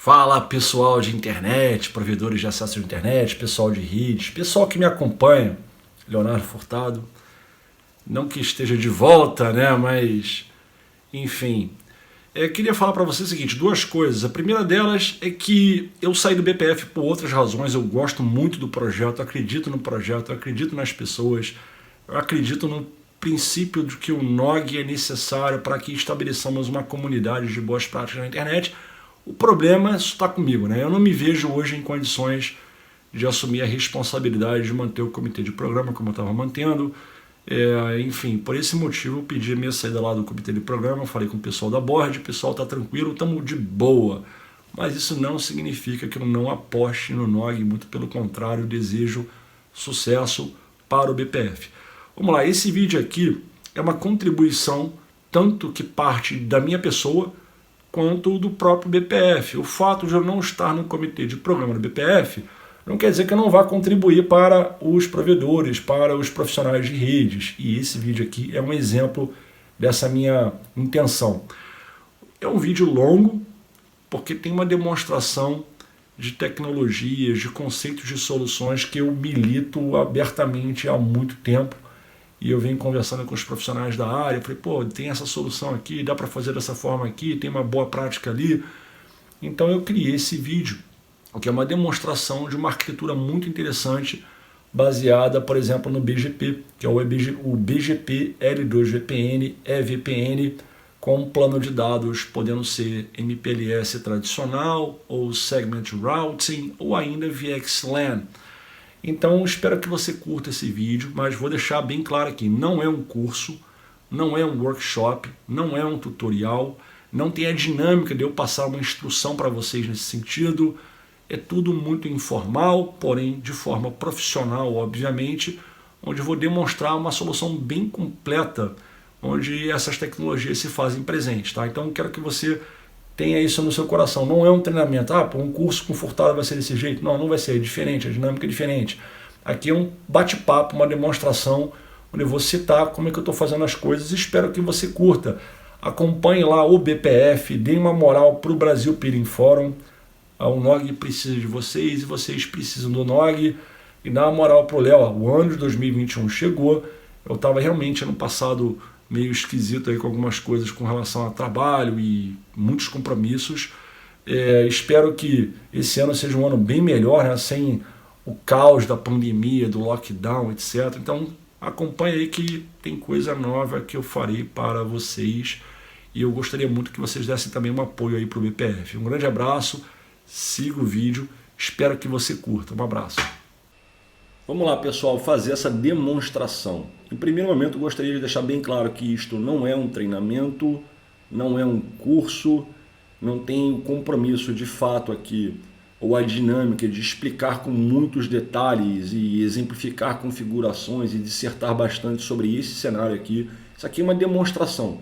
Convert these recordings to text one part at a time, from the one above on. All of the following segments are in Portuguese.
Fala pessoal de internet, provedores de acesso de internet, pessoal de redes, pessoal que me acompanha, Leonardo Furtado, não que esteja de volta, né, mas enfim. Queria falar para você o seguinte, duas coisas. A primeira delas é que eu saí do BPF por outras razões, eu gosto muito do projeto, acredito no projeto, acredito nas pessoas, eu acredito no princípio de que o NOG é necessário para que estabeleçamos uma comunidade de boas práticas na internet. O problema está comigo, né? Eu não me vejo hoje em condições de assumir a responsabilidade de manter o comitê de programa como eu estava mantendo. Enfim, por esse motivo eu pedi a minha saída lá do comitê de programa, falei com o pessoal da board, o pessoal está tranquilo, estamos de boa. Mas isso não significa que eu não aposte no NOG, muito pelo contrário, eu desejo sucesso para o BPF. Vamos lá, esse vídeo aqui é uma contribuição tanto que parte da minha pessoa, quanto do próprio BPF. O fato de eu não estar no comitê de programa do BPF não quer dizer que eu não vá contribuir para os provedores, para os profissionais de redes. E esse vídeo aqui é um exemplo dessa minha intenção. É um vídeo longo, porque tem uma demonstração de tecnologias, de conceitos de soluções que eu milito abertamente há muito tempo. E eu venho conversando com os profissionais da área, falei, pô, tem essa solução aqui, dá para fazer dessa forma aqui, tem uma boa prática ali. Então eu criei esse vídeo, que é uma demonstração de uma arquitetura muito interessante, baseada, por exemplo, no BGP, que é o BGP L2VPN, EVPN, com um plano de dados podendo ser MPLS tradicional, ou Segment Routing, ou ainda VXLAN. Então espero que você curta esse vídeo, mas vou deixar bem claro aqui, não é um curso, não é um workshop, não é um tutorial, não tem a dinâmica de eu passar uma instrução para vocês nesse sentido, é tudo muito informal, porém de forma profissional, obviamente, onde eu vou demonstrar uma solução bem completa, onde essas tecnologias se fazem presentes, tá? Então quero que você tenha isso no seu coração. Não é um treinamento, um curso com Furtado vai ser desse jeito. Não, não vai ser, é diferente, a dinâmica é diferente. Aqui é um bate-papo, uma demonstração, onde eu vou citar como é que eu estou fazendo as coisas e espero que você curta. Acompanhe lá o BPF, dê uma moral para o Brasil Peering Forum. O NOG precisa de vocês e vocês precisam do NOG. E dá uma moral para o Léo. O ano de 2021 chegou, eu estava realmente ano passado meio esquisito aí com algumas coisas com relação a trabalho e muitos compromissos. Espero que esse ano seja um ano bem melhor, né? Sem o caos da pandemia, do lockdown, etc. Então acompanhe aí que tem coisa nova que eu farei para vocês e eu gostaria muito que vocês dessem também um apoio aí para o BPF. Um grande abraço, siga o vídeo, espero que você curta. Um abraço. Vamos lá, pessoal, fazer essa demonstração. Em primeiro momento, eu gostaria de deixar bem claro que isto não é um treinamento, não é um curso, não tem o compromisso de fato aqui, ou a dinâmica de explicar com muitos detalhes e exemplificar configurações e dissertar bastante sobre esse cenário aqui. Isso aqui é uma demonstração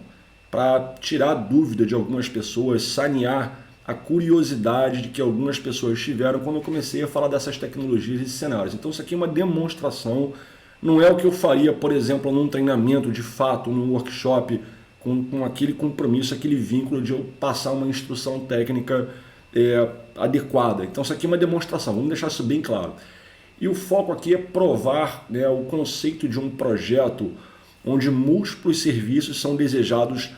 para tirar a dúvida de algumas pessoas, sanear a curiosidade de que algumas pessoas tiveram quando eu comecei a falar dessas tecnologias e cenários. Então isso aqui é uma demonstração, não é o que eu faria, por exemplo, num treinamento de fato, num workshop, com aquele compromisso, aquele vínculo de eu passar uma instrução técnica adequada. Então isso aqui é uma demonstração, vamos deixar isso bem claro. E o foco aqui é provar, né, o conceito de um projeto onde múltiplos serviços são desejados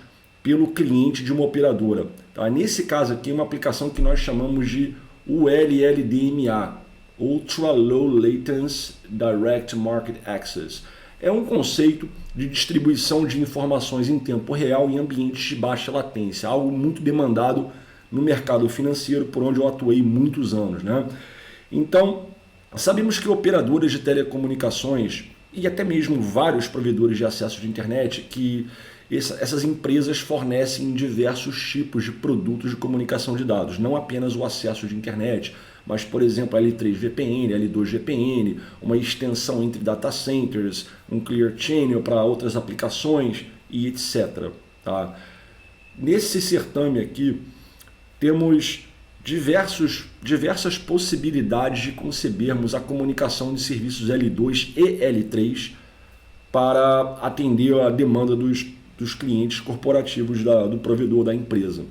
pelo cliente de uma operadora. Tá? Nesse caso aqui, é uma aplicação que nós chamamos de ULLDMA, Ultra Low Latency Direct Market Access. É um conceito de distribuição de informações em tempo real em ambientes de baixa latência, algo muito demandado no mercado financeiro, por onde eu atuei muitos anos, né? Então, sabemos que operadoras de telecomunicações e até mesmo vários provedores de acesso de internet que essas empresas fornecem diversos tipos de produtos de comunicação de dados, não apenas o acesso de internet, mas, por exemplo, L3VPN, L2VPN, uma extensão entre data centers, um clear channel para outras aplicações e etc. Tá? Nesse certame aqui, temos diversas possibilidades de concebermos a comunicação de serviços L2 e L3 para atender a demanda dos clientes corporativos do provedor da empresa.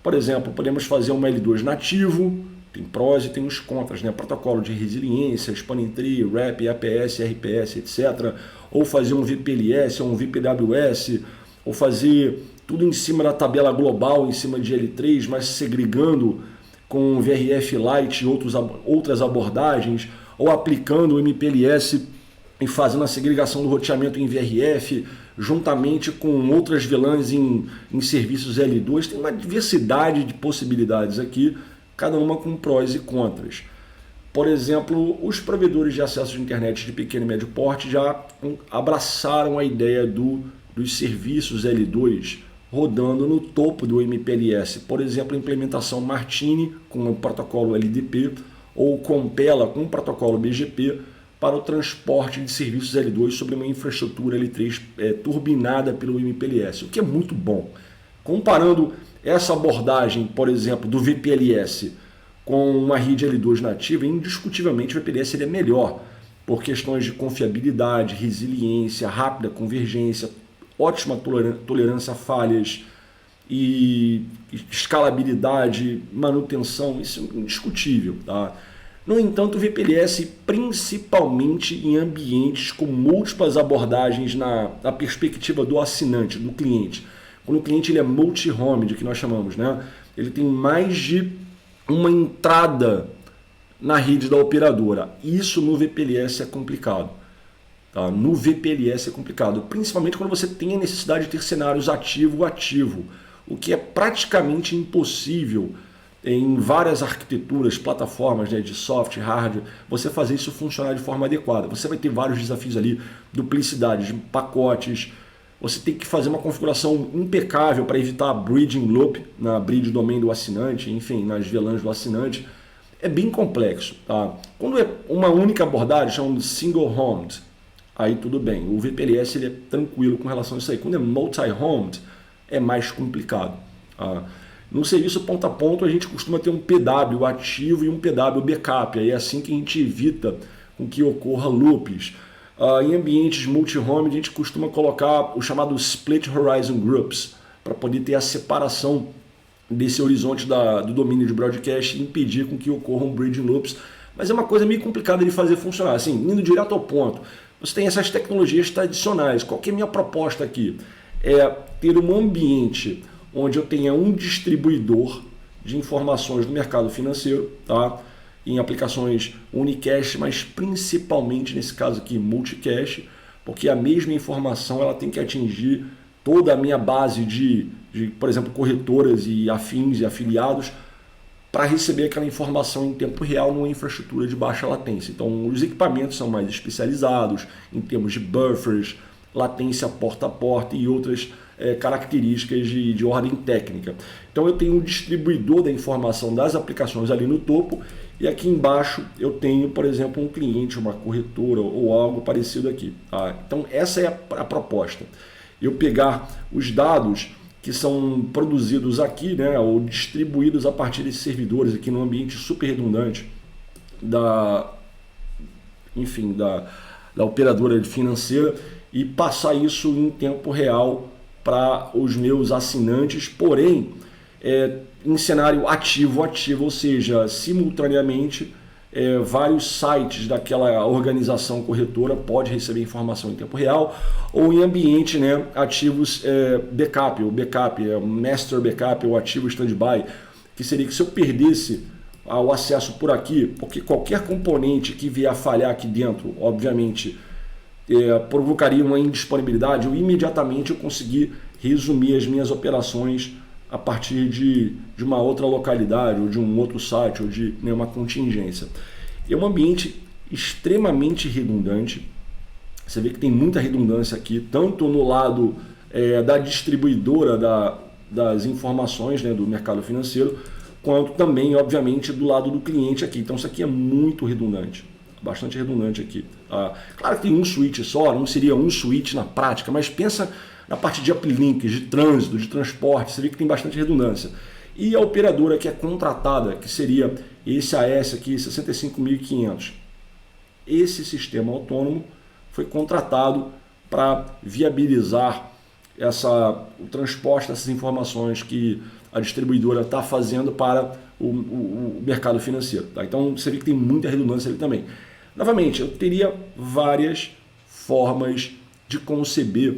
Por exemplo, podemos fazer uma L2 nativo, tem prós e tem os contras, né? Protocolo de resiliência, Spanning Tree, RAP, APS, RPS, etc. Ou fazer um VPLS ou um VPWS, ou fazer tudo em cima da tabela global, em cima de L3, mas segregando com VRF Lite e outras abordagens, ou aplicando o MPLS e fazendo a segregação do roteamento em VRF, juntamente com outras VLANs em serviços L2. Tem uma diversidade de possibilidades aqui, cada uma com prós e contras. Por exemplo, os provedores de acesso de internet de pequeno e médio porte já abraçaram a ideia dos serviços L2 rodando no topo do MPLS. Por exemplo, a implementação Martini com o protocolo LDP ou Compela com o protocolo BGP para o transporte de serviços L2 sobre uma infraestrutura L3 turbinada pelo MPLS, o que é muito bom. Comparando essa abordagem, por exemplo, do VPLS com uma rede L2 nativa, indiscutivelmente o VPLS ele é melhor, por questões de confiabilidade, resiliência, rápida convergência, ótima tolerância a falhas e escalabilidade, manutenção, isso é indiscutível. Tá? No entanto, o VPLS, principalmente em ambientes com múltiplas abordagens na perspectiva do assinante, do cliente. Quando o cliente ele é multi-homed, que nós chamamos, né? Ele tem mais de uma entrada na rede da operadora. Isso no VPLS é complicado. Tá? No VPLS é complicado, principalmente quando você tem a necessidade de ter cenários ativo-ativo, o que é praticamente impossível em várias arquiteturas, plataformas, né, de software, hardware, você fazer isso funcionar de forma adequada. Você vai ter vários desafios ali, duplicidade de pacotes, você tem que fazer uma configuração impecável para evitar bridging loop na bridge domain do assinante, enfim, nas VLANs do assinante. É bem complexo. Tá? Quando é uma única abordagem, chamamos de single homed, aí tudo bem. O VPLS ele é tranquilo com relação a isso aí. Quando é multi-homed, é mais complicado. Tá? No serviço ponto a ponto, a gente costuma ter um PW ativo e um PW backup. Aí é assim que a gente evita com que ocorra loops. Em ambientes multi-home, a gente costuma colocar o chamado Split Horizon Groups, para poder ter a separação desse horizonte do domínio de broadcast e impedir com que ocorram bridging loops. Mas é uma coisa meio complicada de fazer funcionar. Assim, indo direto ao ponto, você tem essas tecnologias tradicionais. Qual que é a minha proposta aqui? É ter um ambiente onde eu tenha um distribuidor de informações do mercado financeiro, tá? Em aplicações unicast, mas principalmente nesse caso aqui multicast, porque a mesma informação ela tem que atingir toda a minha base de, por exemplo, corretoras e afins e afiliados para receber aquela informação em tempo real numa infraestrutura de baixa latência. Então os equipamentos são mais especializados em termos de buffers, latência porta a porta e outras características de ordem técnica. Então eu tenho um distribuidor da informação das aplicações ali no topo e aqui embaixo eu tenho, por exemplo, um cliente, uma corretora ou algo parecido aqui. Tá? Então essa é a proposta. Eu pegar os dados que são produzidos aqui, né, ou distribuídos a partir desses servidores aqui num ambiente super redundante da operadora financeira e passar isso em tempo real para os meus assinantes, porém em cenário ativo, ou seja, simultaneamente vários sites daquela organização corretora pode receber informação em tempo real, ou em ambiente, né, ativos backup, o backup, master backup ou ativo standby, que seria que se eu perdesse o acesso por aqui, porque qualquer componente que vier a falhar aqui dentro, obviamente, provocaria uma indisponibilidade, ou imediatamente eu conseguir resumir as minhas operações a partir de uma outra localidade, ou de um outro site, ou de uma contingência. É um ambiente extremamente redundante. Você vê que tem muita redundância aqui, tanto no lado da distribuidora das informações, né, do mercado financeiro, quanto também, obviamente, do lado do cliente aqui. Então isso aqui é muito redundante, bastante redundante aqui. Claro que tem um switch só, não seria um switch na prática, mas pensa na parte de uplinks, de trânsito, de transporte, você vê que tem bastante redundância. E a operadora que é contratada, que seria esse AS aqui, 65.500. Esse sistema autônomo foi contratado para viabilizar o transporte dessas informações que a distribuidora está fazendo para o mercado financeiro. Tá? Então você vê que tem muita redundância ali também. Novamente, eu teria várias formas de conceber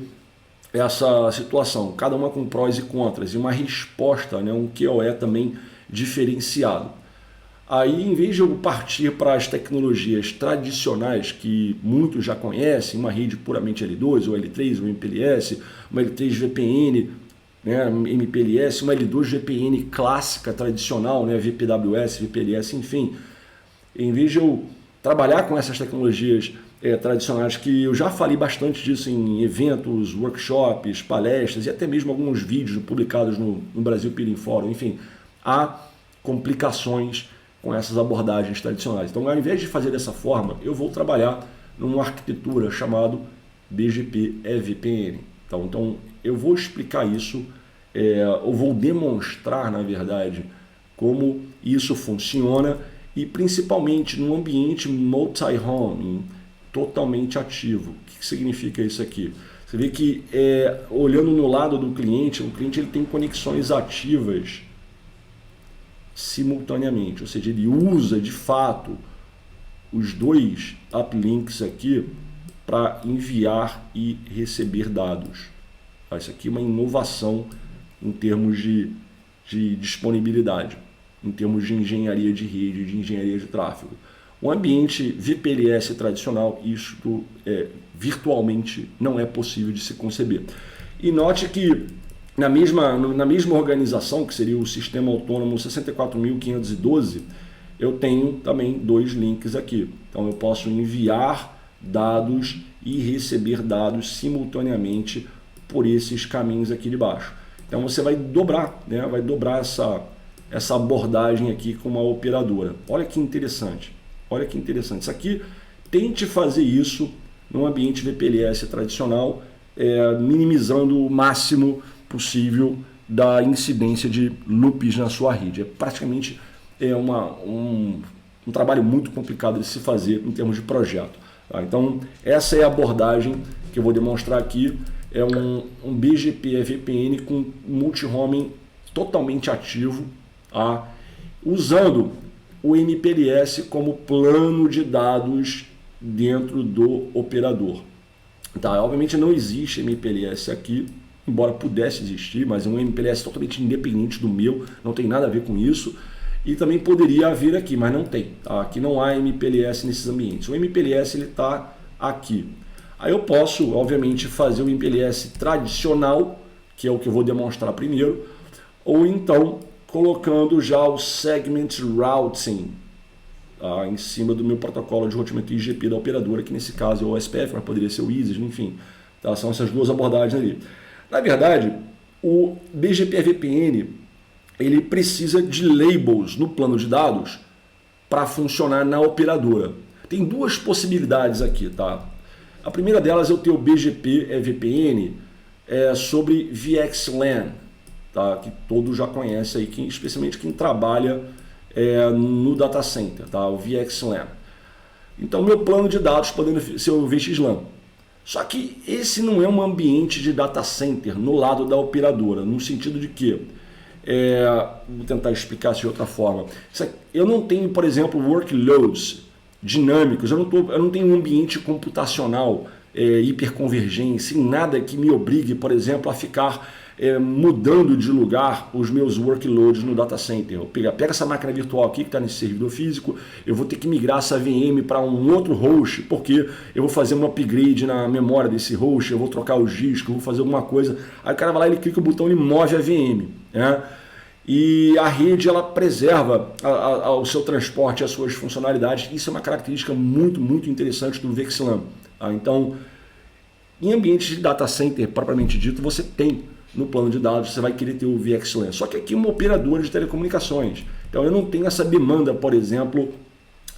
essa situação, cada uma com prós e contras, e uma resposta, né, um QoE também diferenciado. Aí, em vez de eu partir para as tecnologias tradicionais, que muitos já conhecem, uma rede puramente L2, ou L3, ou MPLS, uma L3 VPN, né, MPLS, uma L2 VPN clássica, tradicional, né, VPWS, VPLS, enfim. Em vez de eu trabalhar com essas tecnologias tradicionais, que eu já falei bastante disso em eventos, workshops, palestras e até mesmo alguns vídeos publicados no Brasil Peering Forum, enfim, há complicações com essas abordagens tradicionais. Então, ao invés de fazer dessa forma, eu vou trabalhar numa arquitetura chamada BGP EVPN. Então eu vou explicar isso, eu vou demonstrar, na verdade, como isso funciona e principalmente no ambiente multi-home, totalmente ativo. O que significa isso aqui? Você vê que, olhando no lado do cliente, o cliente ele tem conexões ativas simultaneamente, ou seja, ele usa de fato os dois uplinks aqui para enviar e receber dados. Isso aqui é uma inovação em termos de disponibilidade, em termos de engenharia de rede, de engenharia de tráfego. O ambiente VPLS tradicional, isto virtualmente não é possível de se conceber. E note que na mesma organização, que seria o Sistema Autônomo 64512, eu tenho também dois links aqui. Então eu posso enviar dados e receber dados simultaneamente por esses caminhos aqui de baixo. Então você vai dobrar, né? Vai dobrar essa abordagem aqui com uma operadora. Olha que interessante. Olha que interessante. Isso aqui, tente fazer isso num ambiente VPLS tradicional, minimizando o máximo possível da incidência de loops na sua rede. Praticamente um trabalho muito complicado de se fazer em termos de projeto. Tá? Então, essa é a abordagem que eu vou demonstrar aqui. É um BGP VPN com multi-homing totalmente ativo, tá? Usando o MPLS como plano de dados dentro do operador. Tá? Obviamente não existe MPLS aqui, embora pudesse existir, mas é um MPLS totalmente independente do meu, não tem nada a ver com isso. E também poderia haver aqui, mas não tem. Tá? Aqui não há MPLS nesses ambientes. O MPLS está aqui. Aí eu posso, obviamente, fazer o MPLS tradicional, que é o que eu vou demonstrar primeiro, ou então colocando já o Segment Routing em cima do meu protocolo de roteamento IGP da operadora, que nesse caso é o OSPF, mas poderia ser o ISIS, enfim. Tá? São essas duas abordagens ali. Na verdade, o BGP VPN ele precisa de labels no plano de dados para funcionar na operadora. Tem duas possibilidades aqui, tá? A primeira delas é eu ter o BGP VPN sobre VXLAN, tá? Que todos já conhecem aí, especialmente quem trabalha no data center, tá? O VXLAN. Então meu plano de dados podendo ser o VXLAN. Só que esse não é um ambiente de data center no lado da operadora, no sentido de que, vou tentar explicar isso de outra forma, eu não tenho, por exemplo, workloads dinâmicos, eu não tenho um ambiente computacional hiperconvergente, sem nada que me obrigue, por exemplo, a ficar mudando de lugar os meus workloads no data center. Eu pego essa máquina virtual aqui que está nesse servidor físico, eu vou ter que migrar essa VM para um outro host, porque eu vou fazer um upgrade na memória desse host, eu vou trocar os discos, eu vou fazer alguma coisa. Aí o cara vai lá, ele clica o botão e move a VM, né? E a rede ela preserva o seu transporte, as suas funcionalidades. Isso é uma característica muito, muito interessante do VXLAN. Tá? Então, em ambientes de data center propriamente dito, você tem no plano de dados, você vai querer ter o VXLAN. Só que aqui é uma operadora de telecomunicações. Então eu não tenho essa demanda, por exemplo,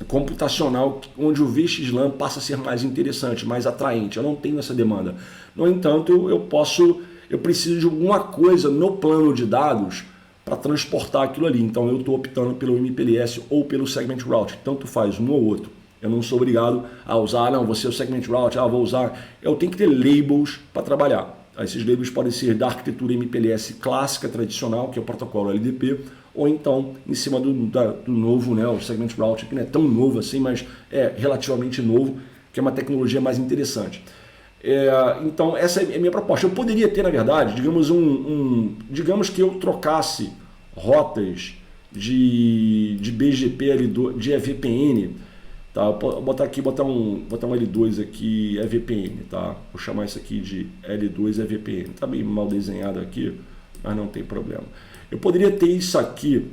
computacional, onde o VXLAN passa a ser mais interessante, mais atraente. Eu não tenho essa demanda. No entanto, eu preciso de alguma coisa no plano de dados para transportar aquilo ali. Então eu estou optando pelo MPLS ou pelo Segment Route. Tanto faz um ou outro. Eu não sou obrigado a usar, não, você é o Segment Route, vou usar. Eu tenho que ter labels para trabalhar. Esses labels podem ser da arquitetura MPLS clássica, tradicional, que é o protocolo LDP, ou então em cima do novo, né, o Segment Routing, que não é tão novo assim, mas é relativamente novo, que é uma tecnologia mais interessante. Então essa é a minha proposta. Eu poderia ter, na verdade, digamos, digamos que eu trocasse rotas de BGP L2, de EVPN, tá? Vou botar um L2 aqui, EVPN, tá? Vou chamar isso aqui de L2 EVPN. Tá bem mal desenhado aqui, mas não tem problema. Eu poderia ter isso aqui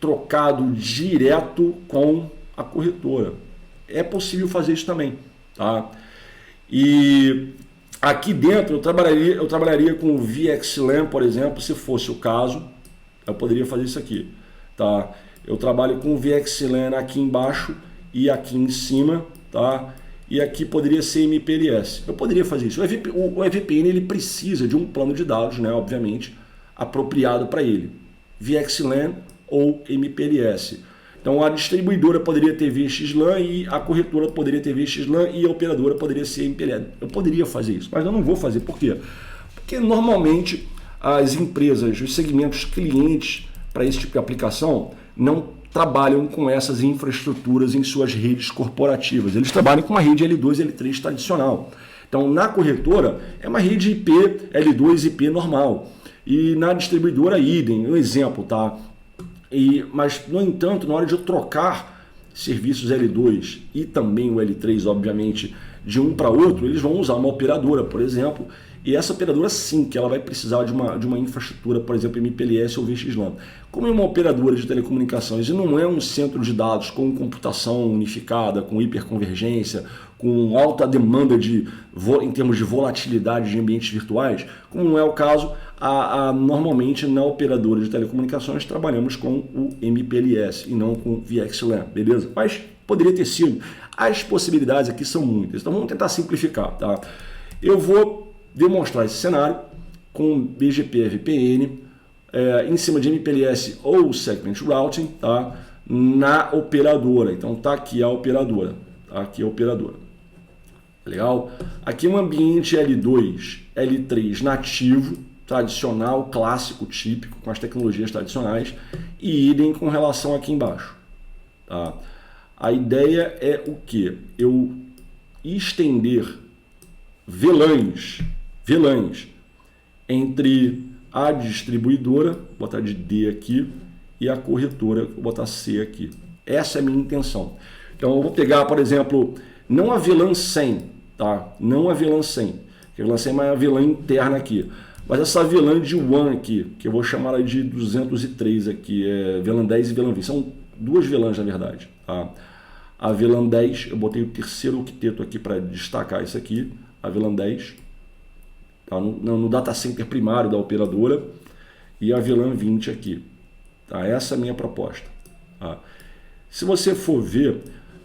trocado direto com a corretora. É possível fazer isso também, tá? E aqui dentro eu trabalharia com o VXLAN, por exemplo, se fosse o caso, eu poderia fazer isso aqui, tá? Eu trabalho com o VXLAN aqui embaixo e aqui em cima, tá? E aqui poderia ser MPLS. Eu poderia fazer isso. O EVPN ele precisa de um plano de dados, né, obviamente, apropriado para ele. VXLAN ou MPLS. Então a distribuidora poderia ter VXLAN e a corretora poderia ter VXLAN e a operadora poderia ser MPLS. Eu poderia fazer isso, mas eu não vou fazer. Por quê? Porque normalmente as empresas, os segmentos clientes para esse tipo de aplicação não trabalham com essas infraestruturas em suas redes corporativas. Eles trabalham com uma rede L2 e L3 tradicional. Então na corretora é uma rede IP L2 IP normal. E na distribuidora idem, um exemplo, tá? Mas, no entanto, na hora de eu trocar serviços L2 e também o L3, obviamente, de um para outro, eles vão usar uma operadora, por exemplo, e essa operadora sim, que ela vai precisar de uma infraestrutura, por exemplo, MPLS ou VXLAN. Como é uma operadora de telecomunicações e não é um centro de dados com computação unificada, com hiperconvergência, com alta demanda em termos de volatilidade de ambientes virtuais, como não é o caso, normalmente na operadora de telecomunicações trabalhamos com o MPLS e não com VXLAN, beleza? Mas poderia ter sido. As possibilidades aqui são muitas, então vamos tentar simplificar, tá? Eu vou demonstrar esse cenário com BGP VPN em cima de MPLS ou Segment Routing, tá? Na operadora. Então tá aqui a operadora, tá? Aqui a operadora. Legal? Aqui um ambiente L2, L3 nativo, tradicional, clássico, típico, com as tecnologias tradicionais, e idem com relação aqui embaixo. Tá? A ideia é o que? Eu estender VLANs entre a distribuidora, vou botar de D aqui, e a corretora, vou botar C aqui. Essa é a minha intenção. Então eu vou pegar, por exemplo, não a VLAN 100, tá? Não a VLAN 100, porque a VLAN 100 é uma VLAN interna aqui. Mas essa VLAN de WAN aqui, que eu vou chamar ela de 203 aqui, é VLAN 10 e VLAN 20. São duas VLANs, na verdade. Tá? A VLAN 10, eu botei o terceiro octeto aqui para destacar isso aqui. A VLAN 10, tá? no data center primário da operadora. E a VLAN 20 aqui. Tá? Essa é a minha proposta. Tá? Se você for ver,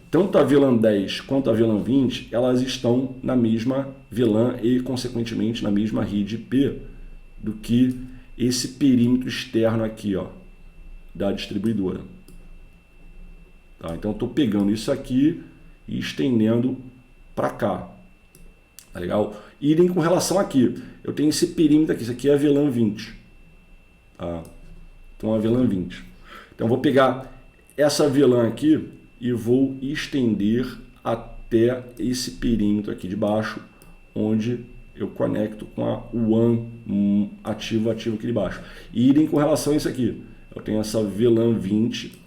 tanto a VLAN 10 quanto a VLAN 20, elas estão na mesma VLAN e, consequentemente, na mesma rede IP do que esse perímetro externo aqui, ó, da distribuidora. Tá? Então, eu estou pegando isso aqui e estendendo para cá. Tá legal? Idem com relação aqui. Eu tenho esse perímetro aqui, isso aqui é a VLAN 20. Tá? Então, a VLAN 20. Então, eu vou pegar essa VLAN aqui e vou estender até esse perímetro aqui de baixo, onde eu conecto com a WAN ativo aqui de baixo. E idem com relação a isso aqui. Eu tenho essa VLAN 20,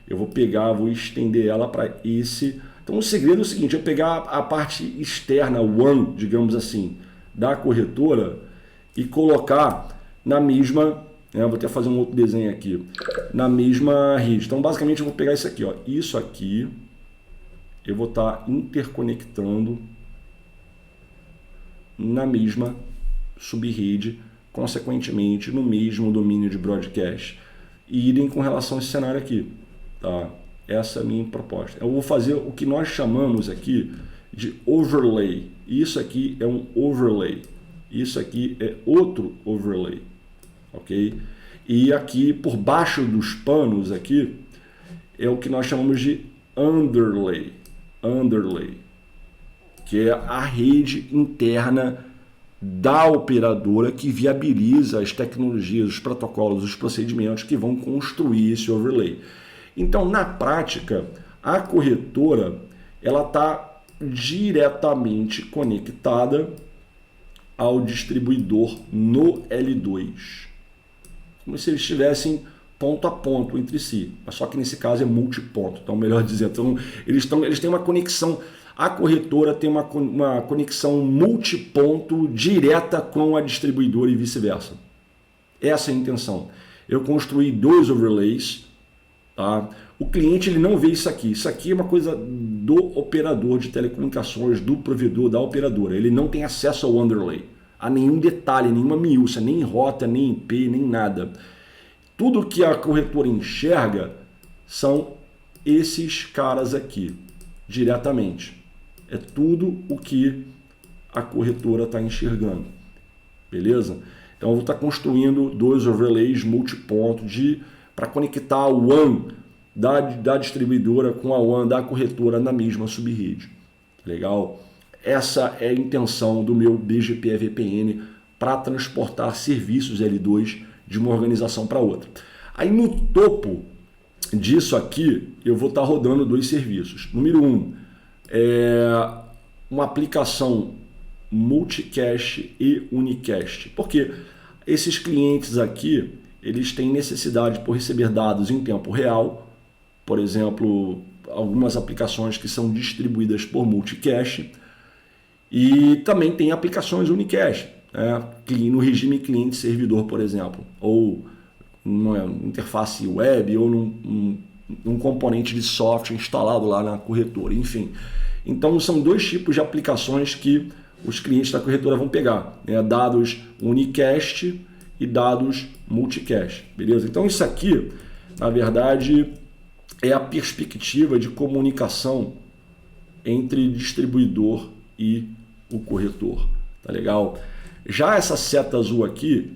eu vou pegar, vou estender ela para esse. Então o segredo é o seguinte, eu pegar a parte externa, WAN, digamos assim, da corretora e colocar na mesma, vou até fazer um outro desenho aqui, na mesma rede. Então basicamente eu vou pegar isso aqui, ó, isso aqui, eu vou estar interconectando na mesma subrede, consequentemente no mesmo domínio de broadcast. E idem com relação a esse cenário aqui. Tá? Essa é a minha proposta. Eu vou fazer o que nós chamamos aqui de overlay. Isso aqui é um overlay. Isso aqui é outro overlay. Ok? E aqui por baixo dos panos aqui é o que nós chamamos de underlay. Underlay, que é a rede interna da operadora que viabiliza as tecnologias, os protocolos, os procedimentos que vão construir esse overlay. Então, na prática, a corretora ela está diretamente conectada ao distribuidor no L2, como se eles estivessem ponto a ponto entre si, mas só que nesse caso é multiponto, então melhor dizer, então, eles têm uma conexão, a corretora tem uma conexão multiponto direta com a distribuidora e vice-versa. Essa é a intenção. Eu construí 2 overlays, tá? O cliente ele não vê isso aqui é uma coisa do operador de telecomunicações, do provedor, da operadora, ele não tem acesso ao underlay, a nenhum detalhe, nenhuma miúça, nem rota, nem IP, nem nada. Tudo que a corretora enxerga são esses caras aqui, diretamente. É tudo o que a corretora está enxergando. Beleza? Então eu vou estar construindo 2 overlays multiponto para conectar o WAN da distribuidora com a WAN da corretora na mesma subrede. Legal? Essa é a intenção do meu BGP VPN para transportar serviços L2 de uma organização para outra. Aí no topo disso aqui, eu vou estar rodando 2 serviços. Número 1 é uma aplicação multicache e unicache. Porque esses clientes aqui, eles têm necessidade por receber dados em tempo real, por exemplo, algumas aplicações que são distribuídas por multicache, e também tem aplicações unicache, né? No regime cliente-servidor, por exemplo, ou numa interface web, ou num componente de software instalado lá na corretora, enfim. Então são 2 tipos de aplicações que os clientes da corretora vão pegar, né? Dados unicache e dados multicache, beleza? Então isso aqui, na verdade, é a perspectiva de comunicação entre distribuidor e o corretor, tá legal? Já essa seta azul aqui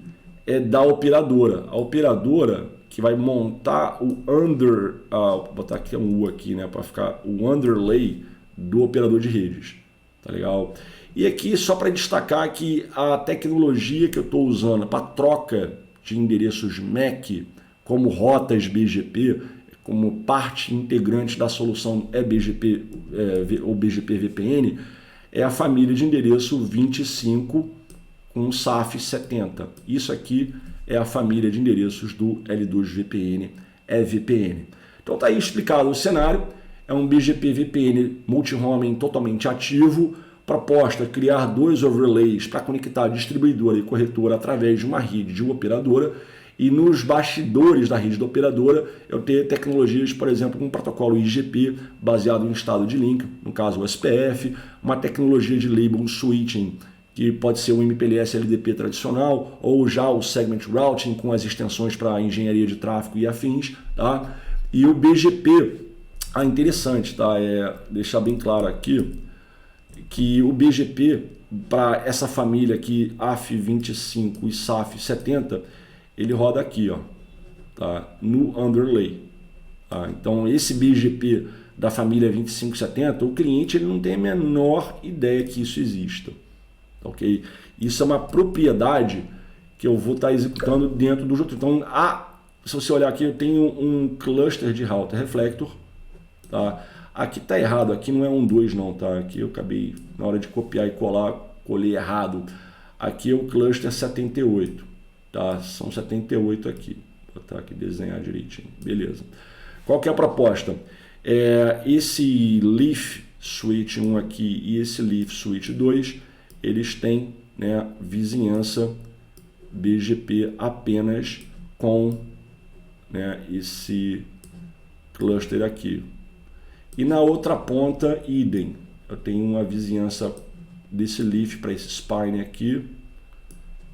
é da operadora. A operadora que vai montar o vou botar aqui um U aqui, né, para ficar o underlay do operador de redes, tá legal? E aqui só para destacar que a tecnologia que eu estou usando para troca de endereços MAC como rotas BGP, como parte integrante da solução BGP ou BGP VPN, é a família de endereço 25 com SAF 70. Isso aqui é a família de endereços do L2 VPN, EVPN. Então está aí explicado o cenário. É um BGP VPN multi-homing totalmente ativo. Proposta: criar 2 overlays para conectar distribuidora e corretora através de uma rede de uma operadora. E nos bastidores da rede da operadora, eu tenho tecnologias, por exemplo, um protocolo IGP baseado em estado de link, no caso o SPF, uma tecnologia de label switching, que pode ser o MPLS LDP tradicional, ou já o segment routing com as extensões para engenharia de tráfego e afins, tá? E o BGP, interessante, tá? Deixar bem claro aqui que o BGP, para essa família aqui, AF25 e SAF70, ele roda aqui, ó, tá? No underlay. Tá? Então esse BGP da família 2570, o cliente ele não tem a menor ideia que isso exista. Ok? Isso é uma propriedade que eu vou estar executando dentro do jogo. Então, se você olhar aqui, eu tenho um cluster de router reflector. Tá? Aqui está errado, aqui não é 1.2 não, tá? Aqui eu acabei, na hora de copiar e colar, colei errado. Aqui é o cluster 78, tá? São 78 aqui. Vou botar aqui, desenhar direitinho, beleza. Qual que é a proposta? Esse leaf switch 1 aqui e esse leaf switch 2, eles têm, né, vizinhança BGP apenas com, né, esse cluster aqui. E na outra ponta, idem. Eu tenho uma vizinhança desse leaf para esse spine aqui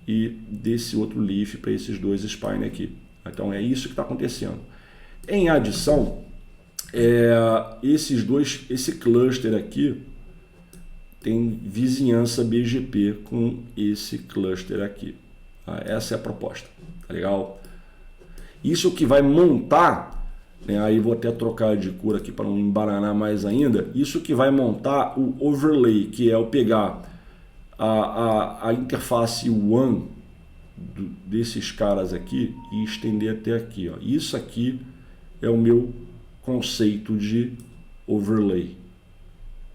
e desse outro leaf para esses 2 spine aqui. Então é isso que está acontecendo. Em adição, esse cluster aqui tem vizinhança BGP com esse cluster aqui. Tá? Essa é a proposta. Tá legal? Isso que vai montar, né, aí vou até trocar de cor aqui para não embaranar mais ainda. Isso que vai montar o overlay, que é o pegar a interface WAN desses caras aqui e estender até aqui. Ó. Isso aqui é o meu conceito de overlay.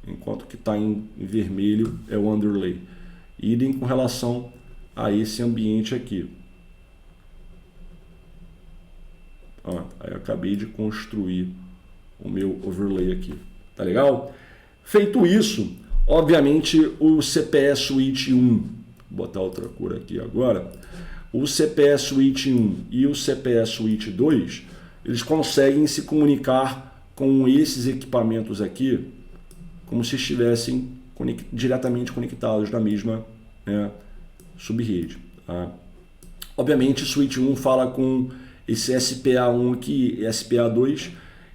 Enquanto que está em vermelho é o underlay. Idem com relação a esse ambiente aqui. Ó, aí eu acabei de construir o meu overlay aqui. Tá legal? Feito isso, obviamente o CPE Switch 1, vou botar outra cor aqui agora, o CPE Switch 1 e o CPE Switch 2, eles conseguem se comunicar com esses equipamentos aqui como se estivessem diretamente conectados na mesma, né, subrede. Tá? Obviamente o Switch 1 fala com esse SPA1 aqui, SPA2,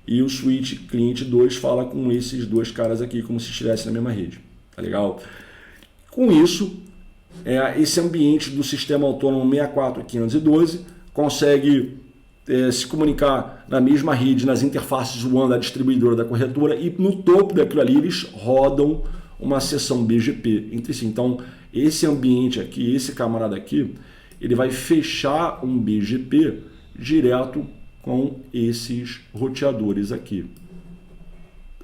e o Switch Cliente 2 fala com esses dois caras aqui, como se estivesse na mesma rede. Tá legal? Com isso, esse ambiente do sistema autônomo 64512 consegue se comunicar na mesma rede, nas interfaces WAN da distribuidora da corretora, e no topo daquilo ali eles rodam uma seção BGP entre si. Então, esse ambiente aqui, esse camarada aqui, ele vai fechar um BGP direto com esses roteadores aqui.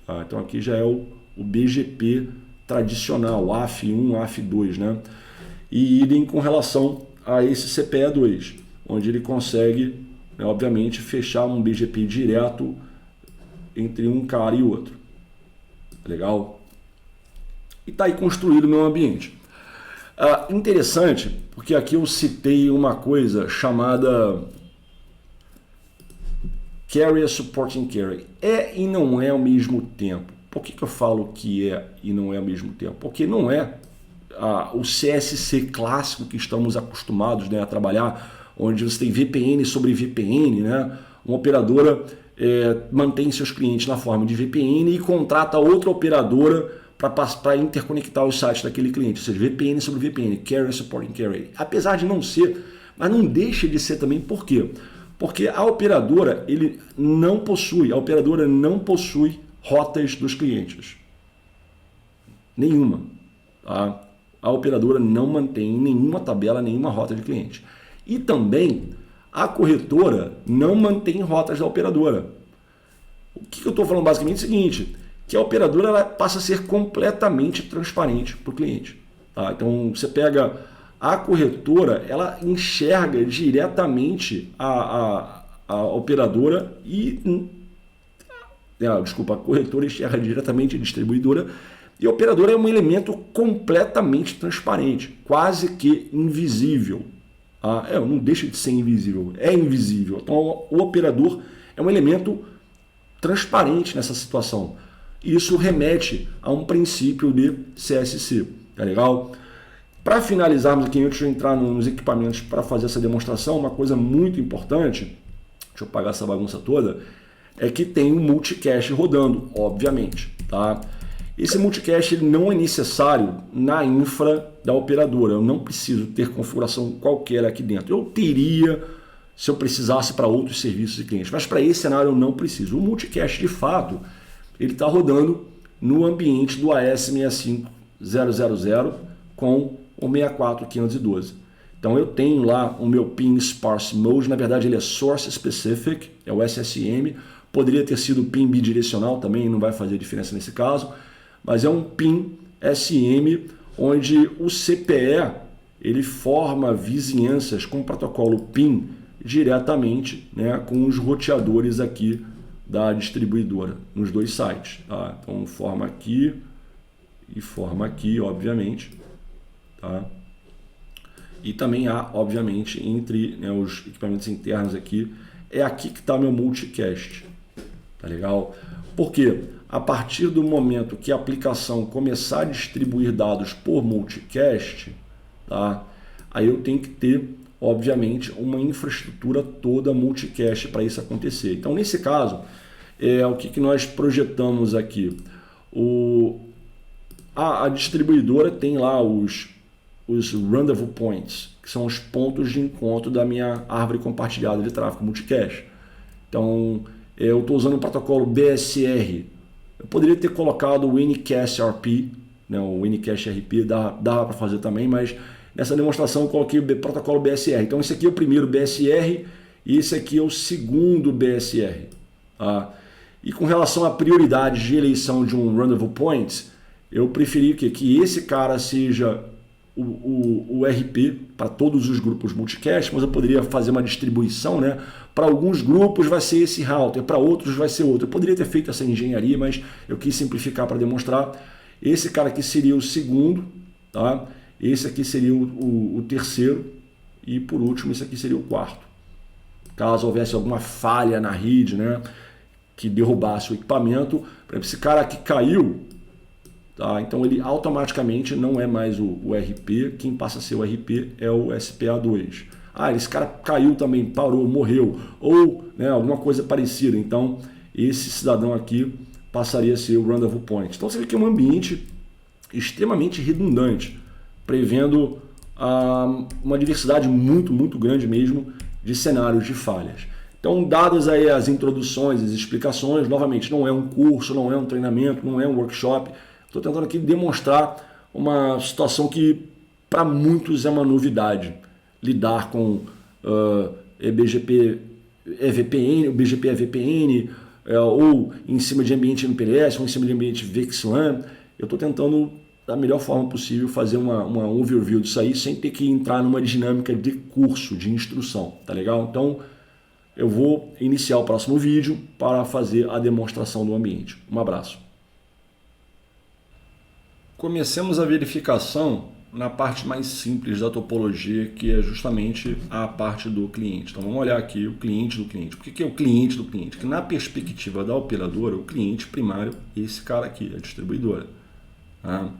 Tá? Então aqui já é o BGP tradicional, AF1, AF2, né? E idem com relação a esse CPE2, onde ele consegue, né, obviamente, fechar um BGP direto entre um cara e outro. Legal? E está aí construído o meu ambiente. Interessante, porque aqui eu citei uma coisa chamada Carrier Supporting Carrier. É e não é ao mesmo tempo. Por que eu falo que é e não é ao mesmo tempo? Porque não é o CSC clássico que estamos acostumados, né, a trabalhar, onde você tem VPN sobre VPN, né? Uma operadora mantém seus clientes na forma de VPN e contrata outra operadora para interconectar os sites daquele cliente, ou seja, VPN sobre VPN, Carrier Supporting Carrier. Apesar de não ser, mas não deixa de ser também. Por quê? Porque a operadora não possui rotas dos clientes. Nenhuma. Tá? A operadora não mantém nenhuma tabela, nenhuma rota de cliente. E também a corretora não mantém rotas da operadora. O que eu estou falando basicamente é o seguinte, que a operadora ela passa a ser completamente transparente para o cliente. Tá? Então você pega a corretora, ela enxerga diretamente a operadora a corretora enxerga diretamente a distribuidora, e a operadora é um elemento completamente transparente, quase que invisível. Não deixa de ser invisível, é invisível. Então o operador é um elemento transparente nessa situação. Isso remete a um princípio de CSC. Tá legal? Para finalizarmos aqui, antes de eu entrar nos equipamentos para fazer essa demonstração, uma coisa muito importante, deixa eu apagar essa bagunça toda, é que tem um multicache rodando, obviamente. Tá? Esse multicache ele não é necessário na infra da operadora, eu não preciso ter configuração qualquer aqui dentro. Eu teria, se eu precisasse para outros serviços e clientes, mas para esse cenário eu não preciso. O multicache, de fato, ele está rodando no ambiente do AS65000 com o 64512. Então eu tenho lá o meu PIN Sparse Mode, na verdade ele é Source Specific, é o SSM, poderia ter sido PIN bidirecional também, não vai fazer diferença nesse caso, mas é um PIN SM onde o CPE ele forma vizinhanças com o protocolo PIN diretamente, né, com os roteadores aqui da distribuidora, nos dois sites. Tá? Então forma aqui e forma aqui, obviamente. Tá? E também há, obviamente, entre, né, os equipamentos internos aqui, é aqui que está meu multicast. Tá legal? Porque a partir do momento que a aplicação começar a distribuir dados por multicast, tá? Aí eu tenho que ter, obviamente, uma infraestrutura toda multicast para isso acontecer. Então, nesse caso, o que nós projetamos aqui? A distribuidora tem lá os rendezvous points, que são os pontos de encontro da minha árvore compartilhada de tráfego multicast. Então, eu estou usando o protocolo BSR. Eu poderia ter colocado o NCAS RP né, o Ncache RP dá para fazer também, mas nessa demonstração eu coloquei o protocolo BSR. Então esse aqui é o primeiro BSR e esse aqui é o segundo BSR. Tá? E com relação à prioridade de eleição de um Rendezvous Point, eu preferi que esse cara seja o RP para todos os grupos multicast, mas eu poderia fazer uma distribuição, né? Para alguns grupos vai ser esse router, para outros vai ser outro. Eu poderia ter feito essa engenharia, mas eu quis simplificar para demonstrar. Esse cara aqui seria o segundo, tá? Esse aqui seria o terceiro e por último esse aqui seria o quarto. Caso houvesse alguma falha na rede, né, que derrubasse o equipamento, por exemplo, esse cara aqui caiu, tá? Então ele automaticamente não é mais o RP, quem passa a ser o RP é o SPA2. Esse cara caiu também, parou, morreu, ou né, alguma coisa parecida. Então esse cidadão aqui passaria a ser o Rendezvous Point. Então você vê que é um ambiente extremamente redundante, prevendo uma diversidade muito grande mesmo de cenários de falhas. Então, dadas aí as introduções, as explicações, novamente, não é um curso, não é um treinamento, não é um workshop. Estou tentando aqui demonstrar uma situação que para muitos é uma novidade. Lidar com BGP EVPN, ou em cima de ambiente MPLS, ou em cima de ambiente VXLAN. Eu estou tentando, da melhor forma possível, fazer uma overview disso aí, sem ter que entrar numa dinâmica de curso, de instrução, tá legal? Então, eu vou iniciar o próximo vídeo para fazer a demonstração do ambiente. Um abraço. Comecemos a verificação na parte mais simples da topologia, que é justamente a parte do cliente. Então vamos olhar aqui o cliente do cliente. Por que é o cliente do cliente? Que na perspectiva da operadora, o cliente primário é esse cara aqui, a distribuidora. Tá?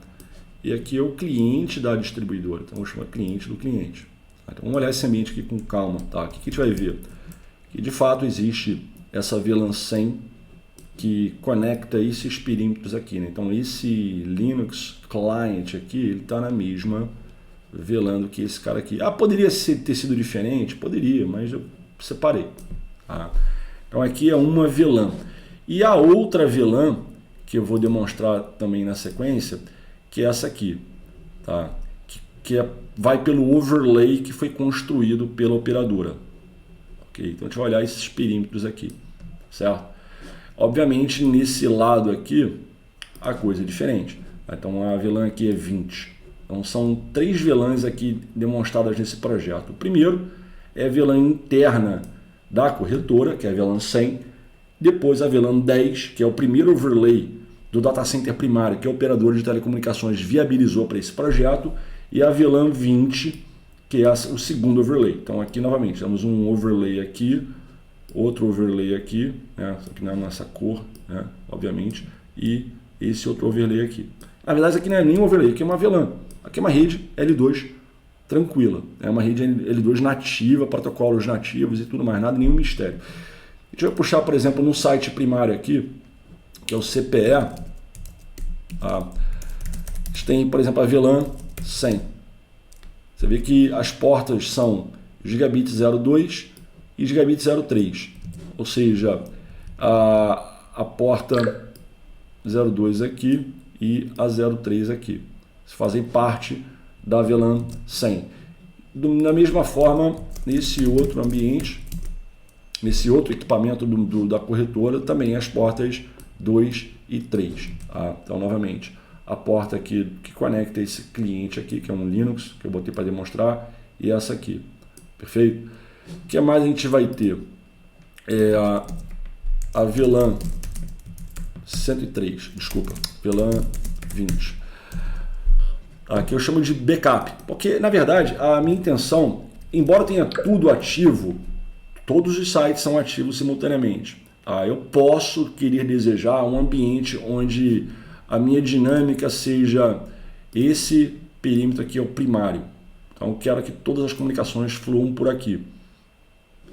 E aqui é o cliente da distribuidora, então vou chamar cliente do cliente. Então vamos olhar esse ambiente aqui com calma. Tá? O que a gente vai ver? Que de fato existe essa VLAN 100 que conecta esses perímetros aqui, né? Então esse Linux client aqui, ele está na mesma VLAN do que esse cara aqui. Poderia ter sido diferente? Poderia, mas eu separei. Tá? Então aqui é uma VLAN. E a outra VLAN, que eu vou demonstrar também na sequência, que é essa aqui. Tá? Vai pelo overlay que foi construído pela operadora. Okay? Então a gente vai olhar esses perímetros aqui, certo? Obviamente, nesse lado aqui, a coisa é diferente. Então, a VLAN aqui é 20. Então, são 3 VLANs aqui demonstradas nesse projeto. O primeiro é a VLAN interna da corretora, que é a VLAN 100. Depois, a VLAN 10, que é o primeiro overlay do data center primário, que a operadora de telecomunicações viabilizou para esse projeto. E a VLAN 20, que é o segundo overlay. Então, aqui, novamente, temos um overlay aqui, outro overlay aqui, né, aqui nessa cor, né, obviamente, e esse outro overlay aqui. Na verdade, aqui não é nem um overlay, aqui é uma VLAN. Aqui é uma rede L2 tranquila, é uma rede L2 nativa, protocolos nativos e tudo mais, nada, nenhum mistério. A gente vai puxar, por exemplo, no site primário aqui, que é o CPE, a gente tem, por exemplo, a VLAN 100. Você vê que as portas são Gigabit 02 e Gigabit 03, ou seja, a porta 02 aqui e a 03 aqui, fazem parte da VLAN 100. Da mesma forma, nesse outro ambiente, nesse outro equipamento da corretora, também as portas 2 e 3. Tá? Então, novamente, a porta aqui que conecta esse cliente aqui, que é um Linux, que eu botei para demonstrar, e essa aqui. Perfeito? O que mais a gente vai ter? A VLAN 103, desculpa, VLAN 20. Aqui eu chamo de backup, porque na verdade a minha intenção, embora tenha tudo ativo, todos os sites são ativos simultaneamente. Eu posso querer desejar um ambiente onde a minha dinâmica seja esse perímetro aqui é o primário. Então eu quero que todas as comunicações fluam por aqui.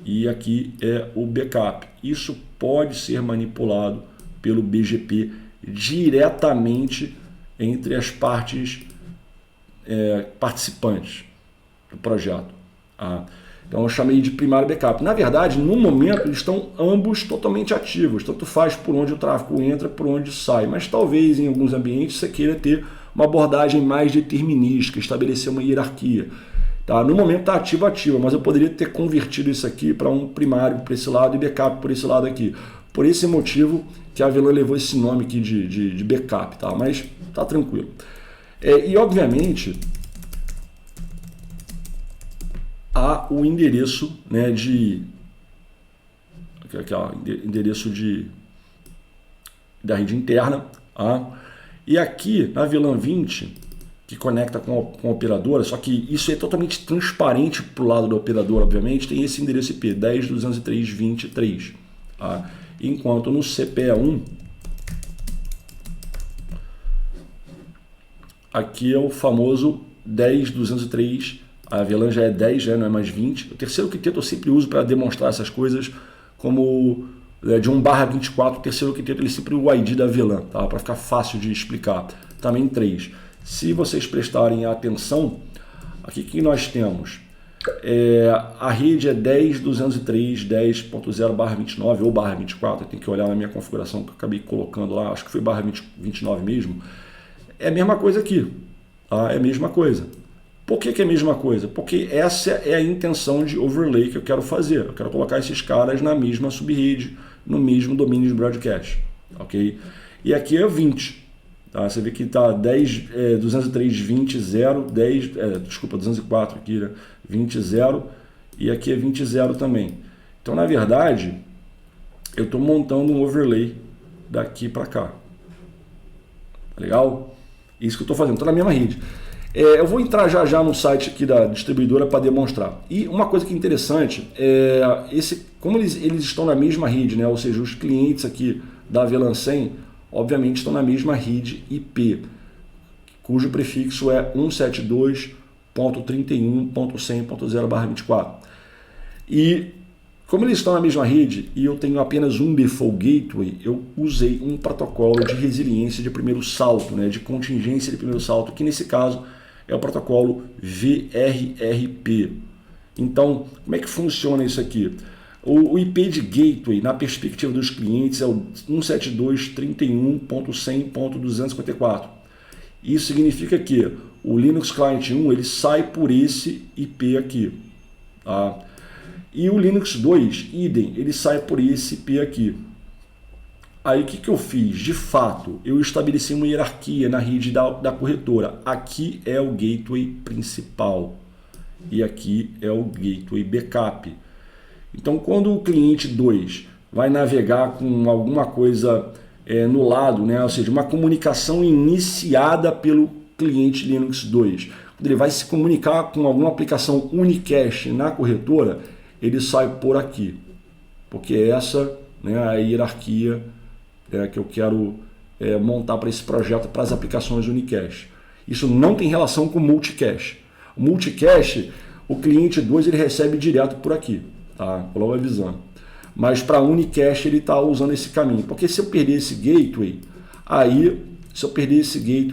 E aqui é o backup. Isso pode ser manipulado pelo BGP diretamente entre as partes participantes do projeto. Então eu chamei de primário backup. Na verdade, no momento, eles estão ambos totalmente ativos. Tanto faz por onde o tráfego entra, por onde sai. Mas talvez em alguns ambientes você queira ter uma abordagem mais determinística, estabelecer uma hierarquia. Tá? No momento está ativa, mas eu poderia ter convertido isso aqui para um primário por esse lado e backup por esse lado aqui. Por esse motivo que a VLAN levou esse nome aqui de backup, tá? Mas tá tranquilo. E obviamente há o endereço, né, endereço da rede interna, tá? E aqui na VLAN 20, que conecta com a operadora, só que isso é totalmente transparente para o lado da operadora, obviamente, tem esse endereço IP 10.203.23, tá? Enquanto no CPE1, aqui é o famoso 10.203, a VLAN já é 10, já não é mais 20. O terceiro quinteto eu sempre uso para demonstrar essas coisas, como de 1/24, o terceiro quinteto ele sempre o ID da VLAN, tá? Para ficar fácil de explicar. Também 3. Se vocês prestarem atenção, aqui que nós temos, a rede é 10.203, 10.0/29 ou /24, tem que olhar na minha configuração que eu acabei colocando lá, acho que foi /29 mesmo. É a mesma coisa aqui, tá? É a mesma coisa. Por que é a mesma coisa? Porque essa é a intenção de overlay que eu quero fazer. Eu quero colocar esses caras na mesma subrede, no mesmo domínio de broadcast, ok? E aqui é 20. Tá? Você vê que está 203.20.0, 204 aqui, né? 20.0 e aqui é 20.0 também. Então, na verdade, eu estou montando um overlay daqui para cá. Tá legal? Isso que eu estou fazendo, estou na mesma rede. Eu vou entrar já no site aqui da distribuidora para demonstrar. E uma coisa que é interessante, como eles estão na mesma rede, né? Ou seja, os clientes aqui da VLAN 100, obviamente estão na mesma rede IP, cujo prefixo é 172.31.100.0/24. E como eles estão na mesma rede e eu tenho apenas um default gateway, eu usei um protocolo de resiliência de primeiro salto, né, de contingência de primeiro salto, que nesse caso é o protocolo VRRP. Então, como é que funciona isso aqui? O IP de gateway, na perspectiva dos clientes, é o 172.31.100.254. Isso significa que o Linux Client 1 ele sai por esse IP aqui. Tá? E o Linux 2, idem, ele sai por esse IP aqui. Aí o que eu fiz? De fato, eu estabeleci uma hierarquia na rede da corretora. Aqui é o gateway principal e aqui é o gateway backup. Então, quando o cliente 2 vai navegar com alguma coisa no lado, né, ou seja, uma comunicação iniciada pelo cliente Linux 2, quando ele vai se comunicar com alguma aplicação unicast na corretora, ele sai por aqui, porque essa, né, é a hierarquia que eu quero montar para esse projeto, para as aplicações unicast. Isso não tem relação com multicast. O multicast, o cliente 2 ele recebe direto por aqui. Tá, logo avisando. Mas para unicast ele está usando esse caminho. Porque se eu perder esse gateway,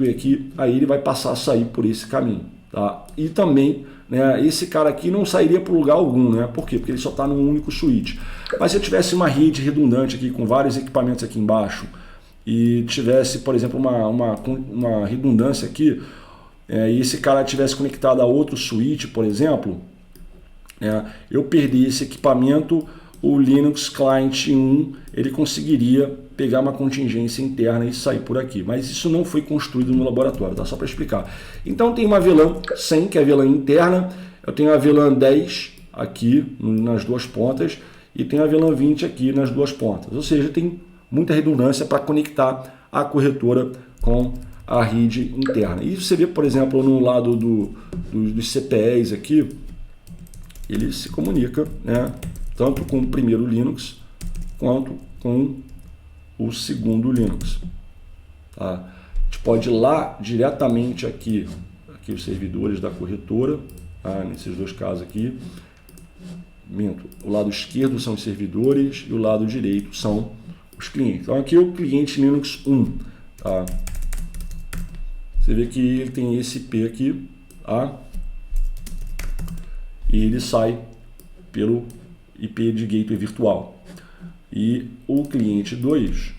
aqui, aí ele vai passar a sair por esse caminho. Tá? E também, né, esse cara aqui não sairia por lugar algum, né? Por quê? Porque ele só está num único switch. Mas se eu tivesse uma rede redundante aqui com vários equipamentos aqui embaixo e tivesse, por exemplo, uma redundância aqui, e esse cara tivesse conectado a outro switch, por exemplo, eu perdi esse equipamento, o Linux Client 1 ele conseguiria pegar uma contingência interna e sair por aqui, mas isso não foi construído no laboratório, tá? Só para explicar. Então tem uma VLAN 100, que é a VLAN interna, eu tenho a VLAN 10 aqui nas duas pontas e tenho a VLAN 20 aqui nas duas pontas, ou seja, tem muita redundância para conectar a corretora com a rede interna. E você vê, por exemplo, no lado dos CPEs aqui, ele se comunica, né, tanto com o primeiro Linux quanto com o segundo Linux. Tá? A gente pode ir lá diretamente aqui os servidores da corretora, tá? Nesses dois casos aqui. O lado esquerdo são os servidores e o lado direito são os clientes. Então aqui é o cliente Linux 1. Tá? Você vê que ele tem esse IP aqui, tá? E ele sai pelo IP de gateway virtual. E o cliente 2,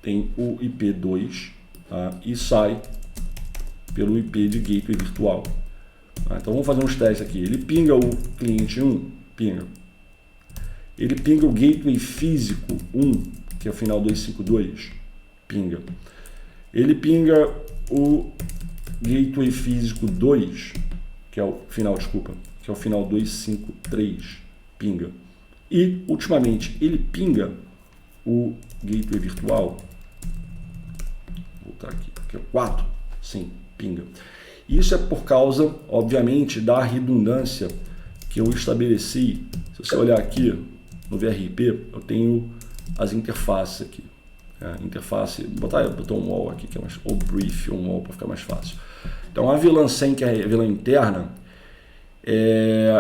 tem o IP2, tá? E sai pelo IP de gateway virtual. Tá? Então vamos fazer uns testes aqui. Ele pinga o cliente 1, pinga. Ele pinga o gateway físico 1, que é o final 252, pinga. Ele pinga o gateway físico 2, que é o final, desculpa, que é o final 253, pinga. E, ultimamente, ele pinga o gateway virtual, vou voltar aqui, que é o 4, sim, pinga. Isso é por causa, obviamente, da redundância que eu estabeleci. Se você olhar aqui no VRP, eu tenho as interfaces aqui. Interface, botou um wall aqui, que é mais, ou brief, ou um wall para ficar mais fácil. Então a VLAN 100, que é a VLAN interna,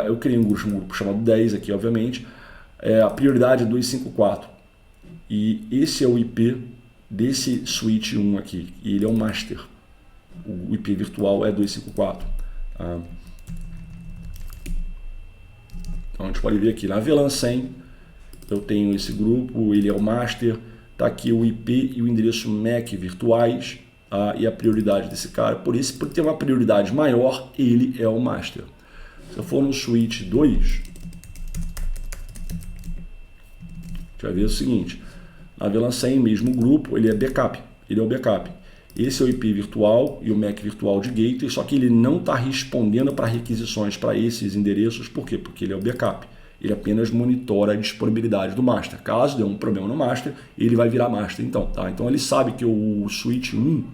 eu criei um grupo chamado 10 aqui, obviamente, a prioridade é 254. E esse é o IP desse switch 1 aqui, e ele é um master. O IP virtual é 254. Então a gente pode ver aqui na VLAN 100, eu tenho esse grupo, ele é o master. Está aqui o IP e o endereço MAC virtuais, e a prioridade desse cara. Por ter uma prioridade maior, ele é o master. Se eu for no switch 2, a gente vai ver o seguinte: na VLAN 100, mesmo grupo, ele é backup. Ele é o backup. Esse é o IP virtual e o MAC virtual de gateway, só que ele não está respondendo para requisições para esses endereços. Por quê? Porque ele é o backup. Ele apenas monitora a disponibilidade do master. Caso dê um problema no master, ele vai virar master então, tá? Então ele sabe que o switch 1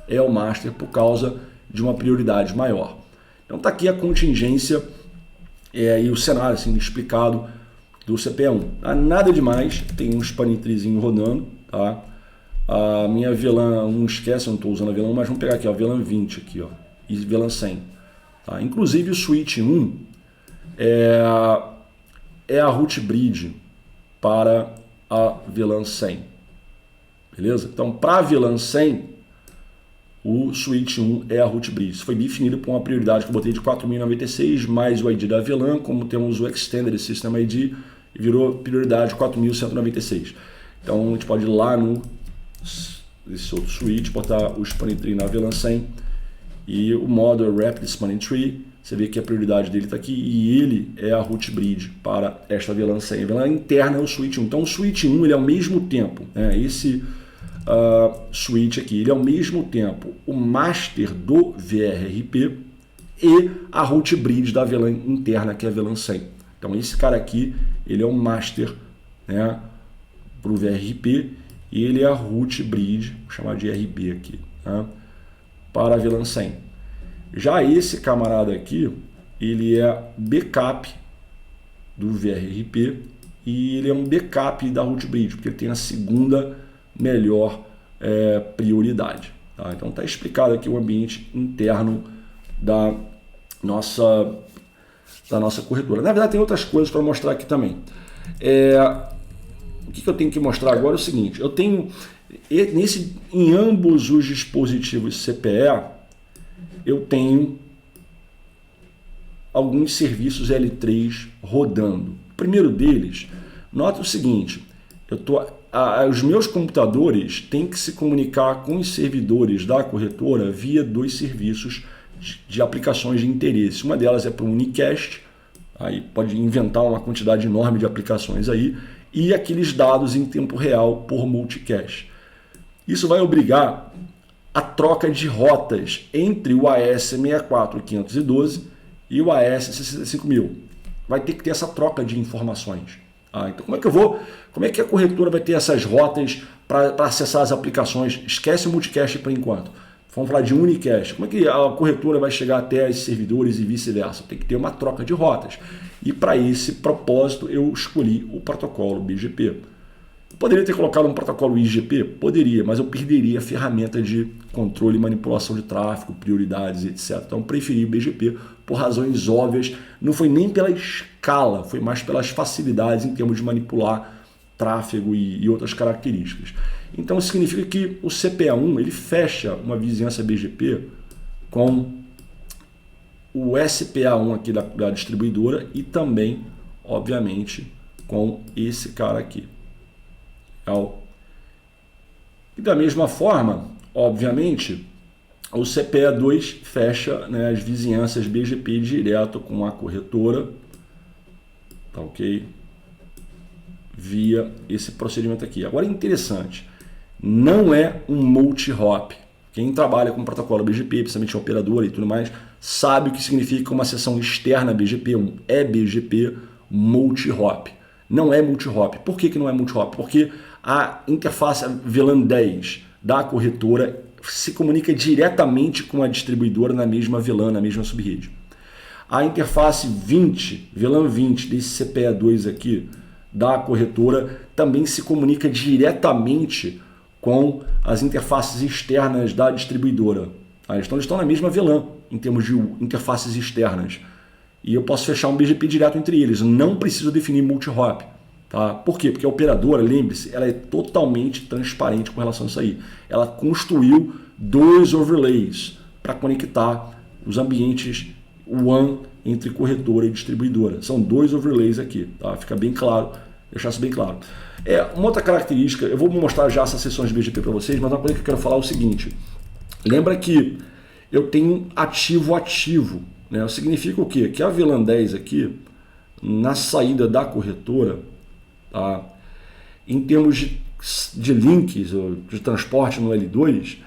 é o master por causa de uma prioridade maior. Então tá aqui a contingência e o cenário assim, explicado do CPE1. Nada demais, tem um spanning treezinho rodando, tá? A minha VLAN, não esquece, eu não estou usando a VLAN, mas vamos pegar aqui, ó, VLAN 20 aqui, ó, e VLAN 100. Tá? Inclusive o switch 1 é a root bridge para a VLAN 100, beleza? Então, para a VLAN 100, o switch 1 é a root bridge. Isso foi definido por uma prioridade que eu botei de 4096, mais o ID da VLAN, como temos o Extended System ID, e virou prioridade 4196. Então, a gente pode ir lá no esse outro switch, botar o spanning tree na VLAN 100, e o modo é Rapid Spanning Tree. Você vê que a prioridade dele está aqui e ele é a root bridge para esta VLAN 100. A VLAN interna é o switch 1. Então o switch 1 ele é ao mesmo tempo, esse switch aqui, ele é ao mesmo tempo o master do VRRP e a root bridge da VLAN interna, que é a VLAN 100. Então esse cara aqui, ele é o master, né, para o VRRP, e ele é a root bridge, vou chamar de RB aqui, né, para a VLAN 100. Já esse camarada aqui, ele é backup do VRRP e ele é um backup da root bridge, porque ele tem a segunda melhor prioridade. Tá? Então está explicado aqui o ambiente interno da nossa corretora. Na verdade tem outras coisas para mostrar aqui também. O que eu tenho que mostrar agora é o seguinte: eu tenho em ambos os dispositivos CPE, eu tenho alguns serviços L3 rodando. O primeiro deles, nota o seguinte: os meus computadores têm que se comunicar com os servidores da corretora via dois serviços de aplicações de interesse. Uma delas é para o Unicast, aí pode inventar uma quantidade enorme de aplicações aí, e aqueles dados em tempo real por multicast. Isso vai obrigar a troca de rotas entre o AS64512 e o AS65000. Vai ter que ter essa troca de informações. Então como é que a corretora vai ter essas rotas para acessar as aplicações? Esquece o multicast por enquanto. Vamos falar de unicast. Como é que a corretora vai chegar até esses servidores e vice-versa? Tem que ter uma troca de rotas. E para esse propósito eu escolhi o protocolo BGP. Poderia ter colocado um protocolo IGP? Poderia, mas eu perderia a ferramenta de controle e manipulação de tráfego, prioridades, etc. Então eu preferi o BGP por razões óbvias. Não foi nem pela escala, foi mais pelas facilidades em termos de manipular tráfego e outras características. Então isso significa que o CPE1 ele fecha uma vizinhança BGP com o SPA1 aqui da distribuidora e também, obviamente, com esse cara aqui. E da mesma forma, obviamente, o CPE2 fecha, né, as vizinhanças BGP direto com a corretora, tá ok? Via esse procedimento aqui. Agora, interessante, não é um multi-hop. Quem trabalha com protocolo BGP, principalmente operadora e tudo mais, sabe o que significa uma sessão externa BGP, um eBGP multi-hop. Não é multi-hop. Por que não é multi-hop? Porque a interface VLAN 10 da corretora se comunica diretamente com a distribuidora na mesma VLAN, na mesma subrede. A interface 20, VLAN 20 desse CPE2 aqui, da corretora, também se comunica diretamente com as interfaces externas da distribuidora. Então eles estão na mesma VLAN, em termos de interfaces externas. E eu posso fechar um BGP direto entre eles, não preciso definir multi-hop. Tá? Por quê? Porque a operadora, lembre-se, ela é totalmente transparente com relação a isso aí. Ela construiu 2 overlays para conectar os ambientes WAN entre corretora e distribuidora. São 2 overlays aqui, tá? Fica bem claro, deixar isso bem claro. Uma outra característica, eu vou mostrar já essas sessões de BGP para vocês, mas uma coisa que eu quero falar é o seguinte. Lembra que eu tenho ativo-ativo, né? Significa o quê? Que a VLAN 10 aqui, na saída da corretora, tá? Em termos de links, ou de transporte no L2,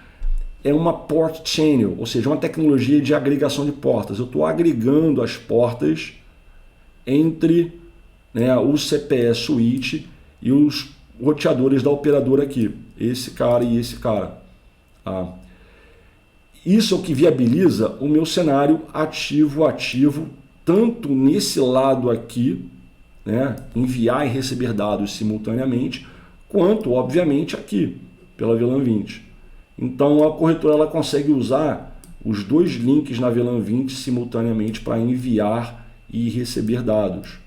é uma port channel, ou seja, uma tecnologia de agregação de portas. Eu estou agregando as portas entre, né, o CPE switch e os roteadores da operadora aqui, esse cara e esse cara. Tá? Isso é o que viabiliza o meu cenário ativo-ativo, tanto nesse lado aqui, né, enviar e receber dados simultaneamente, quanto, obviamente, aqui, pela VLAN 20. Então, a corretora ela consegue usar os 2 links na VLAN 20 simultaneamente para enviar e receber dados.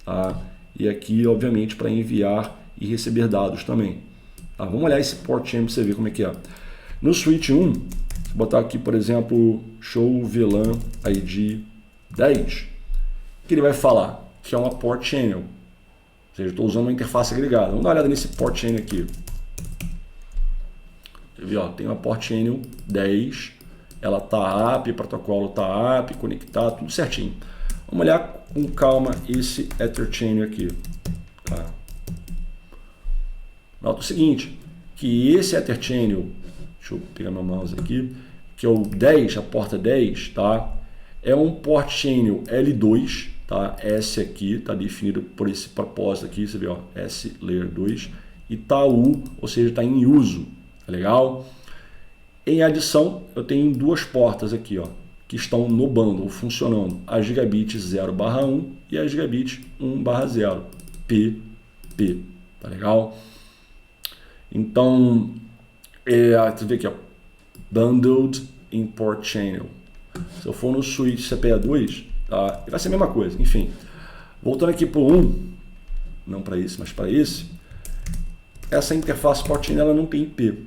Tá? E aqui, obviamente, para enviar e receber dados também. Tá? Vamos olhar esse port channel para você ver como é que é. No switch 1, se botar aqui, por exemplo, show VLAN ID 10, que ele vai falar que é uma port channel. Ou seja, estou usando uma interface agregada. Vamos dar uma olhada nesse port channel aqui. Você vê, ó, tem uma port channel 10, ela está app, protocolo está app, conectado, tudo certinho. Vamos olhar com calma esse Ether channel aqui. Tá? Nota o seguinte, que esse Ether channel, deixa eu pegar meu mouse aqui, que é o 10, a porta 10, tá? É um port channel L2, tá? S aqui está definido por esse propósito aqui, você vê, ó, S layer 2, e tá U, ou seja, está em uso. Legal? Em adição, eu tenho 2 portas aqui, ó, que estão no bundle, funcionando. A gigabit 0/1 e a gigabit 1/0. PP. Tá legal? Então, você vê aqui, ó, Bundled Import Channel. Se eu for no switch CPE2, tá, vai ser a mesma coisa. Enfim, voltando aqui para o 1, não para esse, mas para esse, essa interface port channel ela não tem IP.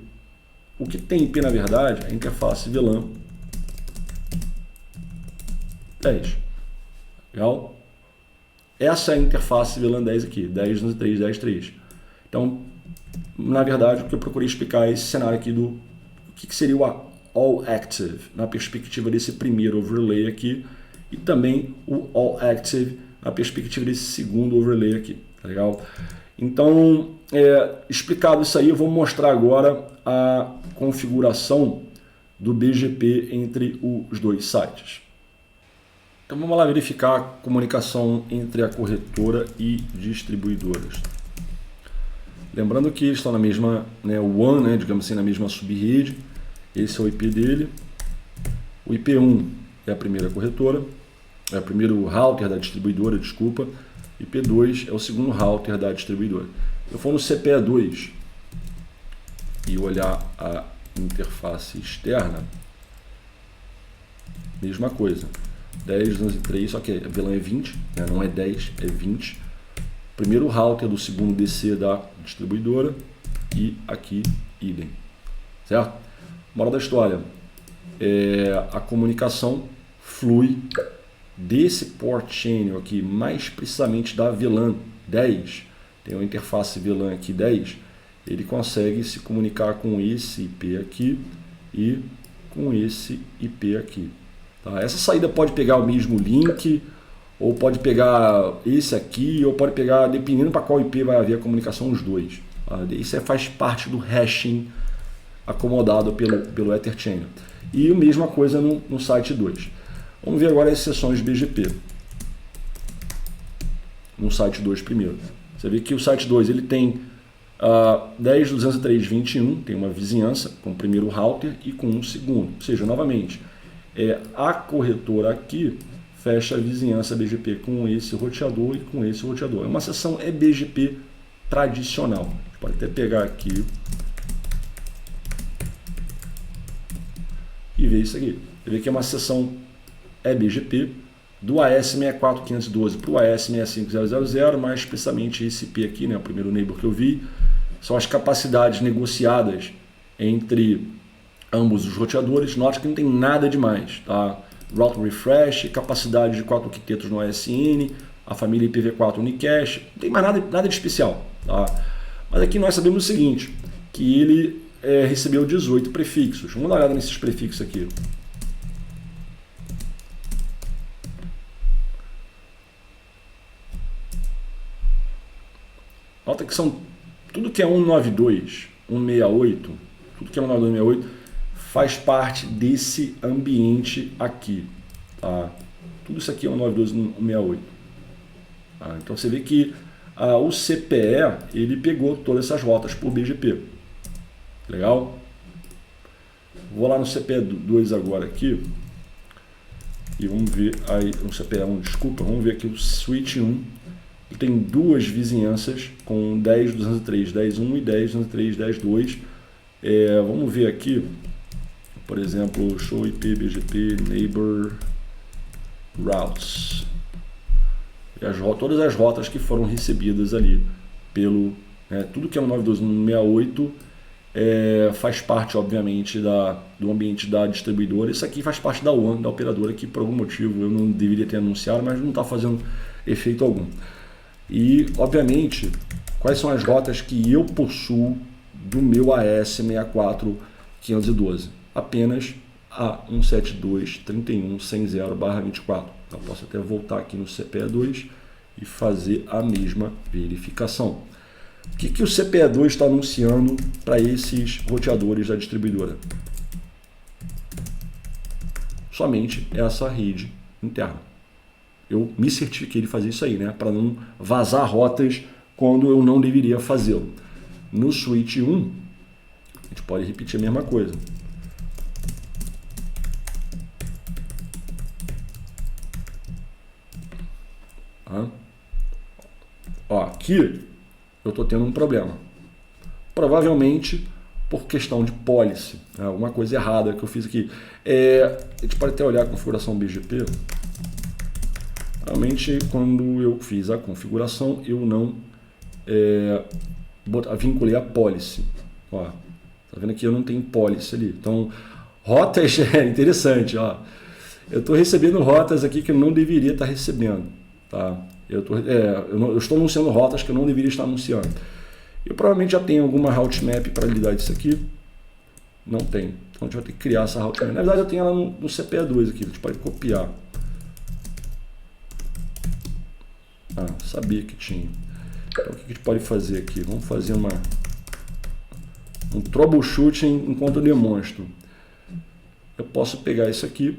O que tem IP, na verdade, é a interface VLAN 10. Legal? Essa é a interface VLAN 10 aqui, 10.203, 10.3. Então, na verdade, o que eu procurei explicar é esse cenário aqui do que seria o All Active, na perspectiva desse primeiro overlay aqui, e também o All Active na perspectiva desse segundo overlay aqui. Tá legal? Então, explicado isso aí, eu vou mostrar agora a configuração do BGP entre os 2 sites. Então vamos lá verificar a comunicação entre a corretora e distribuidoras. Lembrando que estão na mesma, né, WAN, né, digamos assim, na mesma subrede. Esse é o IP dele. O IP1 é a primeira corretora, é o primeiro router da distribuidora, desculpa. IP2 é o segundo router da distribuidora. Se eu for no CPE2 e olhar a interface externa, mesma coisa. 10.203, só que a VLAN é 20, né? Não é 10, é 20. Primeiro router do segundo DC da distribuidora e aqui idem. Certo? Moral da história. A comunicação flui desse port channel aqui, mais precisamente da VLAN 10, tem uma interface VLAN aqui 10, ele consegue se comunicar com esse IP aqui e com esse IP aqui. Tá? Essa saída pode pegar o mesmo link, ou pode pegar esse aqui, ou pode pegar, dependendo para qual IP vai haver a comunicação, os dois. Tá? Isso faz parte do hashing acomodado pelo Ether Channel. E a mesma coisa no site 2. Vamos ver agora as sessões BGP. No site 2 primeiro. Você vê que o site 2 ele tem 10.203.21, tem uma vizinhança com o primeiro router e com o segundo. Ou seja, novamente, a corretora aqui fecha a vizinhança BGP com esse roteador e com esse roteador. É uma sessão BGP tradicional. A gente pode até pegar aqui e ver isso aqui. Você vê que é uma sessão BGP do AS64512 para o AS65000, mais precisamente esse IP aqui, né, o primeiro neighbor que eu vi, são as capacidades negociadas entre ambos os roteadores. Note que não tem nada demais, tá? Route Refresh, capacidade de 4 octetos no ASN, a família IPv4 Unicache, não tem mais nada de especial, tá? Mas aqui nós sabemos o seguinte, que ele recebeu 18 prefixos. Vamos dar uma olhada nesses prefixos aqui. Nota que são tudo que é 192, 168, tudo que é 192, 168 faz parte desse ambiente aqui, tá? Tudo isso aqui é 192, 168. Tá? Então você vê que o CPE ele pegou todas essas rotas por BGP. Legal? Vou lá no CPE2 agora aqui e vamos ver aí no CPE1, desculpa, vamos ver aqui o switch 1. Tem duas vizinhanças com 10.203, 10.1 e 10.203, 10.2. Vamos ver aqui, por exemplo, show IP, BGP, neighbor, routes. E todas as rotas que foram recebidas ali pelo... tudo que é 192.168 faz parte, obviamente, do ambiente da distribuidora. Isso aqui faz parte da WAN, da operadora, que por algum motivo eu não deveria ter anunciado, mas não está fazendo efeito algum. E, obviamente, quais são as rotas que eu possuo do meu AS64512? Apenas a 172.31.100/24. Então, posso até voltar aqui no CPE2 e fazer a mesma verificação. O que o CPE2 está anunciando para esses roteadores da distribuidora? Somente essa rede interna. Eu me certifiquei de fazer isso aí, né? Para não vazar rotas quando eu não deveria fazê-lo. No switch 1, a gente pode repetir a mesma coisa. Aqui eu estou tendo um problema. Provavelmente por questão de policy. Alguma coisa errada que eu fiz aqui. A gente pode até olhar a configuração BGP. Realmente, quando eu fiz a configuração, eu não vinculei a policy. Ó, tá vendo aqui? Eu não tenho policy ali. Então, rotas é interessante. Ó. Eu estou recebendo rotas aqui que eu não deveria estar recebendo. Tá? Eu estou anunciando rotas que eu não deveria estar anunciando. Eu provavelmente já tenho alguma route map para lidar disso aqui. Não tem. Então, a gente vai ter que criar essa route map. Na verdade, eu tenho ela no CPE2 aqui. A gente pode copiar. Sabia que tinha. Então, o que a gente pode fazer aqui? Vamos fazer um troubleshooting enquanto eu demonstro. Eu posso pegar isso aqui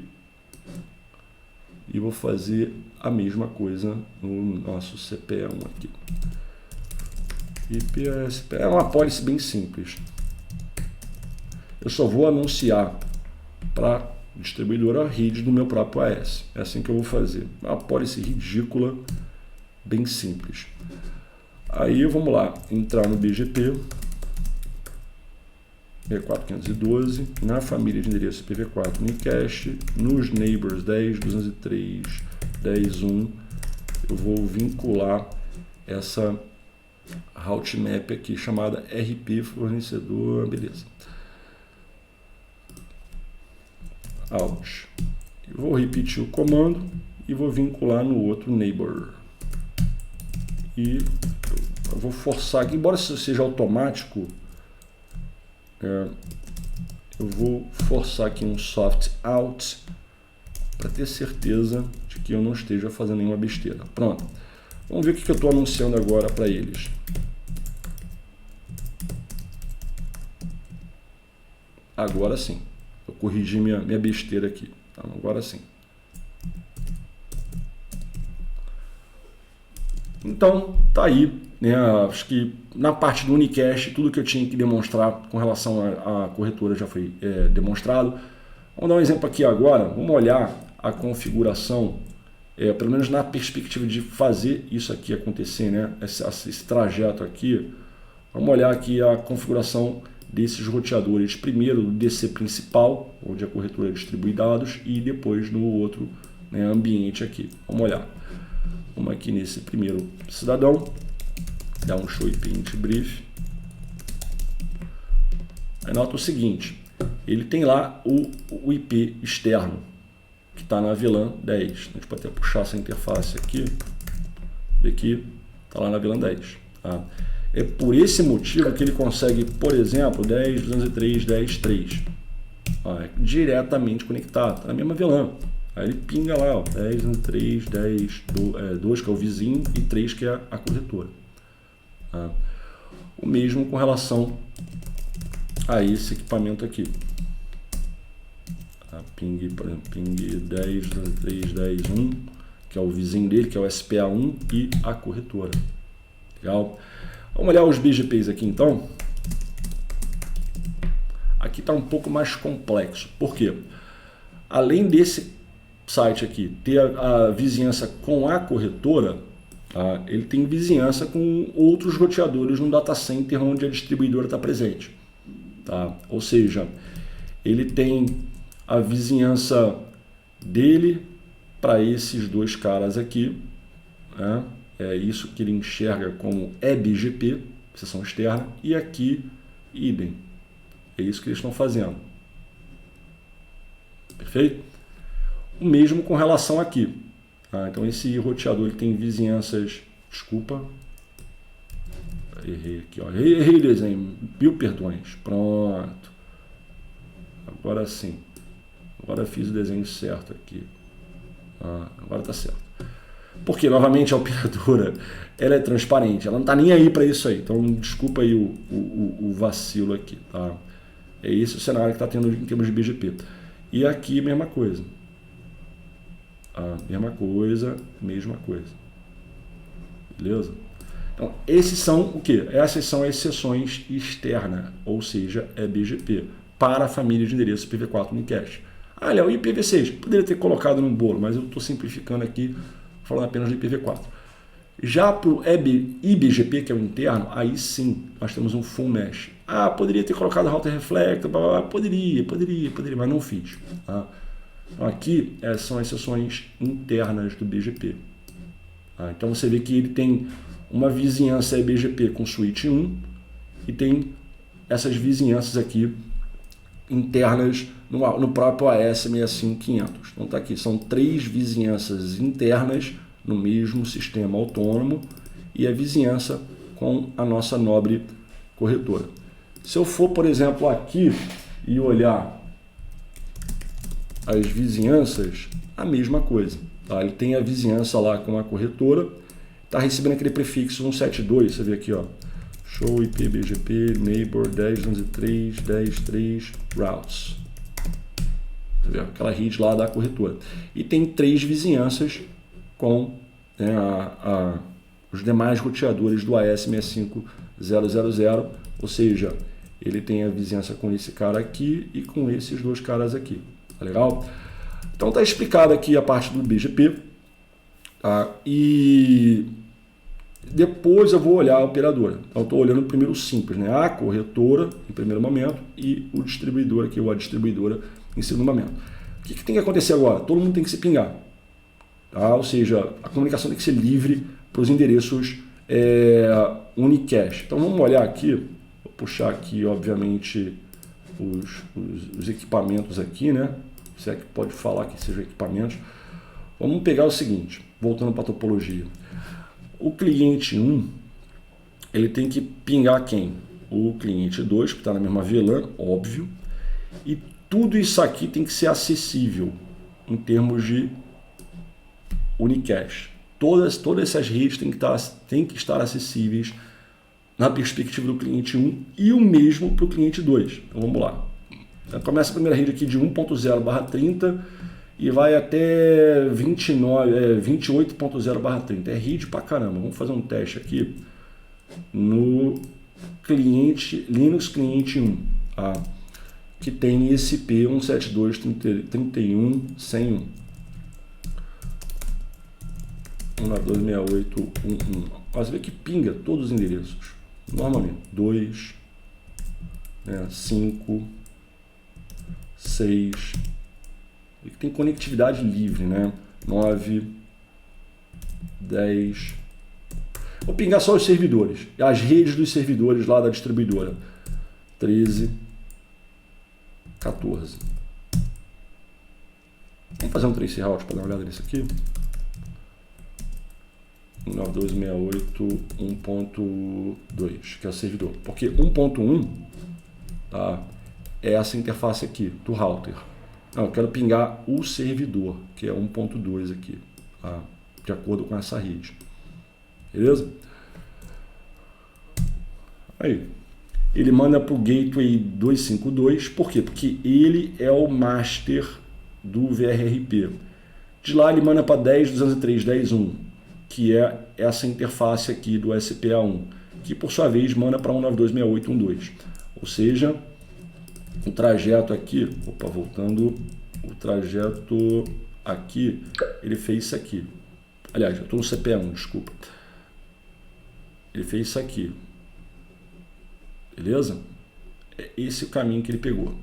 e vou fazer a mesma coisa no nosso CPE1 aqui. IPSP é uma policy bem simples. Eu só vou anunciar para a distribuidora read do meu próprio AS. É assim que eu vou fazer. É uma policy ridícula, bem simples. Aí vamos lá, entrar no BGP 64512, na família de endereço IPv4 Unicache, nos neighbors 10.203, 10.1, eu vou vincular essa route map aqui chamada RP fornecedor, beleza. Out. Eu vou repetir o comando e vou vincular no outro neighbor. E Eu vou forçar aqui, embora isso seja automático, eu vou forçar aqui um soft out para ter certeza de que eu não esteja fazendo nenhuma besteira. Pronto. Vamos ver o que eu estou anunciando agora para eles. Agora sim. Eu corrigi minha besteira aqui. Tá? Agora sim. Então, tá aí. Né? Acho que na parte do Unicast, tudo que eu tinha que demonstrar com relação à corretora já foi demonstrado. Vamos dar um exemplo aqui agora. Vamos olhar a configuração, pelo menos na perspectiva de fazer isso aqui acontecer, né? Esse trajeto aqui. Vamos olhar aqui a configuração desses roteadores. Primeiro do DC principal, onde a corretora distribui dados, e depois no outro, né, ambiente aqui. Vamos olhar. Vamos aqui nesse primeiro cidadão. Dá um show IP int brief. Aí nota o seguinte, ele tem lá o IP externo, que está na VLAN 10. A gente pode até puxar essa interface aqui, ver que está lá na VLAN 10. Tá? É por esse motivo que ele consegue, por exemplo, 10.203.10.3. Diretamente conectado, está na mesma VLAN. Aí ele pinga lá, 10.3, 10.2, que é o vizinho, e 3, que é a corretora. O mesmo com relação a esse equipamento aqui. Ping, por exemplo, ping 10.3, 10.1, que é o vizinho dele, que é o SPA1, e a corretora. Legal? Vamos olhar os BGPs aqui então. Aqui está um pouco mais complexo. Por quê? Além desse site aqui ter a vizinhança com a corretora, tá? Ele tem vizinhança com outros roteadores no data center onde a distribuidora está presente. Tá? Ou seja, ele tem a vizinhança dele para esses dois caras aqui, né? É isso que ele enxerga como eBGP, seção externa, e aqui idem. É isso que eles estão fazendo. Perfeito? O mesmo com relação aqui. Tá? Então esse roteador ele tem vizinhanças. Desculpa. Errei aqui, ó. Errei o desenho. 1000 perdões. Pronto. Agora sim. Agora fiz o desenho certo aqui. Agora tá certo. Porque, novamente, a operadora ela é transparente. Ela não tá nem aí para isso aí. Então, desculpa aí o vacilo aqui. Tá? É esse o cenário que está tendo em termos de BGP. E aqui, mesma coisa. Mesma coisa. Beleza? Então, esses são o quê? Essas são as seções externas, ou seja, é BGP, para a família de endereços IPv4 Unicast. Olha, o IPv6, poderia ter colocado no bolo, mas eu estou simplificando aqui, falando apenas do IPv4. Já para o IBGP, que é o interno, aí sim, nós temos um full mesh. Poderia ter colocado router reflector, poderia, mas não fiz. Tá? Então, aqui são as seções internas do BGP. Tá? Então você vê que ele tem uma vizinhança IBGP com suíte 1 e tem essas vizinhanças aqui internas no próprio AS65500. Então tá aqui, são 3 vizinhanças internas no mesmo sistema autônomo e a vizinhança com a nossa nobre corretora. Se eu for, por exemplo, aqui e olhar as vizinhanças, a mesma coisa. Tá? Ele tem a vizinhança lá com a corretora, está recebendo aquele prefixo 172, você vê aqui, ó, show IP BGP neighbor 10.11.3, 10.3 routes. Você vê aquela rede lá da corretora. E tem 3 vizinhanças com os demais roteadores do AS65000, ou seja, ele tem a vizinhança com esse cara aqui e com esses 2 caras aqui. Tá legal? Então tá explicado aqui a parte do BGP. Tá? E depois eu vou olhar a operadora. Então eu estou olhando primeiro o simples, né? A corretora em primeiro momento e o distribuidor aqui, ou a distribuidora em segundo momento. O que tem que acontecer agora? Todo mundo tem que se pingar. Tá? Ou seja, a comunicação tem que ser livre para os endereços Unicast. Então vamos olhar aqui, vou puxar aqui obviamente os equipamentos aqui, né? Se é que pode falar que sejam equipamentos. Vamos pegar o seguinte, voltando para a topologia. O cliente 1, ele tem que pingar quem? O cliente 2, que está na mesma VLAN, óbvio, e tudo isso aqui tem que ser acessível em termos de unicast. Todas essas redes têm que estar acessíveis na perspectiva do cliente 1 e o mesmo para o cliente 2. Então vamos lá. Então, começa a primeira rede aqui de 1.0/30 e vai até 28.0/30. É rede pra caramba. Vamos fazer um teste aqui no cliente Linux cliente 1, tá? Que tem ISP 172.31.101. 192.68.1.1. Você vê que pinga todos os endereços. Normalmente 2, 5, 6. E tem conectividade livre, né? 9, 10. Vou pingar só os servidores, as redes dos servidores lá da distribuidora. 13, 14. Vamos fazer um trace route para dar uma olhada nisso aqui. 192.168.1.2, que é o servidor. Porque 1.1, tá, é essa interface aqui do router. Não, eu quero pingar o servidor, que é 1.2 aqui, tá, de acordo com essa rede. Beleza? Aí, ele manda para o Gateway 252, por quê? Porque ele é o master do VRRP. De lá ele manda para 10.203.10.1, que é essa interface aqui do SPA1, que por sua vez manda para 192.68.1.2. Ou seja, o trajeto aqui, voltando, o trajeto aqui, ele fez isso aqui. Aliás, eu estou no CPA1, desculpa. Ele fez isso aqui. Beleza? É esse o caminho que ele pegou.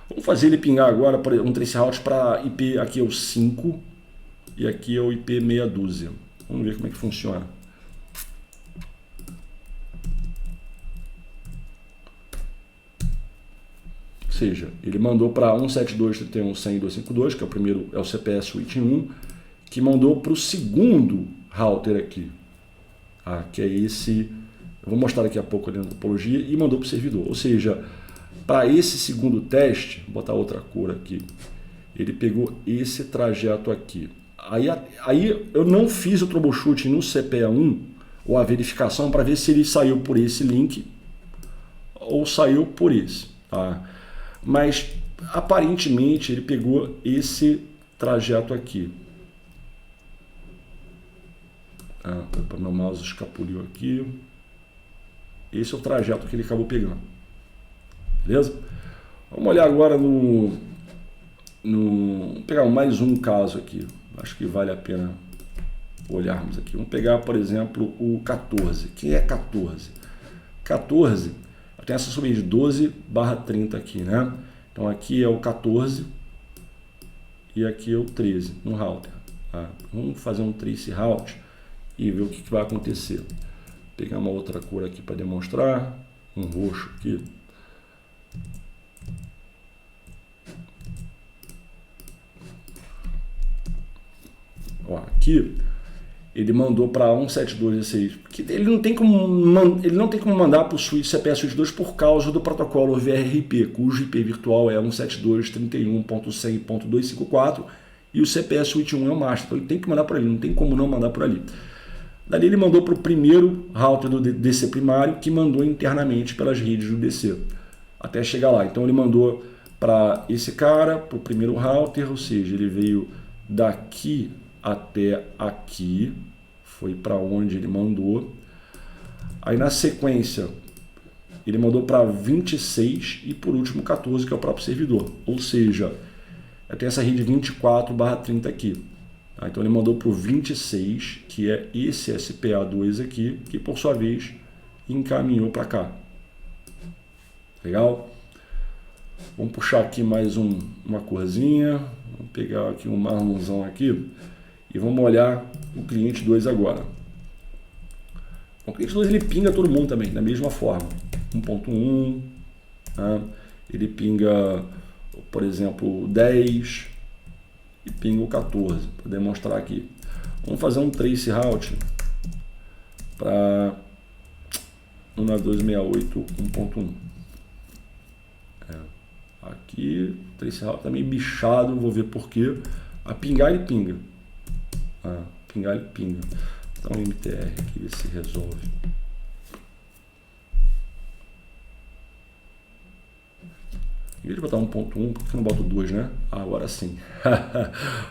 Vamos fazer ele pingar agora um traceroute para IP, aqui é o 5 e aqui é o IP meia dúzia. Vamos ver como é que funciona. Ou seja, ele mandou para 172.31.100.252, que é o primeiro, é o CPS Switch 1, que mandou para o segundo router aqui, que é esse, eu vou mostrar daqui a pouco ali na topologia, e mandou para o servidor. Ou seja, para esse segundo teste, vou botar outra cor aqui, ele pegou esse trajeto aqui. Aí eu não fiz o troubleshooting no CPA1, ou a verificação, para ver se ele saiu por esse link ou saiu por esse. Tá? Mas aparentemente ele pegou esse trajeto aqui. Para meu mouse escapuliu aqui. Esse é o trajeto que ele acabou pegando. Beleza? Vamos olhar agora vou pegar mais um caso aqui. Acho que vale a pena olharmos aqui. Vamos pegar, por exemplo, o 14. Que é 14? 14 tem essa subida de 12/30 aqui, né? Então aqui é o 14 e aqui é o 13 no router. Tá? Vamos fazer um trace route e ver o que vai acontecer. Vou pegar uma outra cor aqui para demonstrar. Um roxo aqui. Ó, aqui ele mandou para 172.16, porque ele não tem como mandar para o CPS Switch 2 por causa do protocolo VRRP, cujo IP virtual é 172.31.100.254 e o CPS Switch 1 é o master, então ele tem que mandar por ali, não tem como não mandar por ali. Dali ele mandou para o primeiro router do DC primário, que mandou internamente pelas redes do DC, até chegar lá. Então ele mandou para esse cara, para o primeiro router, ou seja, ele veio daqui até aqui, foi para onde ele mandou. Aí na sequência ele mandou para 26 e por último 14, que é o próprio servidor. Ou seja, tem essa rede 24/30 aqui. Então ele mandou para o 26, que é esse SPA2 aqui, que por sua vez encaminhou para cá. Legal? Vamos puxar aqui mais uma corzinha. Vamos pegar aqui um marronzão aqui. E vamos olhar o cliente 2 agora. O cliente 2 ele pinga todo mundo também, da mesma forma. 1.1, né? Ele pinga, por exemplo, 10 e pinga o 14, para demonstrar aqui. Vamos fazer um trace route para 192.68.1.1. Aqui, o trace route tá meio bichado, vou ver por quê. A pingar ele pinga. Pingar ele pinga. Então, MTR aqui, ver se resolve. Em vez de botar 1.1, por que eu não boto 2, né? Agora sim.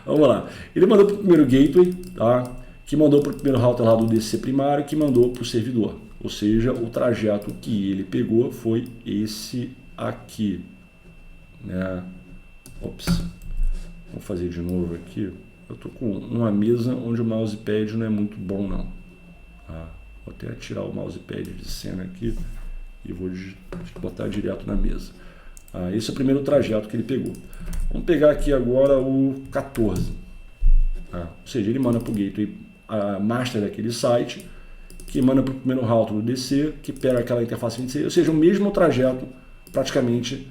Vamos lá. Ele mandou para o primeiro gateway, tá? Que mandou para o primeiro router lá do DC primário, que mandou para o servidor. Ou seja, o trajeto que ele pegou foi esse aqui. Né? Ops. Vamos fazer de novo aqui. Eu estou com uma mesa onde o mousepad não é muito bom, não. Vou até tirar o mousepad de cena aqui e vou botar direto na mesa. Esse é o primeiro trajeto que ele pegou. Vamos pegar aqui agora o 14. Ou seja, ele manda para o gateway a master daquele site, que manda para o primeiro router do DC, que pega aquela interface 26, ou seja, o mesmo trajeto praticamente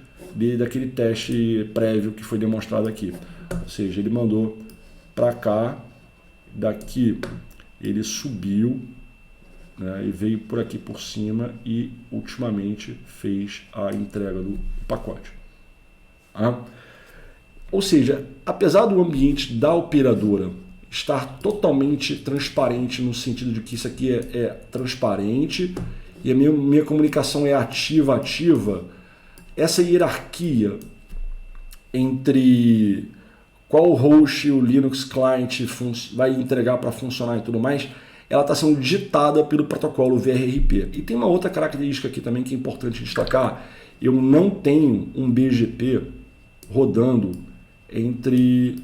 daquele teste prévio que foi demonstrado aqui. Ou seja, ele mandou para cá, daqui ele subiu, né, e veio por aqui por cima e ultimamente fez a entrega do pacote. Ou seja, apesar do ambiente da operadora estar totalmente transparente, no sentido de que isso aqui é transparente e a minha comunicação é ativa, essa hierarquia entre qual host o Linux client vai entregar para funcionar e tudo mais, ela está sendo ditada pelo protocolo VRRP. E tem uma outra característica aqui também que é importante destacar. Eu não tenho um BGP rodando entre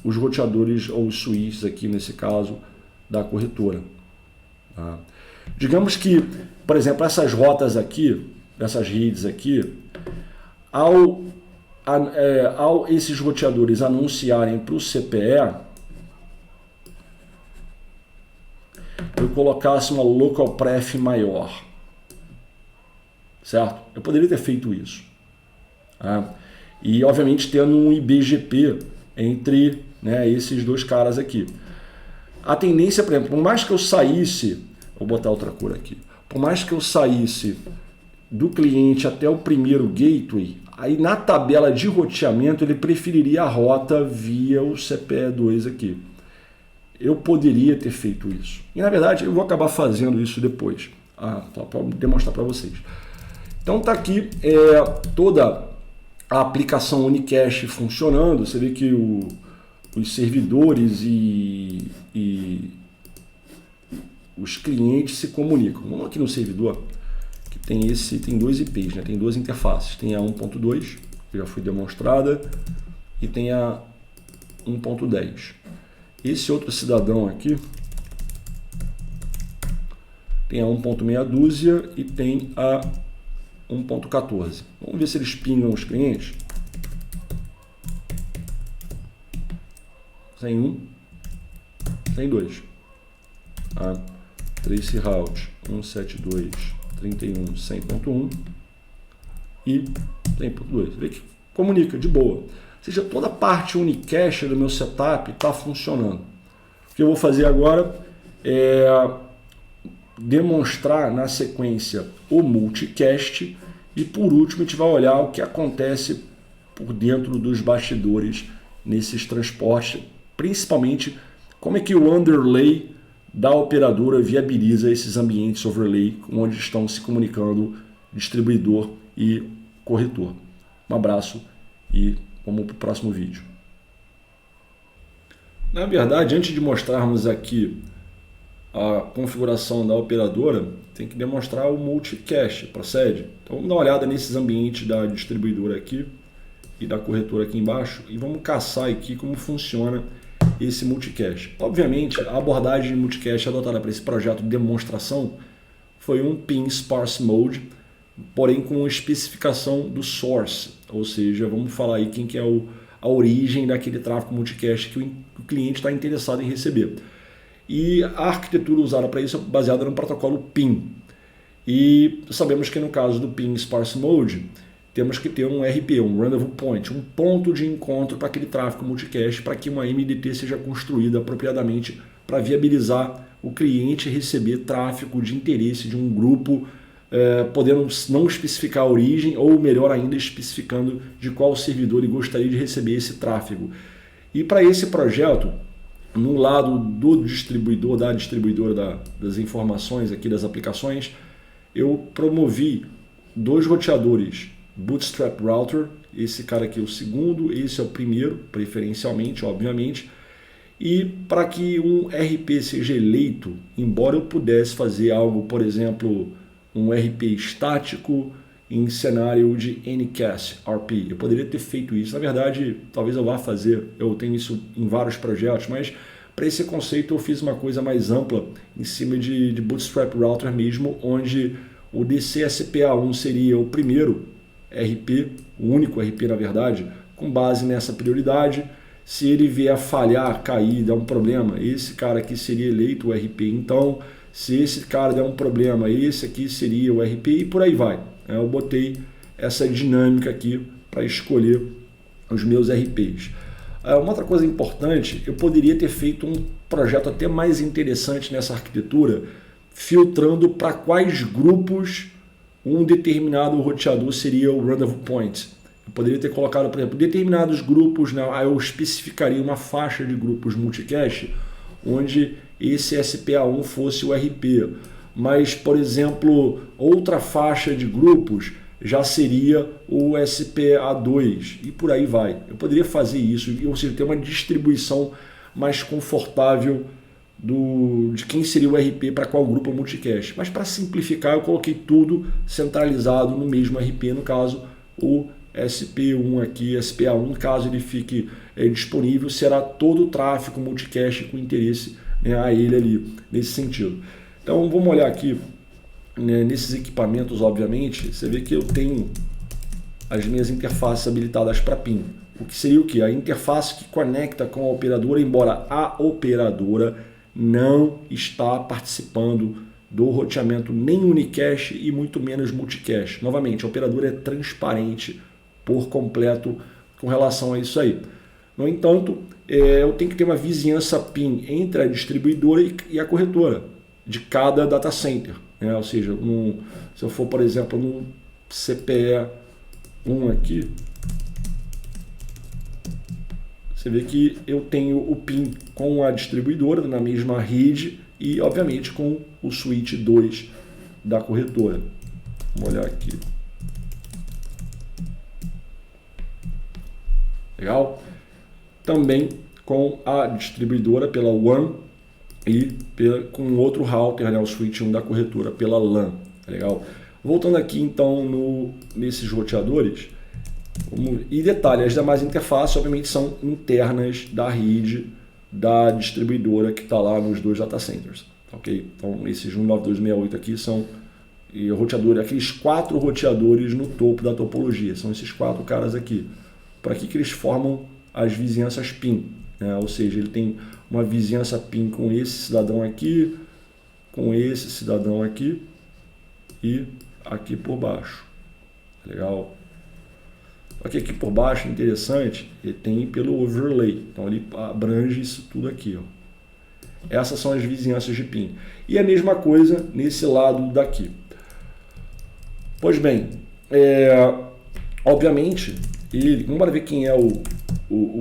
os roteadores ou os switches aqui, nesse caso, da corretora. Digamos que, por exemplo, essas rotas aqui, essas redes aqui, ao esses roteadores anunciarem para o CPE, eu colocasse uma local pref maior, certo? Eu poderia ter feito isso. E, obviamente, tendo um IBGP entre, né, esses dois caras aqui. A tendência, por exemplo, por mais que eu saísse, vou botar outra cor aqui, por mais que eu saísse do cliente até o primeiro gateway, aí na tabela de roteamento ele preferiria a rota via o CPE2 aqui. Eu poderia ter feito isso. E na verdade eu vou acabar fazendo isso depois, para demonstrar para vocês. Então tá aqui toda a aplicação Unicache funcionando. Você vê que os servidores e os clientes se comunicam. Vamos aqui no servidor, que tem dois IPs, né? Tem duas interfaces. Tem a 1.2, que já foi demonstrada, e tem a 1.10. Esse outro cidadão aqui tem a 1.6 dúzia e tem a 1.14. Vamos ver se eles pingam os clientes. Tem um, tem dois. Trace route 172.31 100.1 e 100.2. Vê que comunica de boa. Ou seja, toda a parte Unicache do meu setup está funcionando. O que eu vou fazer agora é demonstrar na sequência o multicast e por último a gente vai olhar o que acontece por dentro dos bastidores nesses transportes, principalmente como é que o underlay da operadora viabiliza esses ambientes overlay onde estão se comunicando distribuidor e corretor. Um abraço e vamos para o próximo vídeo. Na verdade, antes de mostrarmos aqui a configuração da operadora, tem que demonstrar o multicast, procede? Então vamos dar uma olhada nesses ambientes da distribuidora aqui e da corretora aqui embaixo e vamos caçar aqui como funciona esse multicast. Obviamente, a abordagem de multicast adotada para esse projeto de demonstração foi um pin sparse mode, porém com especificação do source, ou seja, vamos falar aí quem que é a origem daquele tráfego multicast que o cliente está interessado em receber. E a arquitetura usada para isso é baseada no protocolo PIN. E sabemos que no caso do PIN Sparse Mode, temos que ter um RP, um Rendezvous Point, um ponto de encontro para aquele tráfego multicast, para que uma MDT seja construída apropriadamente para viabilizar o cliente receber tráfego de interesse de um grupo, podendo não especificar a origem ou, melhor ainda, especificando de qual servidor ele gostaria de receber esse tráfego. E para esse projeto, no lado do distribuidor, da distribuidora das informações aqui das aplicações, eu promovi 2 roteadores Bootstrap Router, esse cara aqui é o segundo, esse é o primeiro, preferencialmente, obviamente, e para que um RP seja eleito, embora eu pudesse fazer algo, por exemplo, um RP estático em cenário de Anycast RP. Eu poderia ter feito isso. Na verdade, talvez eu vá fazer, eu tenho isso em vários projetos, mas para esse conceito eu fiz uma coisa mais ampla em cima de Bootstrap Router mesmo, onde o DCSPA1 seria o primeiro RP, o único RP na verdade, com base nessa prioridade. Se ele vier a falhar, cair, der um problema, esse cara aqui seria eleito o RP. Então, se esse cara der um problema, esse aqui seria o RP e por aí vai. Eu botei essa dinâmica aqui para escolher os meus RPs. Uma outra coisa importante, eu poderia ter feito um projeto até mais interessante nessa arquitetura, filtrando para quais grupos um determinado roteador seria o rendezvous point. Eu poderia ter colocado, por exemplo, determinados grupos, né? Aí eu especificaria uma faixa de grupos multicache, onde esse SPA1 fosse o RP. Mas, por exemplo, outra faixa de grupos já seria o SPA2 e por aí vai. Eu poderia fazer isso, ou seja, ter uma distribuição mais confortável de quem seria o RP para qual grupo multicache. Mas para simplificar, eu coloquei tudo centralizado no mesmo RP, no caso, o SP1 aqui, SPA1, caso ele fique disponível, será todo o tráfego multicache com interesse, né, a ele ali, nesse sentido. Então vamos olhar aqui, né, nesses equipamentos, obviamente, você vê que eu tenho as minhas interfaces habilitadas para PIN. O que seria o quê? A interface que conecta com a operadora, embora a operadora não está participando do roteamento nem unicache e muito menos multicache. Novamente, a operadora é transparente por completo com relação a isso aí. No entanto, eu tenho que ter uma vizinhança PIN entre a distribuidora e a corretora de cada data center, né? Ou seja, se eu for, por exemplo, num CPE1 aqui, você vê que eu tenho o PIN com a distribuidora na mesma rede e, obviamente, com o switch 2 da corretora. Vamos olhar aqui. Legal? Também com a distribuidora pela WAN e com outro router, né, o switch 1 da corretora pela LAN. Legal? Voltando aqui, então, nesses roteadores. E detalhe, as demais interfaces obviamente são internas da rede da distribuidora que está lá nos 2 data centers, ok? Então esses 19268 aqui são aqueles 4 roteadores no topo da topologia, são esses 4 caras aqui. Para que eles formam as vizinhanças PIN, né? Ou seja, ele tem uma vizinhança PIN com esse cidadão aqui, com esse cidadão aqui e aqui por baixo. Legal? Aqui por baixo, interessante, ele tem pelo overlay, então ele abrange isso tudo aqui, ó. Essas são as vizinhanças de PIN. E a mesma coisa nesse lado daqui. Pois bem, obviamente, vamos ver quem é o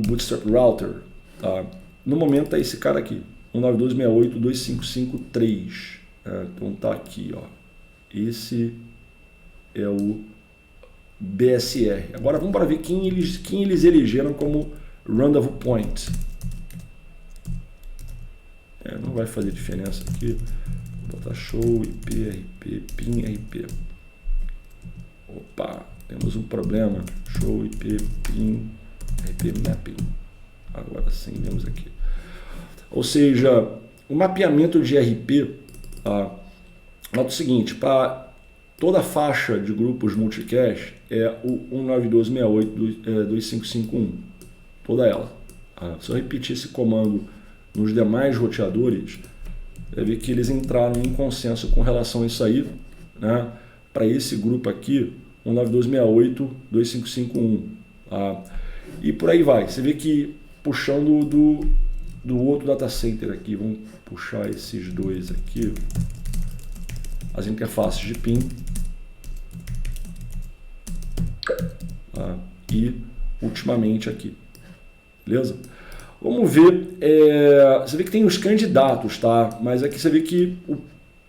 Bootstrap Router. Tá? No momento é esse cara aqui, 192.68.255.3. Então tá aqui, ó. Esse é o BSR. Agora vamos para ver quem eles elegeram como rendezvous point. Não vai fazer diferença aqui. Vou botar show, IP, RP, PIN, RP. Opa, temos um problema. Show, IP, PIN, RP mapping. Agora sim, vemos aqui. Ou seja, o mapeamento de RP, nota o seguinte, para toda a faixa de grupos multicache é o 192.68.255.1, toda ela. Se eu repetir esse comando nos demais roteadores, vai ver que eles entraram em consenso com relação a isso aí, né? Para esse grupo aqui, 192.68.255.1. E por aí vai. Você vê que puxando do outro data center aqui. Vamos puxar esses dois aqui. As interfaces de PIN. E ultimamente aqui. Beleza? Vamos ver. Você vê que tem os candidatos, tá? Mas aqui você vê que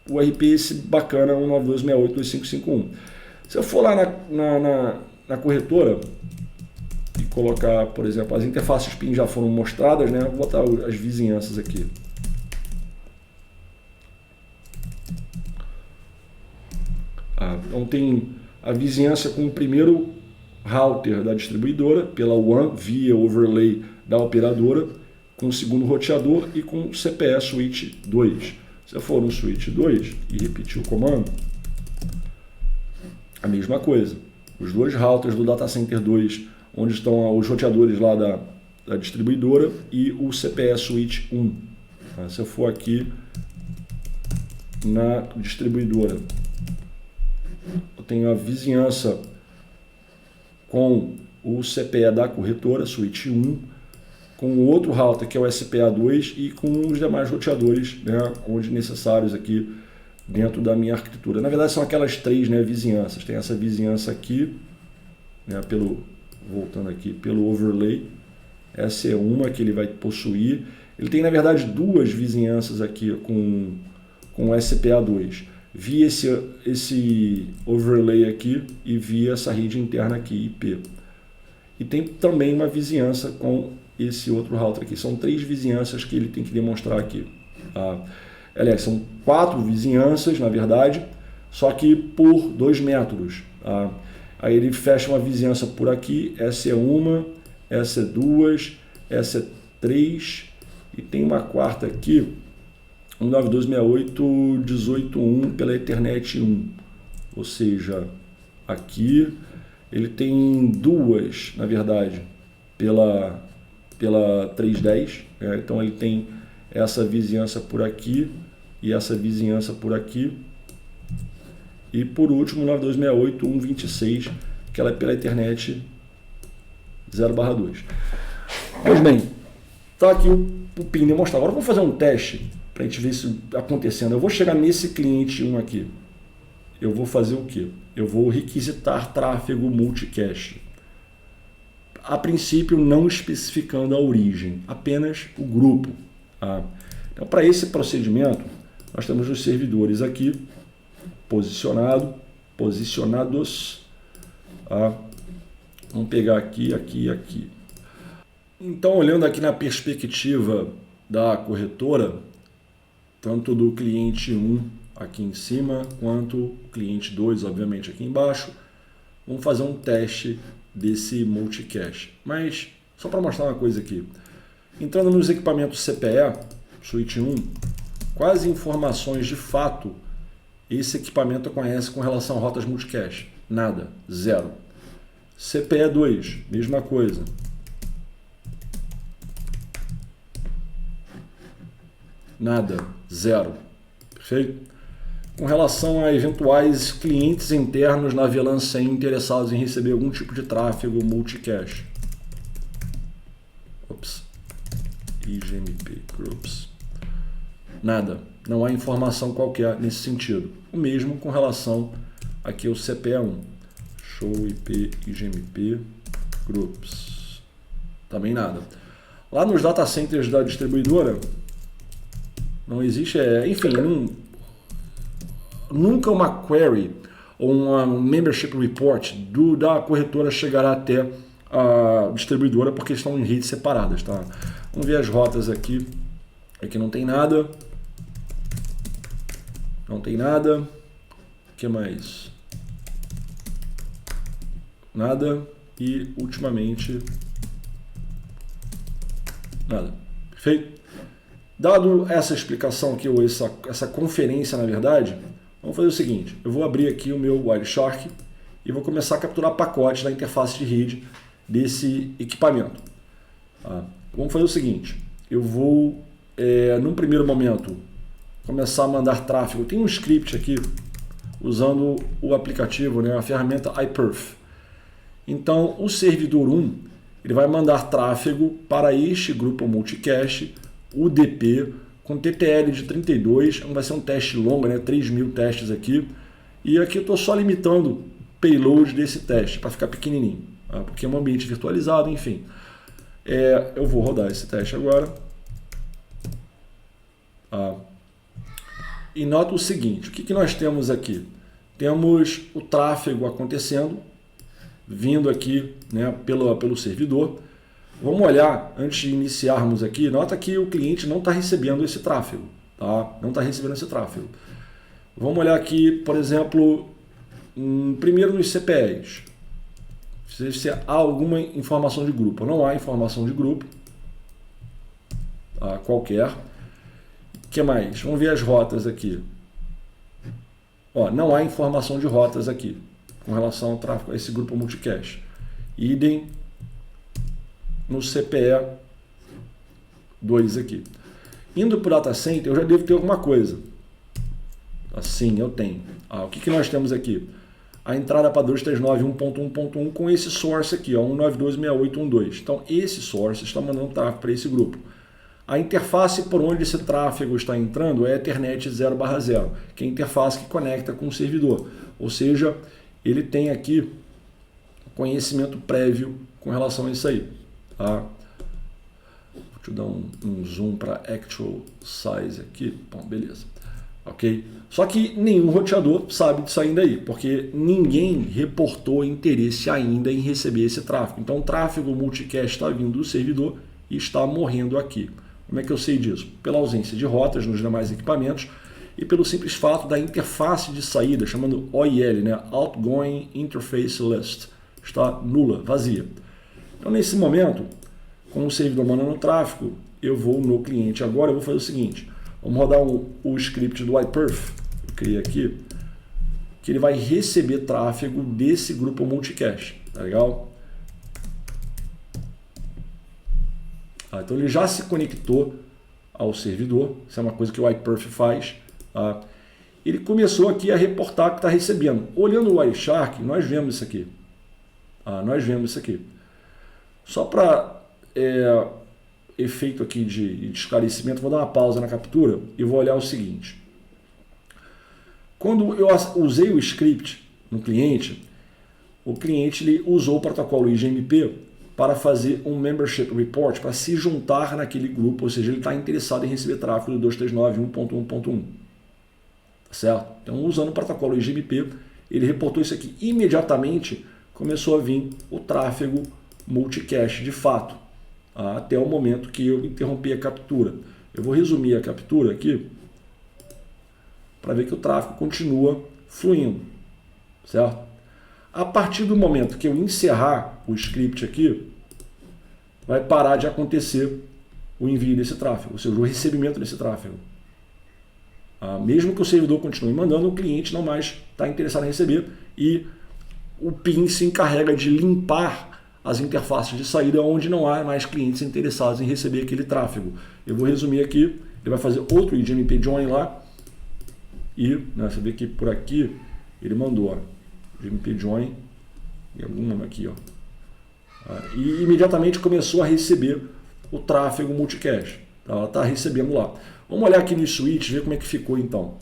o RPS bacana é 192.68.2551. Se eu for lá na corretora e colocar, por exemplo, as interfaces PIN já foram mostradas, né? Vou botar as vizinhanças aqui. Então tem a vizinhança com o primeiro router da distribuidora, pela WAN, via overlay da operadora, com o segundo roteador e com o CPE switch 2. Se eu for no switch 2 e repetir o comando, a mesma coisa. Os dois routers do data center 2, onde estão os roteadores lá da distribuidora, e o CPE switch 1. Se eu for aqui na distribuidora, eu tenho a vizinhança com o CPE da corretora, switch 1, com o outro router que é o SPA2 e com os demais roteadores, né, onde necessários aqui dentro da minha arquitetura. Na verdade são aquelas três, né, vizinhanças. Tem essa vizinhança aqui, né, voltando aqui, pelo overlay. Essa é uma que ele vai possuir. Ele tem na verdade duas vizinhanças aqui com o SPA2. Via esse overlay aqui e via essa rede interna aqui, IP. E tem também uma vizinhança com esse outro router aqui. São três vizinhanças que ele tem que demonstrar aqui. Aliás, são 4 vizinhanças, na verdade, só que por 2 métodos. Aí ele fecha uma vizinhança por aqui, essa é uma, essa é 2, essa é 3, e tem uma quarta aqui, 192.68.18.1 pela Ethernet 1. Ou seja, aqui ele tem duas, na verdade, pela 310. Então ele tem essa vizinhança por aqui e essa vizinhança por aqui. E por último, 92.68.1.26, que ela é pela Ethernet 0/2. Pois bem, está aqui o PIN demonstrado. Agora vamos fazer um teste para a gente ver isso acontecendo. Eu vou chegar nesse cliente 1 aqui. Eu vou fazer o quê? Eu vou requisitar tráfego multicache. A princípio, não especificando a origem, apenas o grupo. Então, para esse procedimento, nós temos os servidores aqui, posicionados. Vamos pegar aqui, aqui e aqui. Então, olhando aqui na perspectiva da corretora, tanto do cliente 1 aqui em cima, quanto o cliente 2, obviamente, aqui embaixo, vamos fazer um teste desse multicache. Mas, só para mostrar uma coisa aqui, entrando nos equipamentos CPE, switch 1, quais informações de fato esse equipamento conhece com relação a rotas multicache? Nada, zero. CPE 2, mesma coisa. Nada, zero. Perfeito? Com relação a eventuais clientes internos na VLAN 100 interessados em receber algum tipo de tráfego multicache. IGMP Groups. Nada, não há informação qualquer nesse sentido. O mesmo com relação aqui ao CPE1. Show IP IGMP Groups. Também nada. Lá nos data centers da distribuidora, não existe, enfim, nunca uma query ou uma membership report da corretora chegará até a distribuidora porque estão em redes separadas, tá? Vamos ver as rotas aqui. Aqui não tem nada. Não tem nada. O que mais? Nada. E ultimamente nada. Perfeito? Dado essa explicação aqui, ou essa conferência, na verdade, vamos fazer o seguinte. Eu vou abrir aqui o meu Wireshark e vou começar a capturar pacotes da interface de rede desse equipamento. Vamos fazer o seguinte. Eu vou, num primeiro momento, começar a mandar tráfego. Tem um script aqui, usando o aplicativo, né, a ferramenta iPerf. Então, o servidor 1, ele vai mandar tráfego para este grupo multicache UDP com TTL de 32, vai ser um teste longo, né? 3.000 testes aqui. E aqui eu estou só limitando o payload desse teste para ficar pequenininho, tá? Porque é um ambiente virtualizado, enfim. Eu vou rodar esse teste agora. E nota o seguinte, o que nós temos aqui? Temos o tráfego acontecendo, vindo aqui, né, pelo servidor. Vamos olhar, antes de iniciarmos aqui, nota que o cliente não está recebendo esse tráfego, tá? Não está recebendo esse tráfego. Vamos olhar aqui, por exemplo, primeiro nos CPEs. Se há alguma informação de grupo. Não há informação de grupo, tá? Qualquer. O que mais? Vamos ver as rotas aqui. Não há informação de rotas aqui com relação ao tráfego a esse grupo multicast. Idem no CPE 2 aqui. Indo para o data center, eu já devo ter alguma coisa. Sim, eu tenho. O que nós temos aqui? A entrada para 239.1.1.1 com esse source aqui, 192.68.1.2. Então, esse source está mandando tráfego para esse grupo. A interface por onde esse tráfego está entrando é Ethernet 0/0, que é a interface que conecta com o servidor. Ou seja, ele tem aqui conhecimento prévio com relação a isso aí. Tá? Deixa eu dar um zoom para actual size aqui. Bom, beleza. Ok? Só que nenhum roteador sabe disso ainda aí, porque ninguém reportou interesse ainda em receber esse tráfego. Então o tráfego multicast está vindo do servidor e está morrendo aqui. Como é que eu sei disso? Pela ausência de rotas nos demais equipamentos e pelo simples fato da interface de saída, chamando OIL, né? Outgoing Interface List, está nula, vazia. Então nesse momento, com o servidor mandando tráfego, eu vou no cliente agora, eu vou fazer o seguinte, vamos rodar o script do iPerf, eu criei aqui, que ele vai receber tráfego desse grupo multicast, tá legal? Então ele já se conectou ao servidor, isso é uma coisa que o iPerf faz. Ele começou aqui a reportar que está recebendo. Olhando o Wireshark, nós vemos isso aqui. Nós vemos isso aqui. Só para efeito aqui de esclarecimento, vou dar uma pausa na captura e vou olhar o seguinte. Quando eu usei o script no cliente, o cliente ele usou o protocolo IGMP para fazer um membership report, para se juntar naquele grupo, ou seja, ele está interessado em receber tráfego do 239.1.1.1. Tá certo? Então, usando o protocolo IGMP, ele reportou isso aqui. Imediatamente começou a vir o tráfego multicast de fato, até o momento que eu interrompi a captura. Eu vou resumir a captura aqui para ver que o tráfego continua fluindo, certo? A partir do momento que eu encerrar o script aqui, vai parar de acontecer o envio desse tráfego, ou seja, o recebimento desse tráfego. Mesmo que o servidor continue mandando, o cliente não mais está interessado em receber e o PIN se encarrega de limpar as interfaces de saída onde não há mais clientes interessados em receber aquele tráfego. Eu vou resumir aqui, ele vai fazer outro IGMP join lá e você vê que por aqui ele mandou IGMP join e algum aqui, e imediatamente começou a receber o tráfego multicast. Ela está recebendo lá. Vamos olhar aqui no switch, ver como é que ficou então.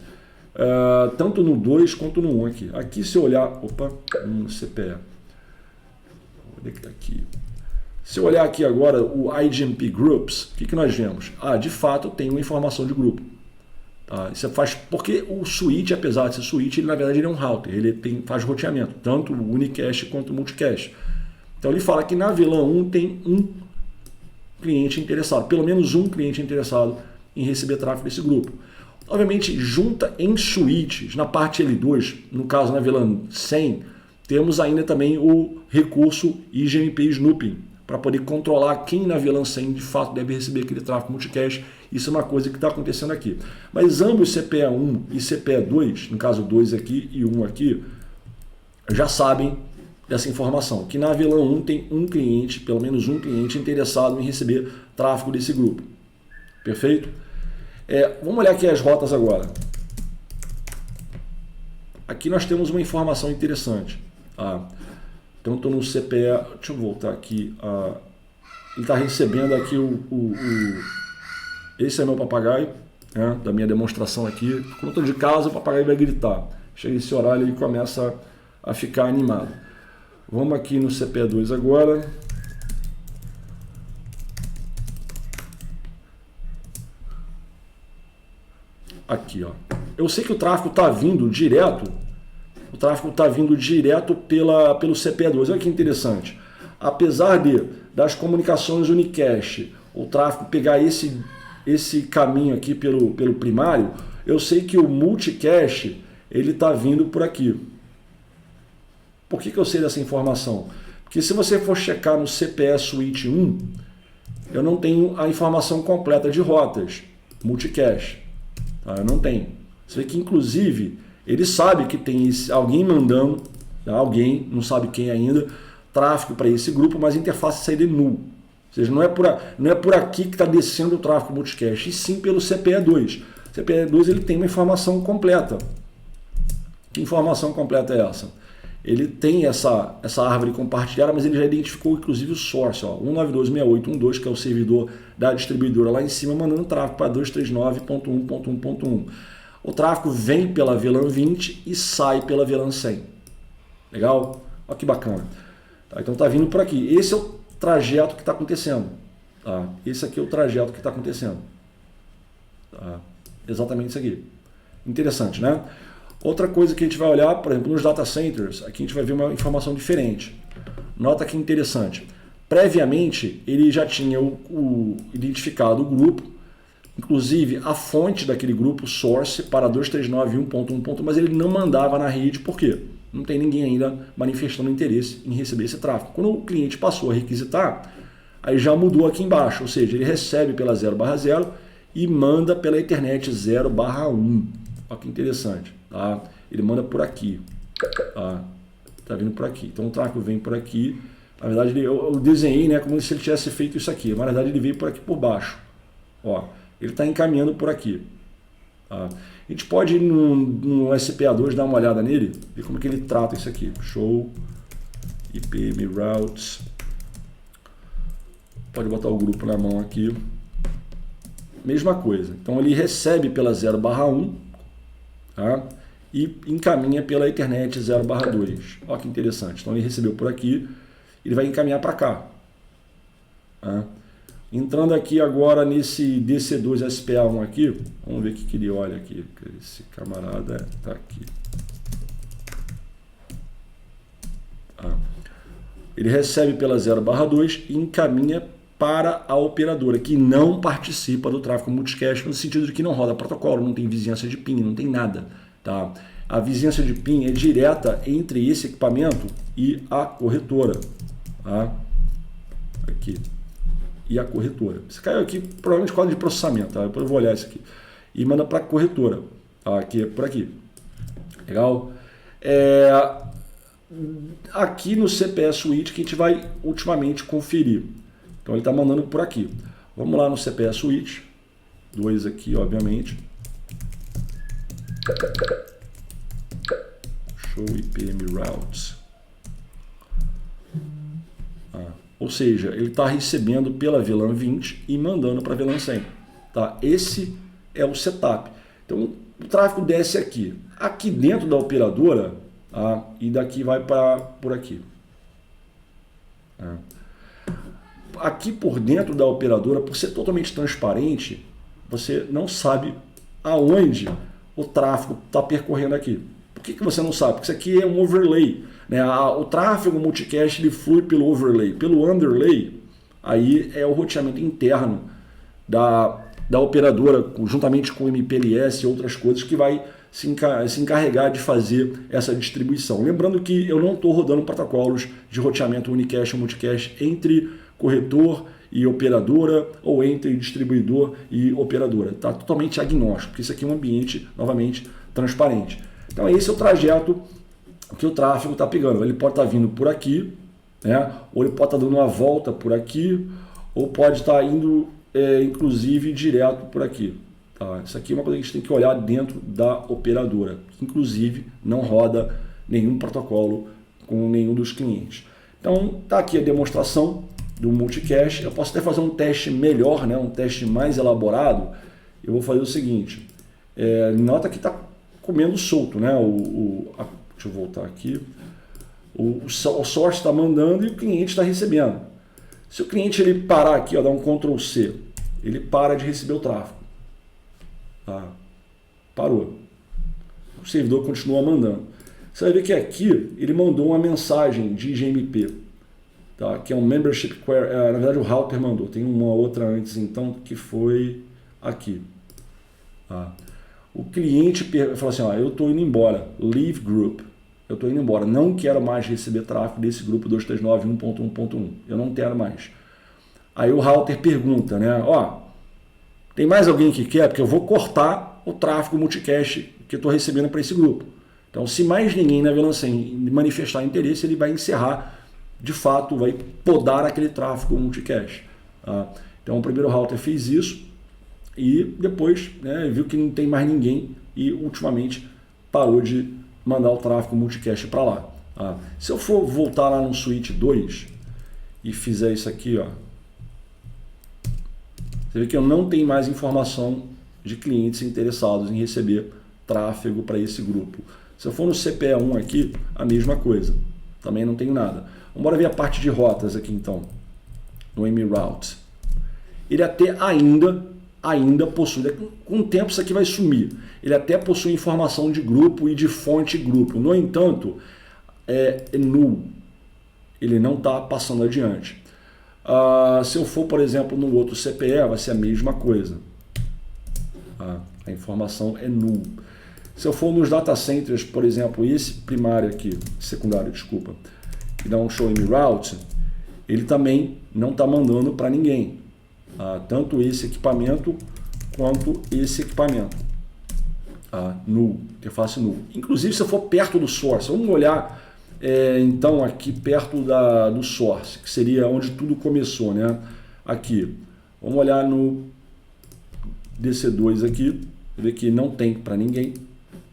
Tanto no 2 quanto no 1 aqui. Aqui se eu olhar, no CPE. Onde é que está aqui? Se eu olhar aqui agora o IGMP Groups, o que nós vemos? De fato tem uma informação de grupo. Isso faz, porque o switch, apesar de ser switch, ele na verdade ele é um router, ele faz roteamento, tanto o unicast quanto o multicast. Então ele fala que na VLAN 1 tem um cliente interessado, pelo menos um cliente interessado em receber tráfego desse grupo. Obviamente, junta em switches, na parte L2, no caso na VLAN 100, temos ainda também o recurso IGMP Snooping, para poder controlar quem na VLAN 100 de fato deve receber aquele tráfego multicast. Isso é uma coisa que está acontecendo aqui. Mas ambos CPE 1 e CPE 2, no caso 2 aqui e 1 aqui, já sabem dessa informação, que na VLAN 1 tem um cliente, pelo menos um cliente interessado em receber tráfego desse grupo. Perfeito? Vamos olhar aqui as rotas agora. Aqui nós temos uma informação interessante. Então estou no CPE, deixa eu voltar aqui. Ele está recebendo aqui Esse é meu papagaio, né, da minha demonstração aqui. Quando eu estou de casa, o papagaio vai gritar. Chega esse horário e começa a ficar animado. Vamos aqui no CPE2 agora. Aqui, ó. Eu sei que o tráfego está vindo direto. O tráfego está vindo direto pelo CPE2. Olha que interessante. Apesar das comunicações unicast, o tráfego pegar esse caminho aqui pelo primário, eu sei que o multicast ele está vindo por aqui. Por que eu sei dessa informação? Porque se você for checar no CPE Switch 1, eu não tenho a informação completa de rotas multicast. Tá? Eu não tenho. Você vê que, inclusive, ele sabe que tem alguém mandando, tá? Alguém, não sabe quem ainda, tráfego para esse grupo, mas a interface saída null. Ou seja, não é por aqui que está descendo o tráfego multicast, e sim pelo CPE2. O CPE2 ele tem uma informação completa. Que informação completa é essa? Ele tem essa árvore compartilhada, mas ele já identificou inclusive o source, ó, 192.68.1.2, que é o servidor da distribuidora lá em cima, mandando tráfego para 239.1.1.1. O tráfego vem pela VLAN 20 e sai pela VLAN 100. Legal? Olha que bacana. Tá, então está vindo por aqui. Esse é o trajeto que está acontecendo. Tá? Esse aqui é o trajeto que está acontecendo. Tá? Exatamente isso aqui. Interessante, né? Outra coisa que a gente vai olhar, por exemplo, nos data centers, aqui a gente vai ver uma informação diferente. Nota que interessante. Previamente, ele já tinha identificado o grupo, inclusive a fonte daquele grupo, source, para 239.1.1.1, mas ele não mandava na rede, por quê? Não tem ninguém ainda manifestando interesse em receber esse tráfego. Quando o cliente passou a requisitar, aí já mudou aqui embaixo, ou seja, ele recebe pela 0/0 e manda pela Ethernet 0/1. Olha que interessante. Tá? Ele manda por aqui. Tá vindo por aqui. Então o tráfego vem por aqui. Na verdade, eu desenhei, né, como se ele tivesse feito isso aqui. Mas na verdade ele veio por aqui por baixo. Ó, ele está encaminhando por aqui. Tá? A gente pode ir no SPA2 dar uma olhada nele, ver como é que ele trata isso aqui. Show, IPM Routes. Pode botar o grupo na mão aqui. Mesma coisa. Então ele recebe pela 0/1, tá? E encaminha pela Ethernet 0/2. Olha que interessante. Então ele recebeu por aqui, ele vai encaminhar para cá. Tá? Entrando aqui agora nesse DC2 SPA1 aqui, vamos ver o que ele olha aqui. Esse camarada está aqui. Ele recebe pela 0/2 e encaminha para a operadora, que não participa do tráfego multicast, no sentido de que não roda protocolo, não tem vizinhança de PIN, não tem nada. Tá? A vizinhança de PIN é direta entre esse equipamento e a corretora. Tá? Aqui. E a corretora. Isso caiu aqui, provavelmente código de processamento. Tá? Depois eu vou olhar isso aqui. E manda para a corretora. Tá? Aqui, por aqui. Legal? Aqui no CPE Switch que a gente vai ultimamente conferir. Então ele está mandando por aqui. Vamos lá no CPE Switch. 2 aqui, obviamente. Show IPM Routes. Ou seja, ele está recebendo pela VLAN 20 e mandando para a VLAN 100. Tá? Esse é o setup. Então o tráfego desce aqui. Aqui dentro da operadora, tá? E daqui vai por aqui. Aqui por dentro da operadora, por ser totalmente transparente, você não sabe aonde o tráfego está percorrendo aqui. Por que você não sabe? Porque isso aqui é um overlay. Né? O tráfego multicast ele flui pelo overlay. Pelo underlay, aí é o roteamento interno da operadora, juntamente com o MPLS e outras coisas, que vai se encarregar de fazer essa distribuição. Lembrando que eu não estou rodando protocolos de roteamento unicast ou multicast entre corretor e operadora ou entre distribuidor e operadora. Está totalmente agnóstico, porque isso aqui é um ambiente, novamente, transparente. Então esse é o trajeto que o tráfego está pegando. Ele pode estar vindo por aqui, né? Ou ele pode estar dando uma volta por aqui, ou pode estar indo, inclusive, direto por aqui. Tá? Isso aqui é uma coisa que a gente tem que olhar dentro da operadora, que inclusive não roda nenhum protocolo com nenhum dos clientes. Então está aqui a demonstração do multicache. Eu posso até fazer um teste melhor, né, um teste mais elaborado. Eu vou fazer o seguinte, nota que está comendo solto, né? Deixa eu voltar aqui. O source está mandando e o cliente está recebendo. Se o cliente ele parar aqui, ó, dar um Ctrl C, ele para de receber o tráfego. Tá? Parou. O servidor continua mandando. Você vai ver que aqui ele mandou uma mensagem de GMP, tá? Que é um membership query. Na verdade o router mandou. Tem uma outra antes então que foi aqui. Tá? O cliente falou assim, ó, eu estou indo embora, leave group, eu estou indo embora, não quero mais receber tráfego desse grupo 239.1.1.1, eu não quero mais. Aí o router pergunta, né, ó, tem mais alguém que quer? Porque eu vou cortar o tráfego multicache que eu estou recebendo para esse grupo. Então, se mais ninguém na Veloncem manifestar interesse, ele vai encerrar, de fato, vai podar aquele tráfego multicache. Tá? Então, o primeiro router fez isso, e depois, né, viu que não tem mais ninguém e ultimamente parou de mandar o tráfego multicache para lá. Tá? Se eu for voltar lá no switch 2 e fizer isso aqui, ó, você vê que eu não tenho mais informação de clientes interessados em receber tráfego para esse grupo. Se eu for no CPE1 aqui, a mesma coisa. Também não tenho nada. Vamos ver a parte de rotas aqui então, no mRoute. Ele até ainda possui, com o tempo isso aqui vai sumir, ele até possui informação de grupo e de fonte grupo, no entanto, é null, ele não está passando adiante. Se eu for, por exemplo, no outro CPE, vai ser a mesma coisa, a informação é null. Se eu for nos data centers, por exemplo, esse primário aqui, secundário, desculpa, que dá um show mRoute, ele também não está mandando para ninguém. Tanto esse equipamento quanto esse equipamento. Null, interface null. Inclusive, se eu for perto do source, vamos olhar então aqui perto do source, que seria onde tudo começou, né? Aqui, vamos olhar no DC2 aqui, ver que não tem para ninguém,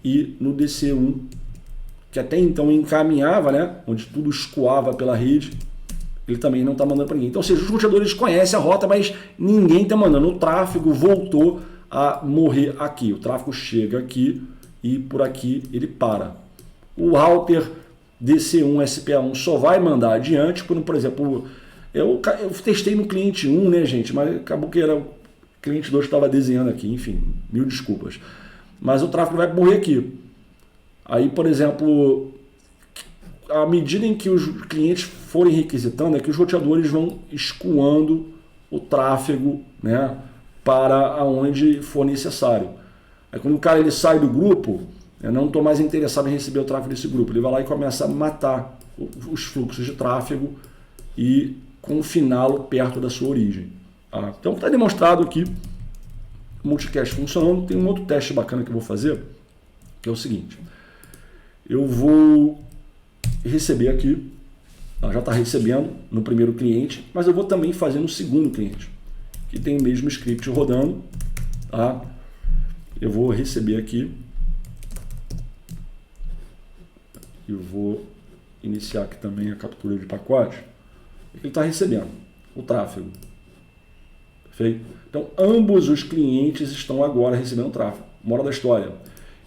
e no DC1, que até então encaminhava, né? Onde tudo escoava pela rede, ele também não está mandando para ninguém. Então, ou seja, os roteadores conhecem a rota, mas ninguém está mandando. O tráfego voltou a morrer aqui. O tráfego chega aqui e por aqui ele para. O router DC1, SPA1 só vai mandar adiante, quando, por exemplo, eu testei no cliente 1, né, gente, mas acabou que era o cliente 2 que estava desenhando aqui, enfim, mil desculpas. Mas o tráfego vai morrer aqui. Aí, por exemplo, à medida em que os clientes forem requisitando, é que os roteadores vão escoando o tráfego, né, para onde for necessário. Aí quando o cara ele sai do grupo, eu não estou mais interessado em receber o tráfego desse grupo, ele vai lá e começa a matar os fluxos de tráfego e confiná-lo perto da sua origem. Então está demonstrado aqui o multicache funcionando. Tem um outro teste bacana que eu vou fazer, que é o seguinte, eu vou receber aqui, já está recebendo no primeiro cliente, mas eu vou também fazer no segundo cliente, que tem o mesmo script rodando, tá? Eu vou receber aqui, eu vou iniciar aqui também a captura de pacote, ele está recebendo o tráfego, perfeito? Então ambos os clientes estão agora recebendo tráfego. Moral da história,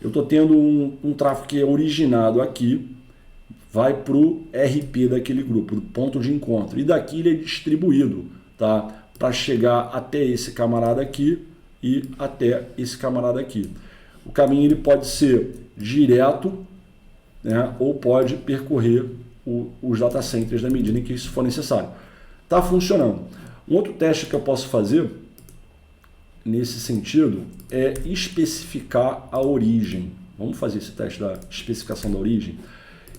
eu estou tendo um tráfego que é originado aqui, vai para o RP daquele grupo, do ponto de encontro. E daqui ele é distribuído, tá? Para chegar até esse camarada aqui e até esse camarada aqui. O caminho ele pode ser direto, né? Ou pode percorrer os data centers na medida em que isso for necessário. Está funcionando. Um outro teste que eu posso fazer nesse sentido é especificar a origem. Vamos fazer esse teste da especificação da origem.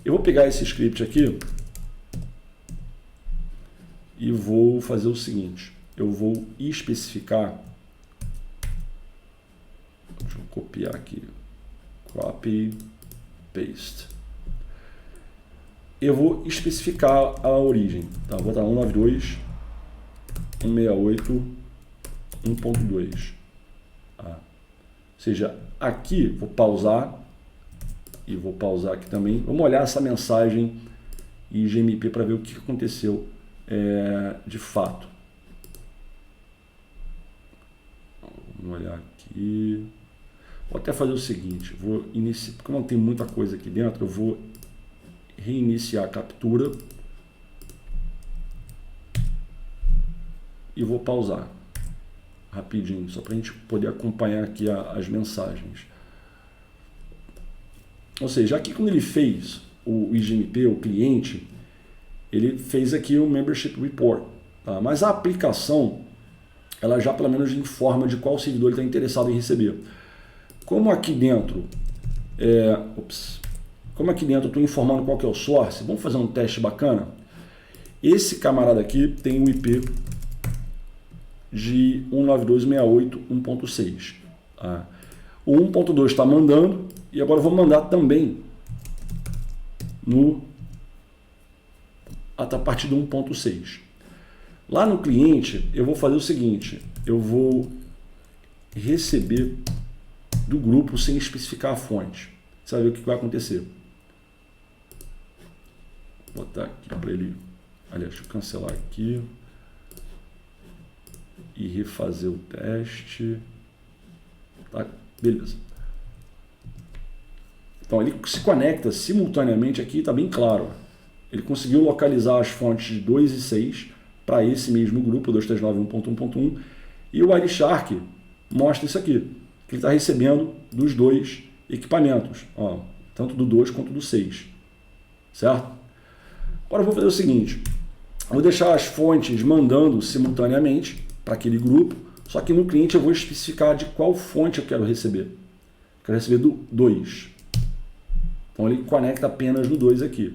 Eu vou pegar esse script aqui e vou fazer o seguinte, eu vou especificar, deixa eu copiar aqui, copy, paste. Eu vou especificar a origem, tá? Vou botar 192.168.1.2. Ou seja, aqui vou pausar. E vou pausar aqui também. Vamos olhar essa mensagem IGMP para ver o que aconteceu de fato. Vamos olhar aqui. Vou até fazer o seguinte, vou iniciar, porque não tem muita coisa aqui dentro, eu vou reiniciar a captura e vou pausar rapidinho, só para a gente poder acompanhar aqui as mensagens. Ou seja, aqui quando ele fez o IGMP, o cliente, ele fez aqui o Membership Report, tá? Mas a aplicação, ela já pelo menos informa de qual servidor ele está interessado em receber. Como aqui dentro, como aqui dentro eu estou informando qual que é o source, vamos fazer um teste bacana. Esse camarada aqui tem o IP de 192.168.1.6. Tá? O 1.2 está mandando, e agora eu vou mandar também a partir do 1.6. Lá no cliente, eu vou fazer o seguinte, eu vou receber do grupo sem especificar a fonte. Você vai ver o que vai acontecer. Vou botar aqui para ele. Aliás, deixa eu cancelar aqui. E refazer o teste. Tá? Beleza. Então ele se conecta simultaneamente aqui, está bem claro. Ele conseguiu localizar as fontes de 2 e 6 para esse mesmo grupo, 239.1.1.1. E o Wireshark mostra isso aqui, que ele está recebendo dos dois equipamentos, ó, tanto do 2 quanto do 6. Certo? Agora eu vou fazer o seguinte, eu vou deixar as fontes mandando simultaneamente para aquele grupo, só que no cliente eu vou especificar de qual fonte eu quero receber. Eu quero receber do 2. Então ele conecta apenas no 2 aqui.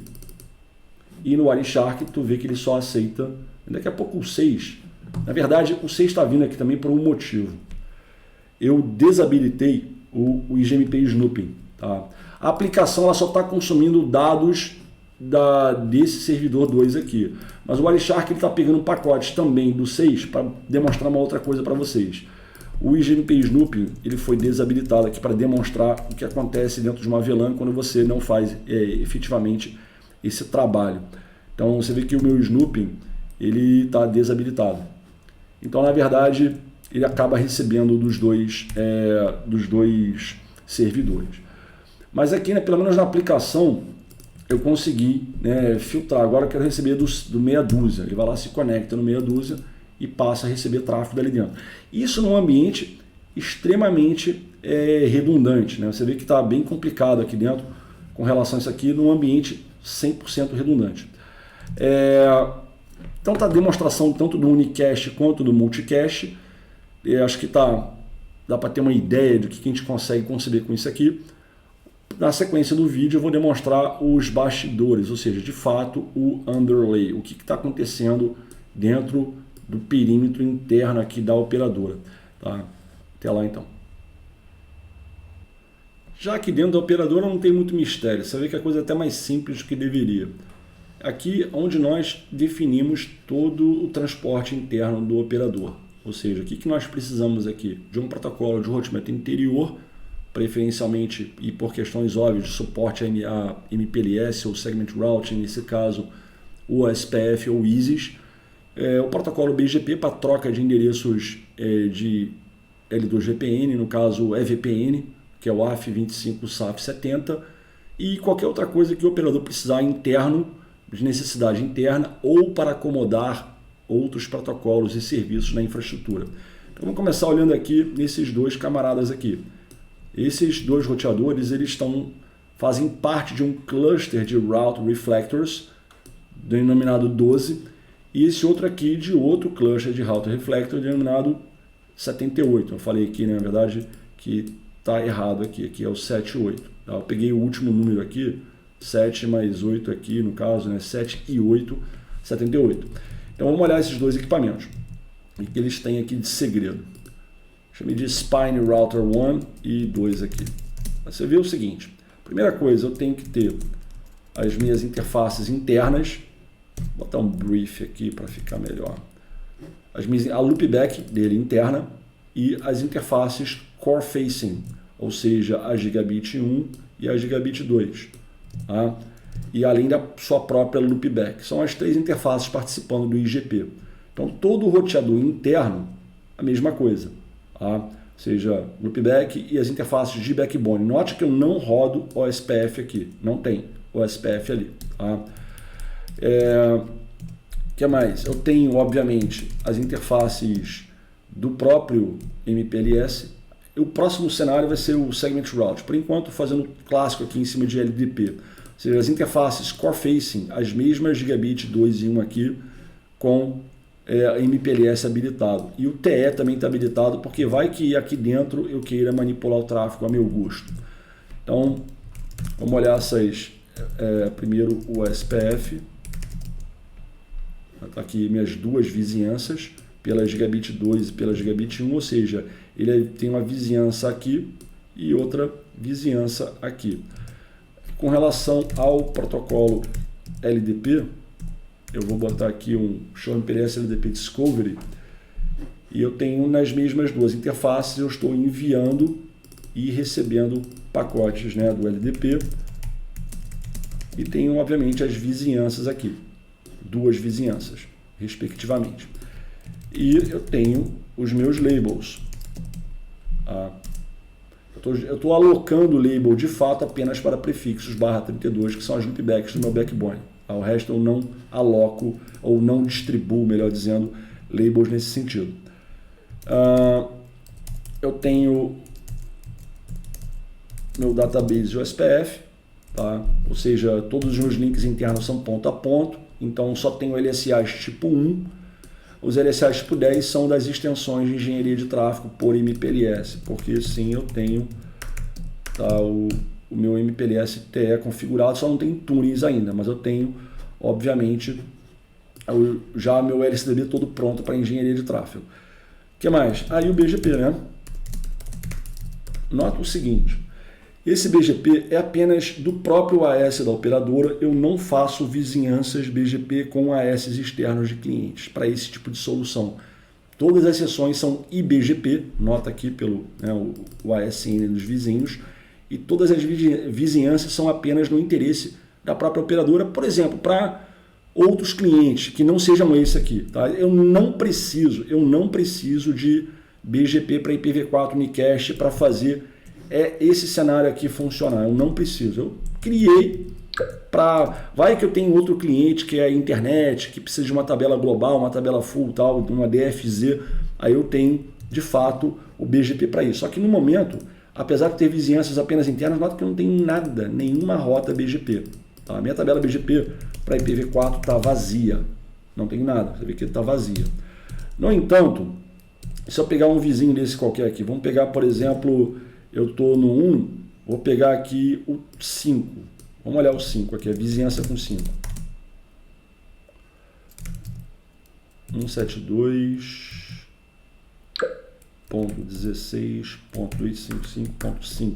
E no Wireshark tu vê que ele só aceita, daqui a pouco o 6. Na verdade o 6 está vindo aqui também por um motivo. Eu desabilitei o IGMP Snooping. Tá? A aplicação ela só está consumindo dados desse servidor 2 aqui. Mas o Wireshark está pegando pacotes também do 6 para demonstrar uma outra coisa para vocês. O IGMP Snooping ele foi desabilitado aqui para demonstrar o que acontece dentro de uma VLAN quando você não faz efetivamente esse trabalho. Então você vê que o meu Snooping ele está desabilitado. Então na verdade ele acaba recebendo dos dois servidores. Mas aqui, né, pelo menos na aplicação, eu consegui, né, filtrar. Agora eu quero receber do meia dúzia. Ele vai lá, se conecta no meia dúzia e passa a receber tráfego dali dentro. Isso num ambiente extremamente redundante. Né? Você vê que está bem complicado aqui dentro com relação a isso aqui, num ambiente 100% redundante. Então tá a demonstração tanto do unicast quanto do multicast. Acho que dá para ter uma ideia do que a gente consegue conceber com isso aqui. Na sequência do vídeo eu vou demonstrar os bastidores, ou seja, de fato o underlay, o que está acontecendo dentro do perímetro interno aqui da operadora. Tá? Até lá então. Já aqui dentro da operadora não tem muito mistério, você vê que a coisa é até mais simples do que deveria. Aqui onde nós definimos todo o transporte interno do operador. Ou seja, o que nós precisamos aqui? De um protocolo de roteamento interior, preferencialmente e por questões óbvias de suporte a MPLS ou Segment Routing, nesse caso o SPF ou ISIS. O protocolo BGP para troca de endereços de L2VPN, no caso EVPN, que é o AF25SAF70, e qualquer outra coisa que o operador precisar interno, de necessidade interna, ou para acomodar outros protocolos e serviços na infraestrutura. Então vamos começar olhando aqui nesses dois camaradas aqui. Esses dois roteadores eles fazem parte de um cluster de Route Reflectors, denominado 12, e esse outro aqui de outro cluster de Route Reflector, denominado 78. Eu falei aqui, na verdade, que está errado aqui é o 78. Tá? Eu peguei o último número aqui, 7 mais 8 aqui, no caso, né? 7 e 8, 78. Então vamos olhar esses dois equipamentos. O que eles têm aqui de segredo? Chamei de Spine Router 1 e 2 aqui. Você vê o seguinte, primeira coisa, eu tenho que ter as minhas interfaces internas, vou botar um brief aqui para ficar melhor, a loopback dele interna e as interfaces core facing, ou seja, a Gigabit 1 e a Gigabit 2. Tá? e além da sua própria loopback. São as 3 interfaces participando do IGP. Então, todo o roteador interno, a mesma coisa. Tá? Ou seja, loopback e as interfaces de backbone. Note que eu não rodo OSPF aqui. Não tem OSPF ali. Tá? Que mais? Eu tenho, obviamente, as interfaces do próprio MPLS. O próximo cenário vai ser o Segment Route. Por enquanto, fazendo clássico aqui em cima de LDP. Ou seja, as interfaces Core Facing, as mesmas Gigabit 2 e 1 aqui, com MPLS habilitado. E o TE também está habilitado, porque vai que aqui dentro eu queira manipular o tráfego a meu gosto. Então, vamos olhar essas. Primeiro o SPF. Está aqui minhas 2 vizinhanças, pela Gigabit 2 e pela Gigabit 1, ou seja, ele tem uma vizinhança aqui e outra vizinhança aqui. Com relação ao protocolo LDP, eu vou botar aqui um Show MPLS LDP Discovery, e eu tenho nas mesmas 2 interfaces, eu estou enviando e recebendo pacotes, né, do LDP, e tenho, obviamente, as vizinhanças aqui. 2 vizinhanças, respectivamente. E eu tenho os meus labels. Eu estou alocando o label de fato apenas para prefixos /32, que são as loopbacks do meu backbone. O resto eu não aloco, ou não distribuo, melhor dizendo, labels nesse sentido. Eu tenho meu database OSPF, tá? Ou seja, todos os meus links internos são ponto a ponto. Então, só tenho LSAs tipo 1. Os LSAs tipo 10 são das extensões de engenharia de tráfego por MPLS, porque sim, eu tenho o meu MPLS TE configurado, só não tem tunings ainda, mas eu tenho, obviamente, já meu LSDB todo pronto para engenharia de tráfego. O que mais? Aí o BGP, né? Nota o seguinte. Esse BGP é apenas do próprio AS da operadora, eu não faço vizinhanças BGP com AS externos de clientes para esse tipo de solução. Todas as sessões são IBGP, nota aqui pelo o ASN dos vizinhos, e todas as vizinhanças são apenas no interesse da própria operadora, por exemplo, para outros clientes que não sejam esse aqui. Tá? Eu não preciso de BGP para IPv4 unicast para fazer esse cenário aqui funcionar. Eu não preciso. Eu criei para... Vai que eu tenho outro cliente que é a internet, que precisa de uma tabela global, uma tabela full, tal, uma DFZ. Aí eu tenho, de fato, o BGP para isso. Só que no momento, apesar de ter vizinhanças apenas internas, nota que eu não tenho nada, nenhuma rota BGP. Tá? A minha tabela BGP para IPv4 está vazia. Não tem nada. Você vê que está vazia. No entanto, se eu pegar um vizinho desse qualquer aqui, vamos pegar, por exemplo... Eu estou no 1, vou pegar aqui o 5. Vamos olhar o 5 aqui, a vizinhança com 5. 172.16.255.5.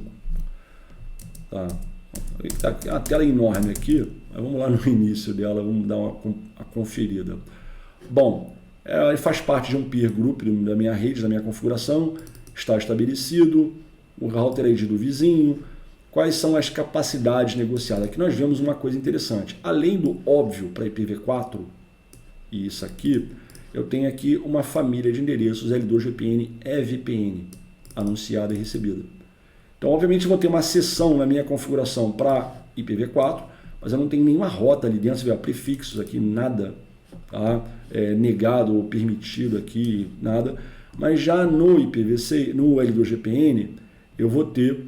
Tá. A tela é enorme aqui, mas vamos lá no início dela, vamos dar uma conferida. Bom, ele faz parte de um peer group da minha rede, da minha configuração, está estabelecido. O router ID do vizinho, quais são as capacidades negociadas. Aqui nós vemos uma coisa interessante. Além do óbvio para IPv4, e isso aqui, eu tenho aqui uma família de endereços L2VPN e VPN, anunciada e recebida. Então, obviamente, eu vou ter uma seção na minha configuração para IPv4, mas eu não tenho nenhuma rota ali dentro. Você vê prefixos aqui, nada tá? Negado ou permitido aqui, nada. Mas já no IPv6, no L2VPN, eu vou ter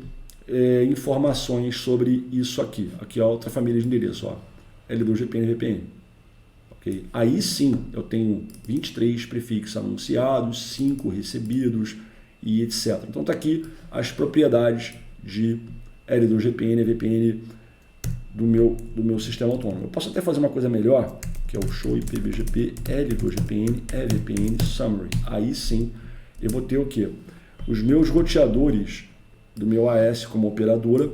informações sobre isso aqui. Aqui é outra família de endereço, ó, L2VPN e VPN. Okay? Aí sim, eu tenho 23 prefixos anunciados, 5 recebidos e etc. Então está aqui as propriedades de L2VPN e VPN do meu sistema autônomo. Eu posso até fazer uma coisa melhor, que é o show IPBGP L2VPN e VPN Summary. Aí sim, eu vou ter o quê? Os meus roteadores do meu AS como operadora,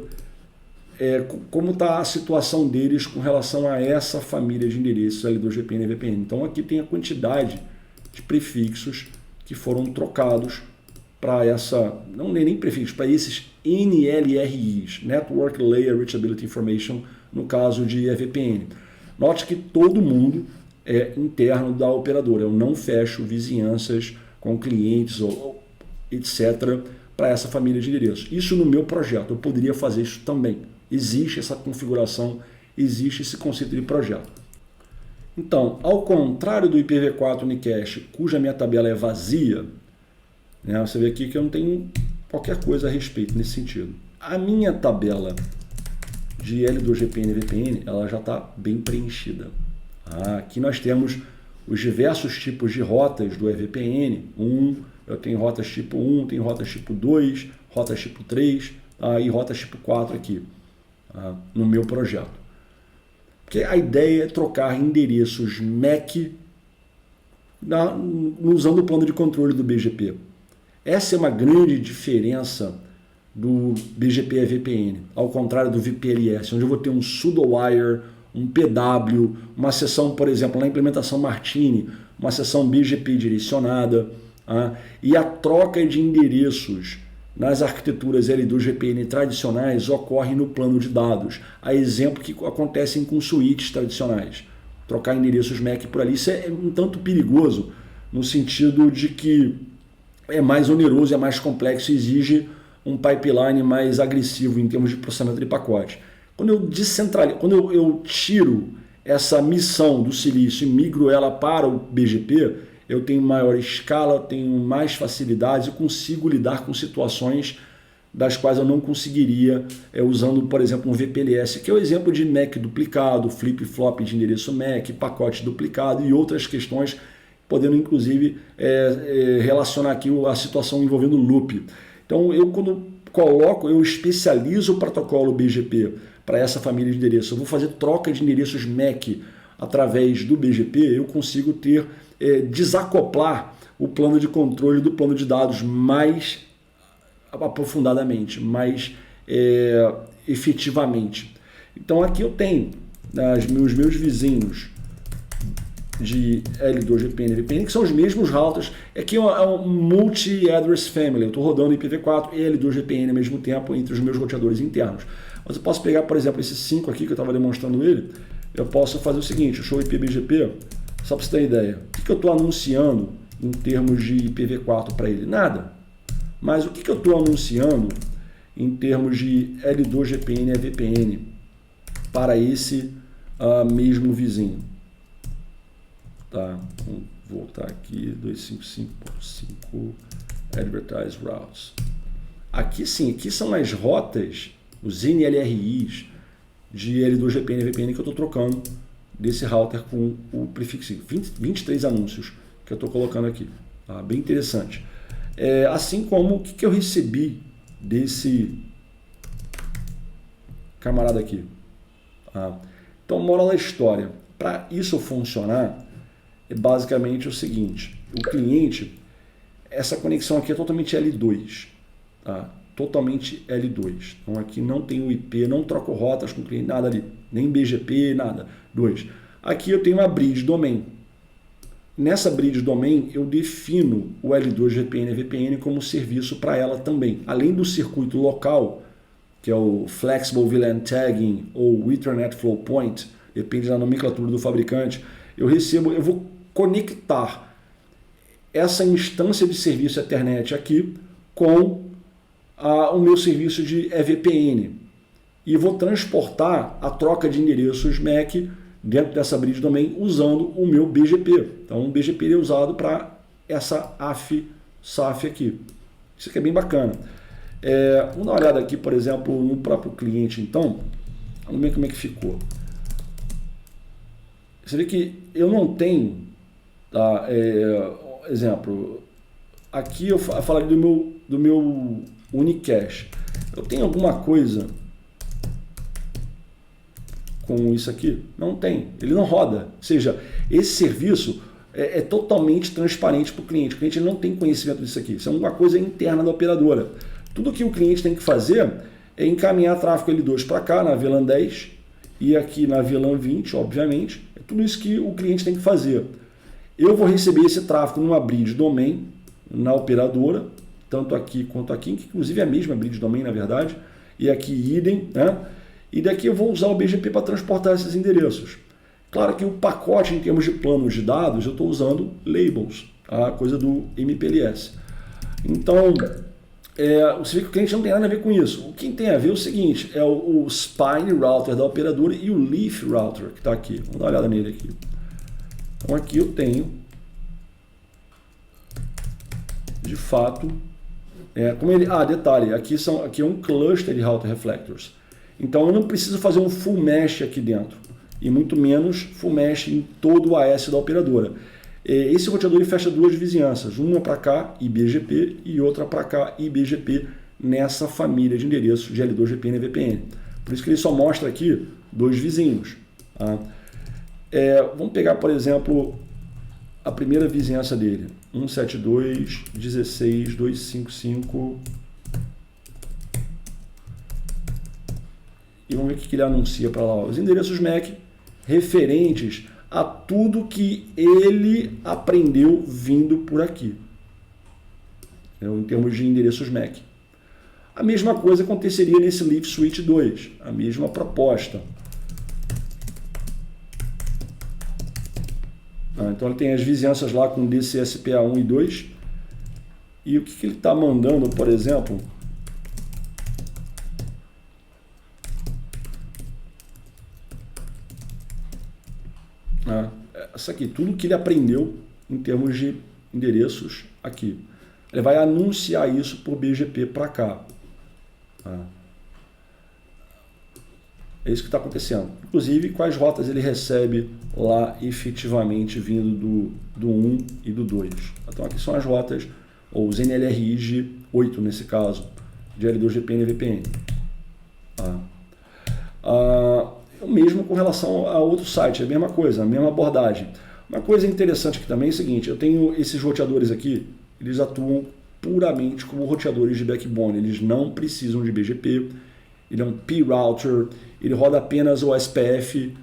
como está a situação deles com relação a essa família de endereços L2VPN e VPN. Então aqui tem a quantidade de prefixos que foram trocados para essa, não nem prefixos, para esses NLRIs, Network Layer Reachability Information, no caso de EVPN. Note que todo mundo é interno da operadora. Eu não fecho vizinhanças com clientes ou etc. para essa família de endereços. Isso no meu projeto. Eu poderia fazer isso também. Existe essa configuração, existe esse conceito de projeto. Então, ao contrário do IPv4 Unicast, cuja minha tabela é vazia, né, você vê aqui que eu não tenho qualquer coisa a respeito nesse sentido. A minha tabela de L2GPN e VPN, ela já está bem preenchida. Aqui nós temos os diversos tipos de rotas do EVPN. Eu tenho rotas tipo 1, tenho rotas tipo 2, rotas tipo 3 e rotas tipo 4 aqui no meu projeto. Porque a ideia é trocar endereços MAC usando o plano de controle do BGP. Essa é uma grande diferença do BGP EVPN, ao contrário do VPLS, onde eu vou ter um pseudo-wire, um PW, uma seção, por exemplo, na implementação Martini, uma seção BGP direcionada, e a troca de endereços nas arquiteturas L2GPN tradicionais ocorre no plano de dados, a exemplo que acontecem com switches tradicionais. Trocar endereços MAC por ali, isso é um tanto perigoso, no sentido de que é mais oneroso, é mais complexo, exige um pipeline mais agressivo em termos de processamento de pacote. Quando eu tiro essa missão do silício e migro ela para o BGP, eu tenho maior escala, eu tenho mais facilidades e consigo lidar com situações das quais eu não conseguiria usando, por exemplo, um VPLS, que é o exemplo de MAC duplicado, flip-flop de endereço MAC, pacote duplicado e outras questões, podendo inclusive relacionar aqui a situação envolvendo loop. Então, eu especializo o protocolo BGP para essa família de endereços. Eu vou fazer troca de endereços MAC através do BGP, eu consigo desacoplar o plano de controle do plano de dados mais aprofundadamente, mais efetivamente. Então aqui eu tenho os meus vizinhos de L2GPN e VPN, que são os mesmos routers. Aqui é um multi-address family. Eu estou rodando IPv4 e L2GPN ao mesmo tempo entre os meus roteadores internos. Mas eu posso pegar, por exemplo, esse 5 aqui que eu estava demonstrando ele. Eu posso fazer o seguinte, show IPBGP, só para você ter uma ideia. O que eu estou anunciando em termos de IPv4 para ele? Nada. Mas o que eu estou anunciando em termos de L2GPN e VPN para esse mesmo vizinho? Tá, vamos voltar aqui, 255.5 Advertise Routes. Aqui sim, aqui são as rotas, os NLRIs de L2GPN e VPN que eu estou trocando desse router com o prefixo 23 anúncios que eu estou colocando aqui. Tá? Bem interessante. Assim como o que eu recebi desse camarada aqui. Tá? Então, moral da história. Para isso funcionar, é basicamente o seguinte. O cliente, essa conexão aqui é totalmente L2. Tá? Totalmente L2. Então aqui não tem o IP, não troco rotas com o cliente, nada ali. Nem BGP, nada. 2. Aqui eu tenho uma bridge domain. Nessa bridge domain eu defino o L2GPN e VPN como serviço para ela também. Além do circuito local, que é o Flexible VLAN Tagging ou Ethernet Flow Point, depende da nomenclatura do fabricante, eu vou conectar essa instância de serviço Ethernet aqui com o meu serviço de EVPN e vou transportar a troca de endereços MAC dentro dessa bridge domain usando o meu BGP. Então o BGP é usado para essa AF/SAF aqui. Isso aqui é bem bacana. Vamos dar uma olhada aqui, por exemplo, no próprio cliente então. Vamos ver como é que ficou. Você vê que eu não tenho, tá, exemplo, aqui eu falaria do meu Unicast. Eu tenho alguma coisa com isso aqui? Não tem, ele não roda. Ou seja, esse serviço é totalmente transparente para o cliente não tem conhecimento disso aqui. Isso é uma coisa interna da operadora. Tudo que o cliente tem que fazer é encaminhar tráfego L2 para cá, na VLAN 10, e aqui na VLAN 20, obviamente. É tudo isso que o cliente tem que fazer. Eu vou receber esse tráfego numa bridge domain, na operadora, tanto aqui quanto aqui, que inclusive é a mesma bridge domain, na verdade, e aqui idem, né? E daqui eu vou usar o BGP para transportar esses endereços. Claro que o pacote em termos de planos de dados, eu estou usando labels, a coisa do MPLS. Então, você vê que o cliente não tem nada a ver com isso. O que tem a ver é o seguinte, é o Spine Router da operadora e o Leaf Router que está aqui. Vamos dar uma olhada nele aqui. Então aqui eu tenho, de fato, detalhe, aqui é um cluster de Router Reflectors. Então eu não preciso fazer um full mesh aqui dentro, e muito menos full mesh em todo o AS da operadora. Esse roteador fecha duas vizinhanças, uma para cá, IBGP, e outra para cá, IBGP, nessa família de endereços de L2 VPN e VPN. Por isso que ele só mostra aqui dois vizinhos. Tá? Vamos pegar, por exemplo, a primeira vizinhança dele, 172.16.255, e vamos ver o que ele anuncia para lá. Os endereços MAC referentes a tudo que ele aprendeu vindo por aqui, em termos de endereços MAC. A mesma coisa aconteceria nesse Leaf Switch 2, a mesma proposta. Então ele tem as vizinhanças lá com DCSPA 1 e 2, e o que ele está mandando, por exemplo, isso aqui, tudo que ele aprendeu em termos de endereços aqui. Ele vai anunciar isso por BGP para cá. É isso que está acontecendo. Inclusive, quais rotas ele recebe lá efetivamente vindo do 1 e do 2. Então aqui são as rotas, ou os NLRIs de 8 nesse caso, de L2 VPN e VPN. O mesmo com relação a outro site, é a mesma coisa, a mesma abordagem. Uma coisa interessante aqui também é o seguinte, eu tenho esses roteadores aqui, eles atuam puramente como roteadores de backbone, eles não precisam de BGP, ele é um P-Router, ele roda apenas o SPF,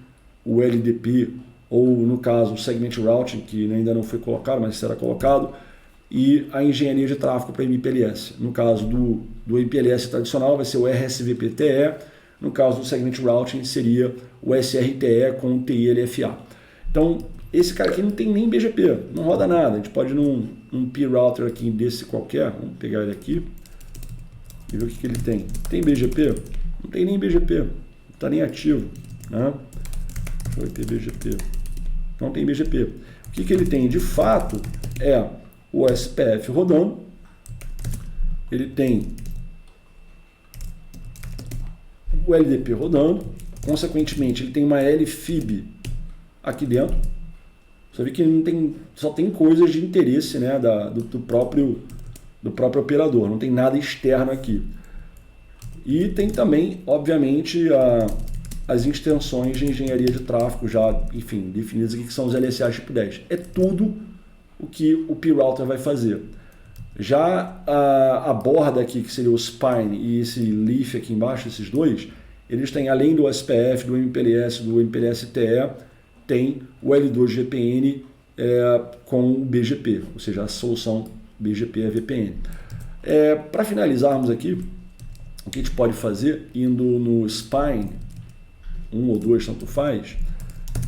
o LDP, ou no caso o Segment Routing, que ainda não foi colocado, mas será colocado, e a engenharia de tráfego para MPLS. No caso do MPLS tradicional vai ser o RSVP-TE, no caso do Segment Routing seria o SRTE com TILFA. Então, esse cara aqui não tem nem BGP, não roda nada. A gente pode ir num P-Router aqui desse qualquer, vamos pegar ele aqui e ver o que ele tem. Tem BGP? Não tem nem BGP, não está nem ativo. Né? Deixa eu ver, tem BGP. Não tem BGP. O que ele tem de fato é o SPF rodando, ele tem o LDP rodando, consequentemente ele tem uma LFIB aqui dentro. Você vê que não tem, só tem coisas de interesse, né, do próprio operador, não tem nada externo aqui. E tem também, obviamente, as extensões de engenharia de tráfego já, enfim, definidas aqui, que são os LSAs tipo 10. É tudo o que o P-Router vai fazer. Já a borda aqui, que seria o Spine e esse Leaf aqui embaixo, esses dois, eles têm, além do SPF, do MPLS, do MPLS-TE, tem o L2 VPN com o BGP, ou seja, a solução BGP é VPN. Para finalizarmos aqui, o que a gente pode fazer, indo no Spine, 1 ou 2, tanto faz,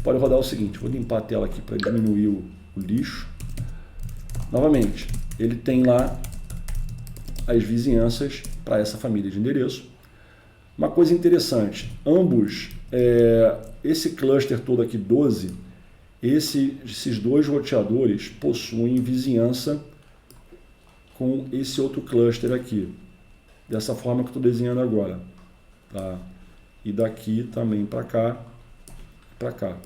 pode rodar o seguinte, vou limpar a tela aqui para diminuir o lixo. Novamente, ele tem lá as vizinhanças para essa família de endereço. Uma coisa interessante, ambos, esse cluster todo aqui, 12, esses dois roteadores possuem vizinhança com esse outro cluster aqui, dessa forma que eu estou desenhando agora. Tá? E daqui também para cá, para cá.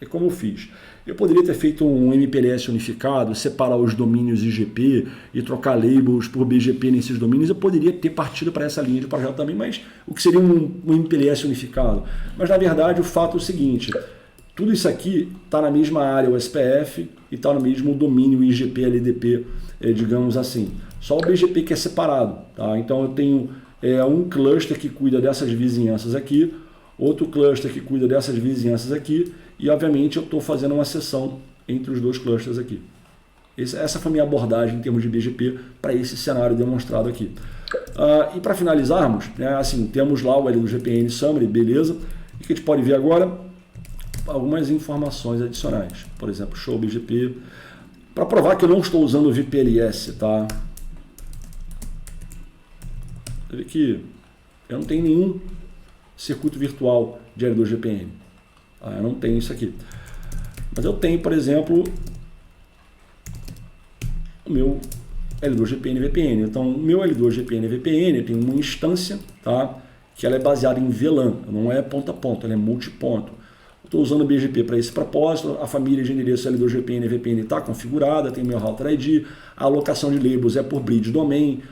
É como eu fiz. Eu poderia ter feito um MPLS unificado, separar os domínios IGP e trocar labels por BGP nesses domínios. Eu poderia ter partido para essa linha de projeto também, mas o que seria um MPLS unificado? Mas na verdade o fato é o seguinte, tudo isso aqui está na mesma área, o SPF, e está no mesmo domínio IGP, LDP, digamos assim. Só o BGP que é separado. Tá? Então eu tenho um cluster que cuida dessas vizinhanças aqui, outro cluster que cuida dessas vizinhanças aqui, e obviamente eu estou fazendo uma seção entre os dois clusters aqui. Essa foi a minha abordagem em termos de BGP para esse cenário demonstrado aqui. E para finalizarmos, né, assim, temos lá o L2GPN Summary, beleza, e que a gente pode ver agora algumas informações adicionais, por exemplo, show BGP, para provar que eu não estou usando o VPLS, tá? Você vê que eu não tenho nenhum circuito virtual de L2GPN, tá? Eu não tenho isso aqui, mas eu tenho, por exemplo, o meu L2GPN VPN. Então, o meu L2GPN VPN tem uma instância, tá, que ela é baseada em VLAN, não é ponto a ponto, ela é multiponto. Estou usando o BGP para esse propósito, a família de endereço L2GPN VPN está configurada, tem meu router ID, a alocação de labels é por bridge domain,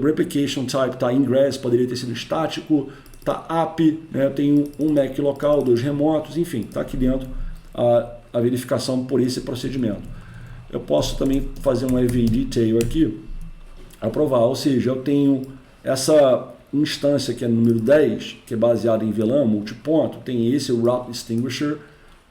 replication type está ingress, poderia ter sido estático, está API, né, eu tenho um MAC local, 2 remotos, enfim, está aqui dentro a verificação por esse procedimento. Eu posso também fazer um EV detail aqui, aprovar, ou seja, eu tenho essa instância que é número 10, que é baseada em VLAN, multiponto, tem esse o Route Distinguisher,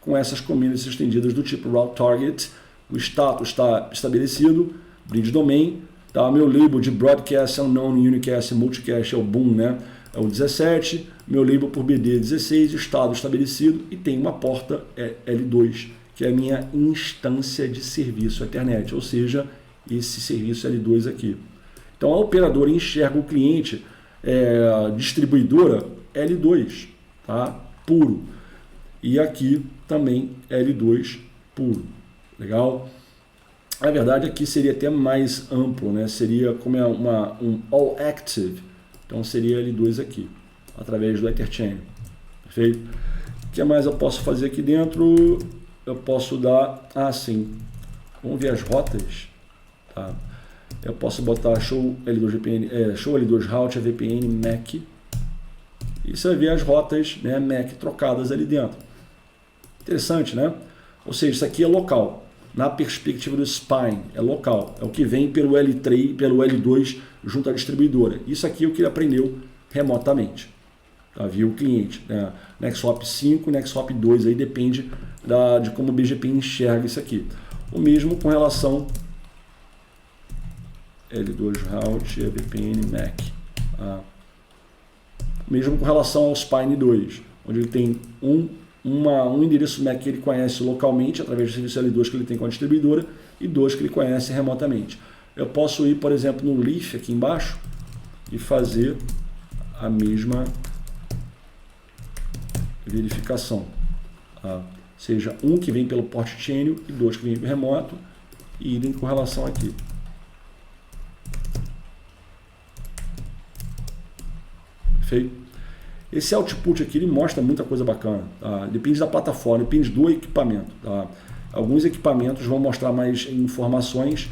com essas commands estendidas do tipo Route Target, o status está estabelecido, bridge domain, tá? Meu label de broadcast, unknown, unicast, multicast é o boom, né? É o 17, meu label por BD é 16, estado estabelecido, e tem uma porta L2, que é a minha instância de serviço Ethernet, ou seja, esse serviço L2 aqui. Então a operadora enxerga o cliente distribuidora L2, tá? Puro. E aqui também L2 puro. Legal? Na verdade aqui seria até mais amplo, né? Seria como um All Active. Então seria L2 aqui, através do Etherchain. Perfeito? O que mais eu posso fazer aqui dentro? Eu posso dar, sim, vamos ver as rotas, tá? Eu posso botar show L2 show L2 route VPN MAC, e você vai ver as rotas, né, MAC trocadas ali dentro. Interessante, né? Ou seja, isso aqui é local, na perspectiva do spine, é local, é o que vem pelo L3, pelo L2 junto à distribuidora. Isso aqui é o que ele aprendeu remotamente. Tá, via o cliente, né? NextHop 5, NextHop 2, aí depende de como o BGP enxerga isso aqui. O mesmo com relação L2 Route VPN MAC. Tá? Mesmo com relação ao Spine 2, onde ele tem um endereço MAC que ele conhece localmente, através do serviço L2 que ele tem com a distribuidora, e 2 que ele conhece remotamente. Eu posso ir, por exemplo, no Leaf aqui embaixo e fazer a mesma verificação, tá? Seja um que vem pelo port channel e 2 que vem remoto, e idem com relação aqui. Perfeito? Esse output aqui ele mostra muita coisa bacana, tá? Depende da plataforma, depende do equipamento, tá? Alguns equipamentos vão mostrar mais informações,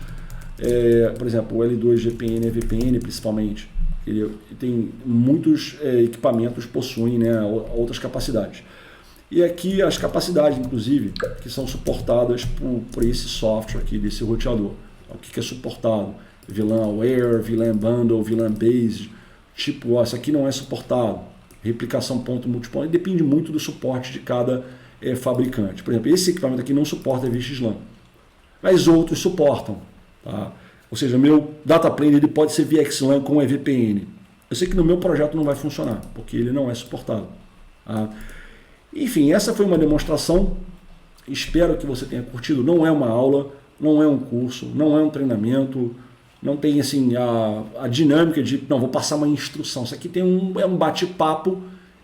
por exemplo, o L2GPN e VPN principalmente. Ele tem muitos equipamentos possuem, né, outras capacidades. E aqui as capacidades, inclusive, que são suportadas por esse software aqui, desse roteador. O que é suportado? VLAN Aware, VLAN Bundle, VLAN Based. Tipo, isso aqui não é suportado. Replicação ponto multiponto. Depende muito do suporte de cada fabricante. Por exemplo, esse equipamento aqui não suporta VXLAN, mas outros suportam, tá? Ou seja, meu data plane ele pode ser VXLAN com EVPN. Eu sei que no meu projeto não vai funcionar, porque ele não é suportado. Tá? Enfim, essa foi uma demonstração. Espero que você tenha curtido. Não é uma aula, não é um curso, não é um treinamento, não tem assim a dinâmica de, não, vou passar uma instrução. Isso aqui tem um bate-papo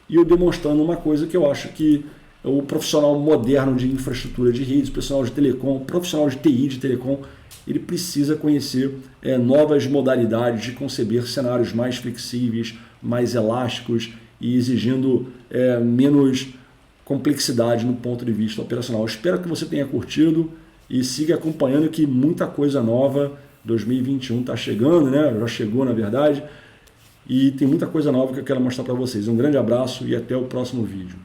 e eu demonstrando uma coisa que eu acho que o profissional moderno de infraestrutura de redes, profissional de telecom, profissional de TI, de telecom, ele precisa conhecer novas modalidades de conceber cenários mais flexíveis, mais elásticos e exigindo menos complexidade no ponto de vista operacional. Espero que você tenha curtido e siga acompanhando que muita coisa nova, 2021 está chegando, né? Já chegou na verdade, e tem muita coisa nova que eu quero mostrar para vocês. Um grande abraço e até o próximo vídeo.